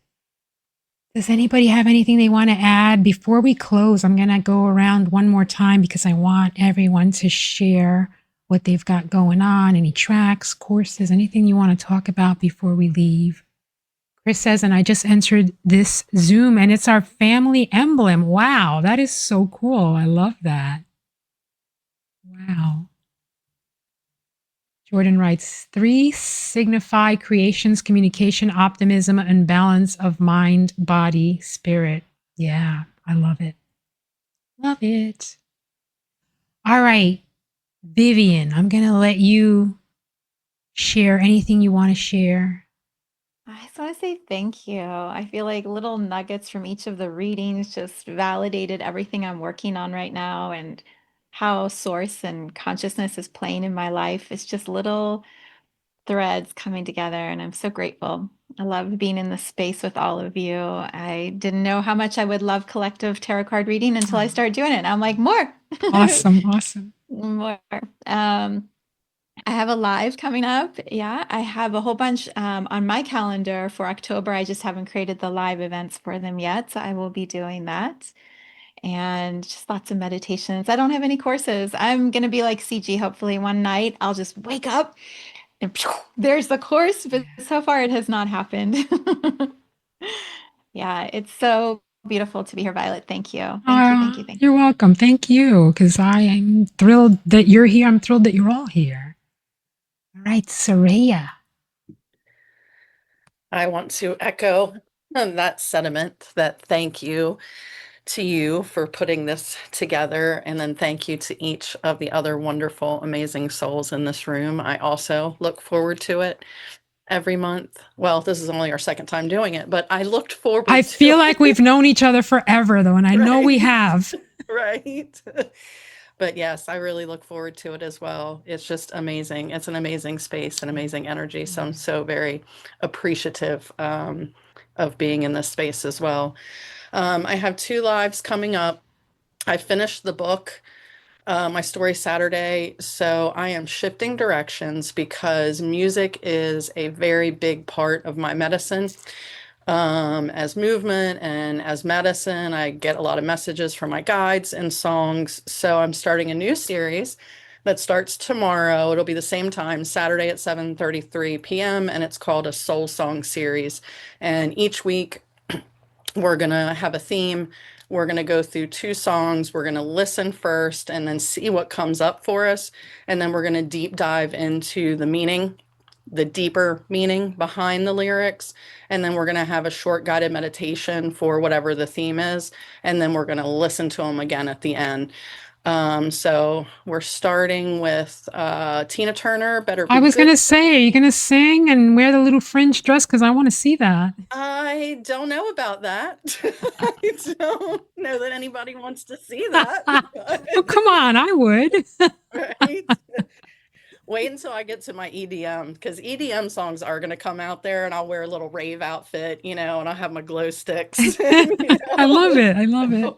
Speaker 1: Does anybody have anything they want to add? Before we close, I'm going to go around one more time because I want everyone to share what they've got going on, any tracks, courses, anything you want to talk about before we leave. Chris says, and I just entered this Zoom and it's our family emblem. Wow, that is so cool. I love that. Wow. Jordan writes, 3 signify creation's communication, optimism, and balance of mind, body, spirit. Yeah, I love it. Love it. All right, Vivienne, I'm going to let you share anything you want to share.
Speaker 2: I just want to say thank you. I feel like little nuggets from each of the readings just validated everything I'm working on right now and how source and consciousness is playing in my life. It's just little threads coming together, and I'm so grateful. I love being in the space with all of you. I didn't know how much I would love collective tarot card reading until I started doing it. And I'm like, more.
Speaker 1: Awesome, awesome.
Speaker 2: More. I have a live coming up. Yeah, I have a whole bunch on my calendar for October. I just haven't created the live events for them yet. So I will be doing that. And just lots of meditations. I don't have any courses. I'm going to be like Siji. Hopefully, one night I'll just wake up and phew, there's the course. But so far, it has not happened. Yeah, it's so beautiful to be here, Violet. Thank you. Thank you. Thank you. Thank you.
Speaker 1: You're welcome. Thank you, because I am thrilled that you're here. I'm thrilled that you're all here. All right, Soreiya.
Speaker 3: I want to echo that sentiment, that thank you to you for putting this together. And then thank you to each of the other wonderful, amazing souls in this room. I also look forward to it every month. Well, this is only our second time doing it, but I looked forward to
Speaker 1: I feel like we've known each other forever, though, and I know we have.
Speaker 3: Right. But yes, I really look forward to it as well. It's just amazing. It's an amazing space and amazing energy. So I'm so very appreciative of being in this space as well. I have 2 lives coming up. I finished the book, my story Saturday. So I am shifting directions because music is a very big part of my medicine. as movement and as medicine. I get a lot of messages from my guides and songs. So I'm starting a new series that starts tomorrow. It'll be the same time, Saturday at 7:33 p.m. And it's called a Soul Song series. And each week we're going to have a theme. We're going to go through 2 songs. We're going to listen first and then see what comes up for us. And then we're going to deep dive into the meaning, the deeper meaning behind the lyrics. And then we're going to have a short guided meditation for whatever the theme is. And then we're going to listen to them again at the end. So we're starting with Tina Turner, Better Be
Speaker 1: I was
Speaker 3: Good.
Speaker 1: going to say, are you going to sing and wear the little fringe dress? Because I want to see that.
Speaker 3: I don't know about that. I don't know that anybody wants to see that.
Speaker 1: Oh, come on, I would.
Speaker 3: Right? Wait until I get to my EDM, because EDM songs are going to come out there and I'll wear a little rave outfit, and I'll have my glow sticks.
Speaker 1: I love it. I love it.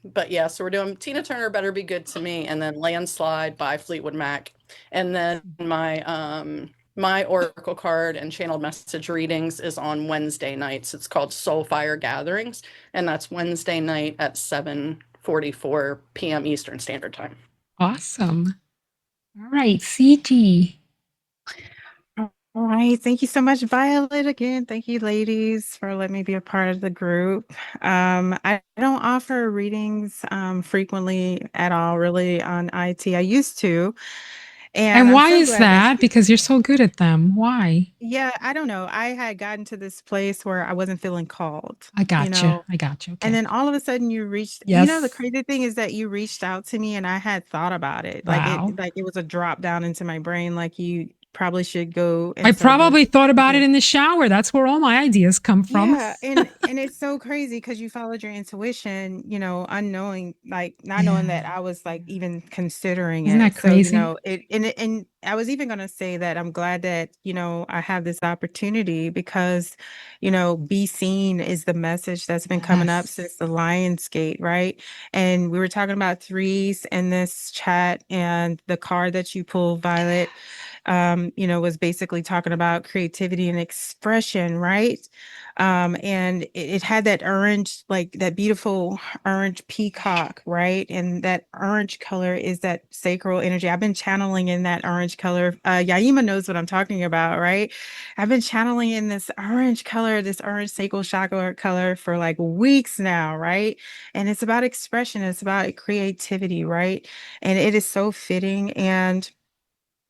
Speaker 3: But yeah, so we're doing Tina Turner, Better Be Good to Me, and then Landslide by Fleetwood Mac. And then my oracle card and channeled message readings is on Wednesday nights. It's called Soul Fire Gatherings, and that's Wednesday night at 7:44 p.m. Eastern Standard Time.
Speaker 1: Awesome. All right, Siji.
Speaker 4: All right. Thank you so much, Violet. Again, thank you, ladies, for letting me be a part of the group. I don't offer readings frequently at all, really, on IT. I used to.
Speaker 1: And
Speaker 4: I'm
Speaker 1: why
Speaker 4: so
Speaker 1: is
Speaker 4: glad
Speaker 1: that? Because you're so good at them. Why?
Speaker 4: Yeah, I don't know. I had gotten to this place where I wasn't feeling called,
Speaker 1: I got you. I got you.
Speaker 4: and
Speaker 1: Okay.
Speaker 4: then all of a sudden you reached, the
Speaker 1: Yes.
Speaker 4: crazy thing is that you reached out to me and I had thought about it.
Speaker 1: Wow.
Speaker 4: Like it was a drop down into my brain, like you probably should go and
Speaker 1: I
Speaker 4: start doing
Speaker 1: probably thought about
Speaker 4: something.
Speaker 1: it in the shower. That's where all my ideas come from.
Speaker 4: Yeah, and it's so crazy because you followed your intuition, unknowing, like not knowing that
Speaker 1: Yeah.
Speaker 4: I was like even considering
Speaker 1: Isn't that
Speaker 4: it. So,
Speaker 1: crazy?
Speaker 4: and I was even gonna say that I'm glad that, I have this opportunity because, be seen is the message that's been coming up
Speaker 1: Yes.
Speaker 4: since the Lionsgate, right? And we were talking about threes in this chat, and the card that you pulled, Violet, was basically talking about creativity and expression, right? And it had that orange, like that beautiful orange peacock, right? And that orange color is that sacral energy. I've been channeling in that orange color. Yaima knows what I'm talking about, right? I've been channeling in this orange color, this orange sacral chakra color for like weeks now, right? And it's about expression, it's about creativity, right? And it is so fitting. And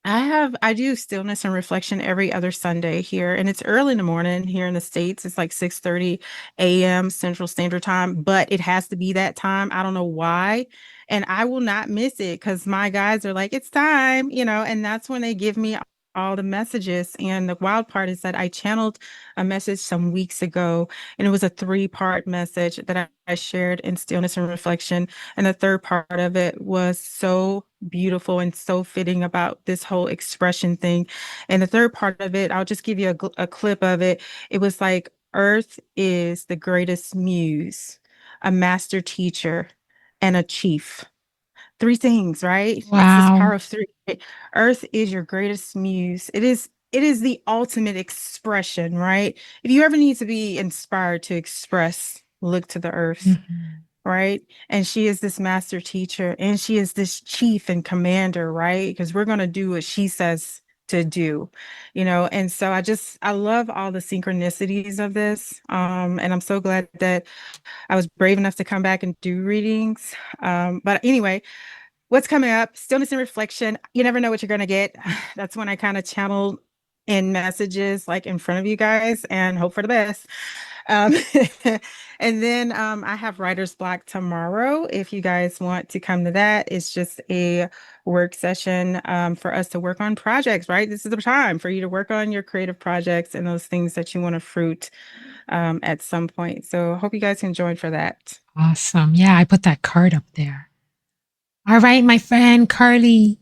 Speaker 4: I do stillness and reflection every other Sunday here, and it's early in the morning here in the States. It's like 6:30 a.m. Central Standard Time, but it has to be that time. I don't know why. And I will not miss it because my guys are like, it's time, and that's when they give me all the messages. And the wild part is that I channeled a message some weeks ago, and it was a 3-part message that I shared in stillness and reflection. And the third part of it was so beautiful and so fitting about this whole expression thing. And the third part of it, I'll just give you a clip of it. It was like, Earth is the greatest muse, a master teacher, and a chief. 3 things, right? It's this
Speaker 1: Wow.
Speaker 4: power of 3. Earth is your greatest muse. It is the ultimate expression, right? If you ever need to be inspired to express, look to the earth.
Speaker 1: Mhm.
Speaker 4: Right? And she is this master teacher, and she is this chief and commander, right? Because we're going to do what she says to do, And so I love all the synchronicities of this. And I'm so glad that I was brave enough to come back and do readings. But anyway, what's coming up? Stillness and reflection. You never know what you're going to get. That's when I kind of channel in messages like in front of you guys and hope for the best. Um, and then I have writer's block tomorrow. If you guys want to come to that, it's just a work session for us to work on projects, right? This is the time for you to work on your creative projects and those things that you want to fruit at some point. So I hope you guys can join for that.
Speaker 1: Awesome. Yeah, I put that card up there. All right, my friend Carley.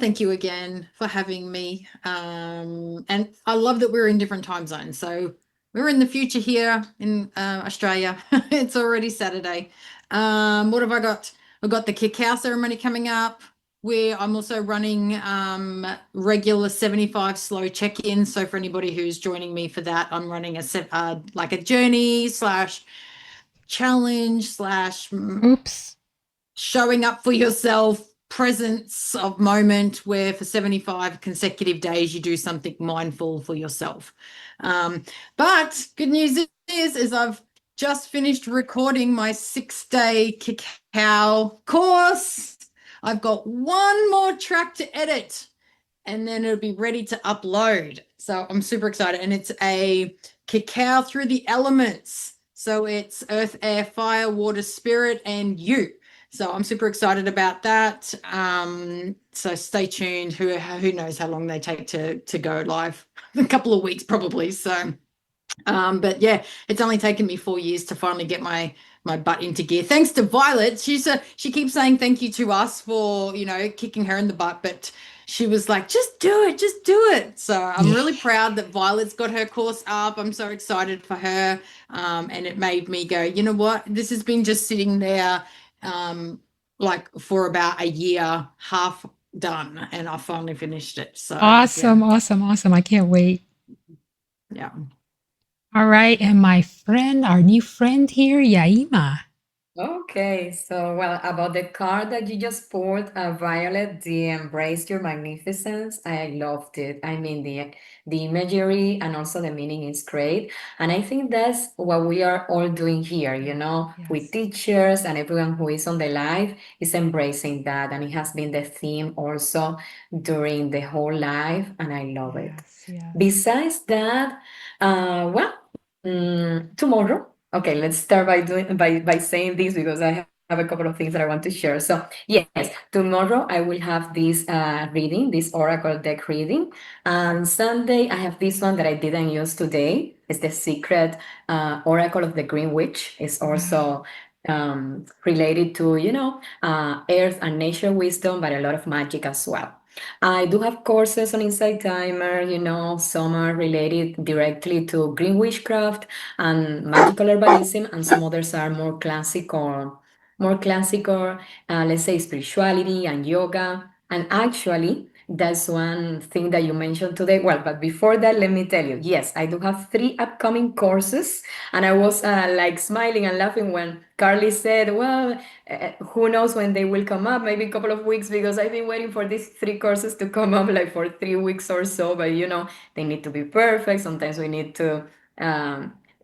Speaker 5: Thank you again for having me. And I love that we're in different time zones. So we're in the future here in Australia. It's already Saturday. What have I got? I've got the cacao ceremony coming up. where I'm also running regular 75 slow check-ins. So for anybody who's joining me for that, I'm running like a journey slash challenge slash
Speaker 1: Oops.
Speaker 5: showing up for yourself presence of moment, where for 75 consecutive days you do something mindful for yourself. But good news is I've just finished recording my 6-day cacao course. I've got one more track to edit and then it'll be ready to upload. So I'm super excited. And it's a cacao through the elements. So it's earth, air, fire, water, spirit, and you. So I'm super excited about that. So stay tuned. Who knows how long they take to go live? A couple of weeks probably. So but yeah, it's only taken me 4 years to finally get my butt into gear. Thanks to Violet. She keeps saying thank you to us for, kicking her in the butt, but she was like, just do it. So I'm really proud that Violet's got her course up. I'm so excited for her. And it made me go, you know what? This has been just sitting there like for about a year, half done, and I finally finished it. So
Speaker 1: Awesome. I can't wait.
Speaker 5: yeah.
Speaker 1: All right. And our new friend here, Yaima.
Speaker 6: Okay, so well, about the card that you just pulled, Violet, the Embrace Your Magnificence, I loved it. I mean, the imagery and also the meaning is great. And I think that's what we are all doing here, with
Speaker 1: Yes.
Speaker 6: teachers and everyone who is on the live is embracing that. And it has been the theme also during the whole live, and I love it.
Speaker 1: Yes.
Speaker 6: Besides that, tomorrow. Okay, let's start by saying this because I have a couple of things that I want to share. So yes, tomorrow I will have this reading, this oracle deck reading. And Sunday I have this one that I didn't use today. It's the secret oracle of the Green Witch. It's also related to earth and nature wisdom, but a lot of magic as well. I do have courses on Insight Timer, some are related directly to green witchcraft and magical herbalism, and some others are more classical, let's say spirituality and yoga. And actually, that's one thing that you mentioned today. Well, but before that, let me tell you, yes, I do have 3 upcoming courses, and I was like smiling and laughing when Carley said, well, who knows when they will come up, maybe a couple of weeks, because I've been waiting for these 3 courses to come up like for 3 weeks or so, but they need to be perfect. Sometimes we need to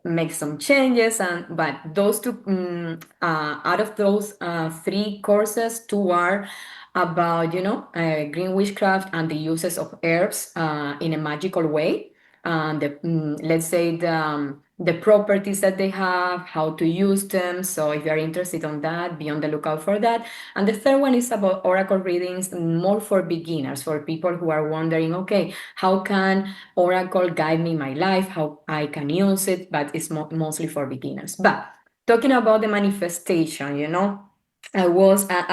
Speaker 6: make some changes, but those 2 out of those 3 courses, 2 are about green witchcraft and the uses of herbs in a magical way, and let's say the properties that they have, how to use them. So if you're interested on that, be on the lookout for that. And the third one is about oracle readings, more for beginners, for people who are wondering, okay, how can oracle guide me in my life, how I can use it, but it's mostly for beginners. But talking about the manifestation, I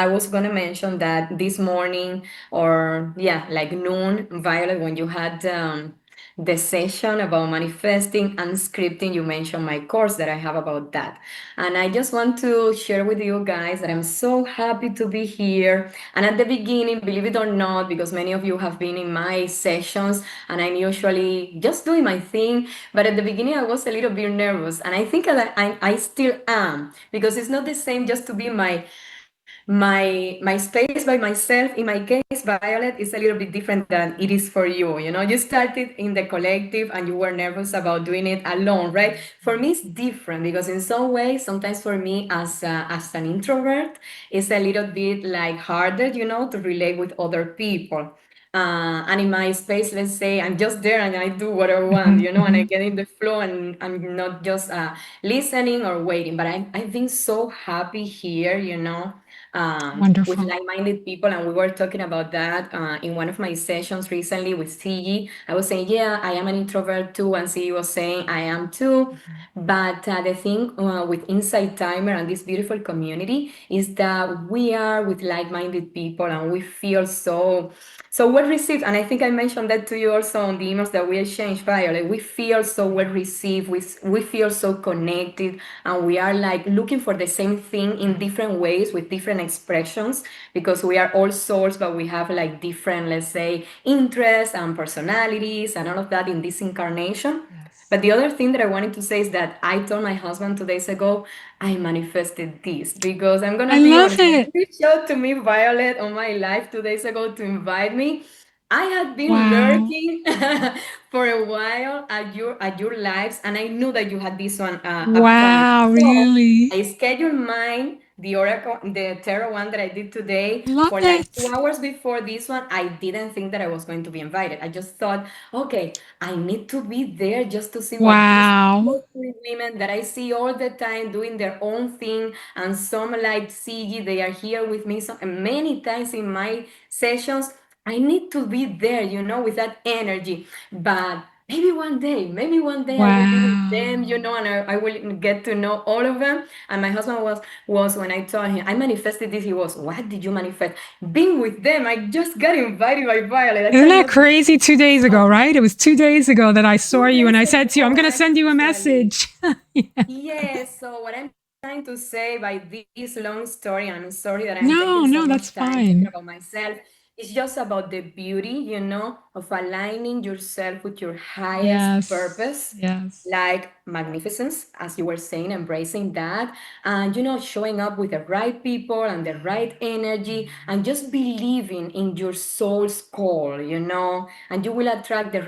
Speaker 6: was gonna mention that this morning, or yeah, like noon, Violet, when you had the session about manifesting and scripting, you mentioned my course that I have about that. And I just want to share with you guys that I'm so happy to be here. And at the beginning, believe it or not, because many of you have been in my sessions and I'm usually just doing my thing, but at the beginning I was a little bit nervous, and I think that I still am, because it's not the same just to be my space by myself. In my case, Violet, is a little bit different than it is for you. You started in the collective and you were nervous about doing it alone, right? For me, it's different, because in some ways, sometimes for me as an introvert, it's a little bit like harder, to relate with other people. And in my space, let's say I'm just there and I do what I want, and I get in the flow, and I'm not just listening or waiting. But I've been so happy here, with
Speaker 1: Wonderful.
Speaker 6: like-minded people. And we were talking about that in one of my sessions recently with Siji. I was saying, yeah, I am an introvert too, and Siji was saying, I am too. But the thing with Insight Timer and this beautiful community is that we are with like-minded people, and we feel so so well received. And I think I mentioned that to you also on the emails that we exchanged, Violet. We feel so well received. We feel so connected, and we are like looking for the same thing in different ways with different expressions, because we are all souls, but we have like different, let's say, interests and personalities and all of that in this incarnation.
Speaker 1: Yes.
Speaker 6: But the other thing that I wanted to say is that I told my husband 2 days ago, I manifested this, because I'm gonna
Speaker 1: I
Speaker 6: be
Speaker 1: love
Speaker 6: honest. When
Speaker 1: it.
Speaker 6: you reached out to me, Violet, on my live 2 days ago to invite me, I had been
Speaker 1: Wow.
Speaker 6: lurking for a while at your lives, and I knew that you had this one upcoming.
Speaker 1: Wow,
Speaker 6: So
Speaker 1: really?
Speaker 6: I scheduled mine, the oracle, the tarot one that I did today,
Speaker 1: Love
Speaker 6: for like
Speaker 1: it.
Speaker 6: 2 hours before this one. I didn't think that I was going to be invited. I just thought, okay, I need to be there just to see what these
Speaker 1: Wow.
Speaker 6: lovely women that I see all the time doing their own thing, and some like Siji, they are here with me so many times in my sessions. I need to be there, with that energy. But maybe one day I will be with them,
Speaker 1: Wow.
Speaker 6: and I will get to know all of them. And my husband was when I told him I manifested this, he was, what did you manifest? Being with them. I just got invited by Violet. I
Speaker 1: Isn't that
Speaker 6: cannot believe
Speaker 1: crazy? 2 days ago, right? It was 2 days ago that I saw
Speaker 6: two
Speaker 1: you and
Speaker 6: days
Speaker 1: I said to you, I'm
Speaker 6: ago,
Speaker 1: going to send you a
Speaker 6: actually.
Speaker 1: message. Yeah.
Speaker 6: Yes, so what I'm trying to say by this long story, and I'm sorry that I'm
Speaker 1: No,
Speaker 6: taking so
Speaker 1: no, that's
Speaker 6: much time talking
Speaker 1: fine.
Speaker 6: about myself, it's just about the beauty, of aligning yourself with your highest
Speaker 1: Yes.
Speaker 6: purpose,
Speaker 1: Yes.
Speaker 6: like magnificence, as you were saying, embracing that, and, showing up with the right people and the right energy, and just believing in your soul's call, and you will attract the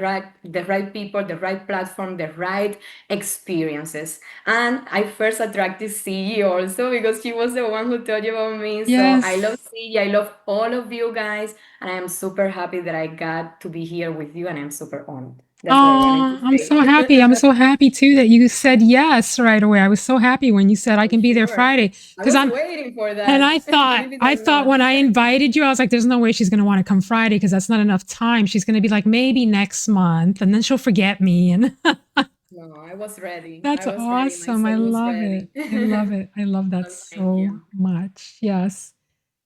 Speaker 6: right people, the right platform, the right experiences. And I first attracted Siji also, because she was the one who told you about me. So I love
Speaker 1: Yes.
Speaker 6: Siji. I love all of you guys. And I am super happy that I got to be here with you. And I'm super honored. That's what I wanted to
Speaker 1: Oh, I'm
Speaker 6: say.
Speaker 1: so happy. I'm so happy too that you said yes right away. I was so happy when you said I
Speaker 6: For
Speaker 1: can be there
Speaker 6: sure.
Speaker 1: Friday
Speaker 6: I
Speaker 1: because
Speaker 6: was
Speaker 1: I'm
Speaker 6: waiting for
Speaker 1: and
Speaker 6: that,
Speaker 1: I thought
Speaker 6: believe it
Speaker 1: I
Speaker 6: or
Speaker 1: thought
Speaker 6: not.
Speaker 1: when I invited you, I was like, there's no way she's gonna want to come Friday because that's not enough time. She's gonna be like, maybe next month, and then she'll forget me. And
Speaker 6: No, I was ready. I
Speaker 1: that's
Speaker 6: was ready. My
Speaker 1: awesome. I
Speaker 6: soul was
Speaker 1: love it.
Speaker 6: ready.
Speaker 1: I love it. I love that
Speaker 6: Well, thank
Speaker 1: so
Speaker 6: you.
Speaker 1: much. Yes.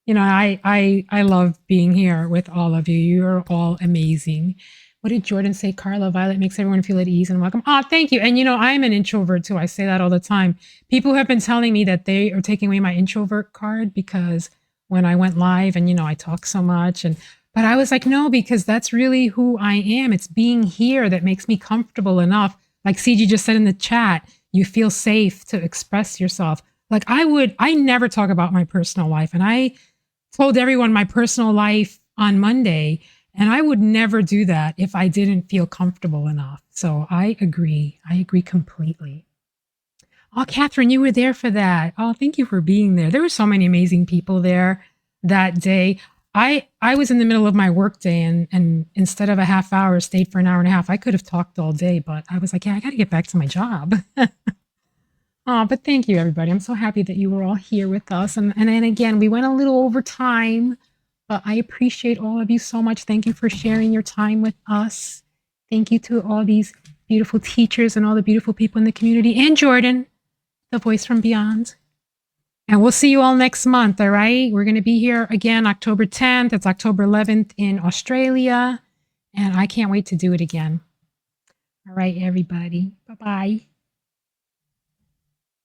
Speaker 1: I love being here with all of you. You're all amazing. What did Jordan say? Carla, Violet makes everyone feel at ease and welcome. Oh, thank you. And I'm an introvert too. I say that all the time. People have been telling me that they are taking away my introvert card because when I went live and I talk so much but I was like, no, because that's really who I am. It's being here that makes me comfortable enough. Like Siji just said in the chat, you feel safe to express yourself. Like I never talk about my personal life. And I told everyone my personal life on Monday, and I would never do that if I didn't feel comfortable enough. So I agree. I agree completely. Oh, Catherine, you were there for that. Oh, thank you for being there. There were so many amazing people there that day. I was in the middle of my workday and instead of a half hour, stayed for an hour and a half. I could have talked all day, but I was like, yeah, I got to get back to my job. Oh, but thank you, everybody. I'm so happy that you were all here with us. And then again, we went a little over time, but I appreciate all of you so much. Thank you for sharing your time with us. Thank you to all these beautiful teachers and all the beautiful people in the community, and Jordan, the voice from beyond. And we'll see you all next month, all right? We're going to be here again October 10th. It's October 11th in Australia. And I can't wait to do it again. All right, everybody. Bye-bye.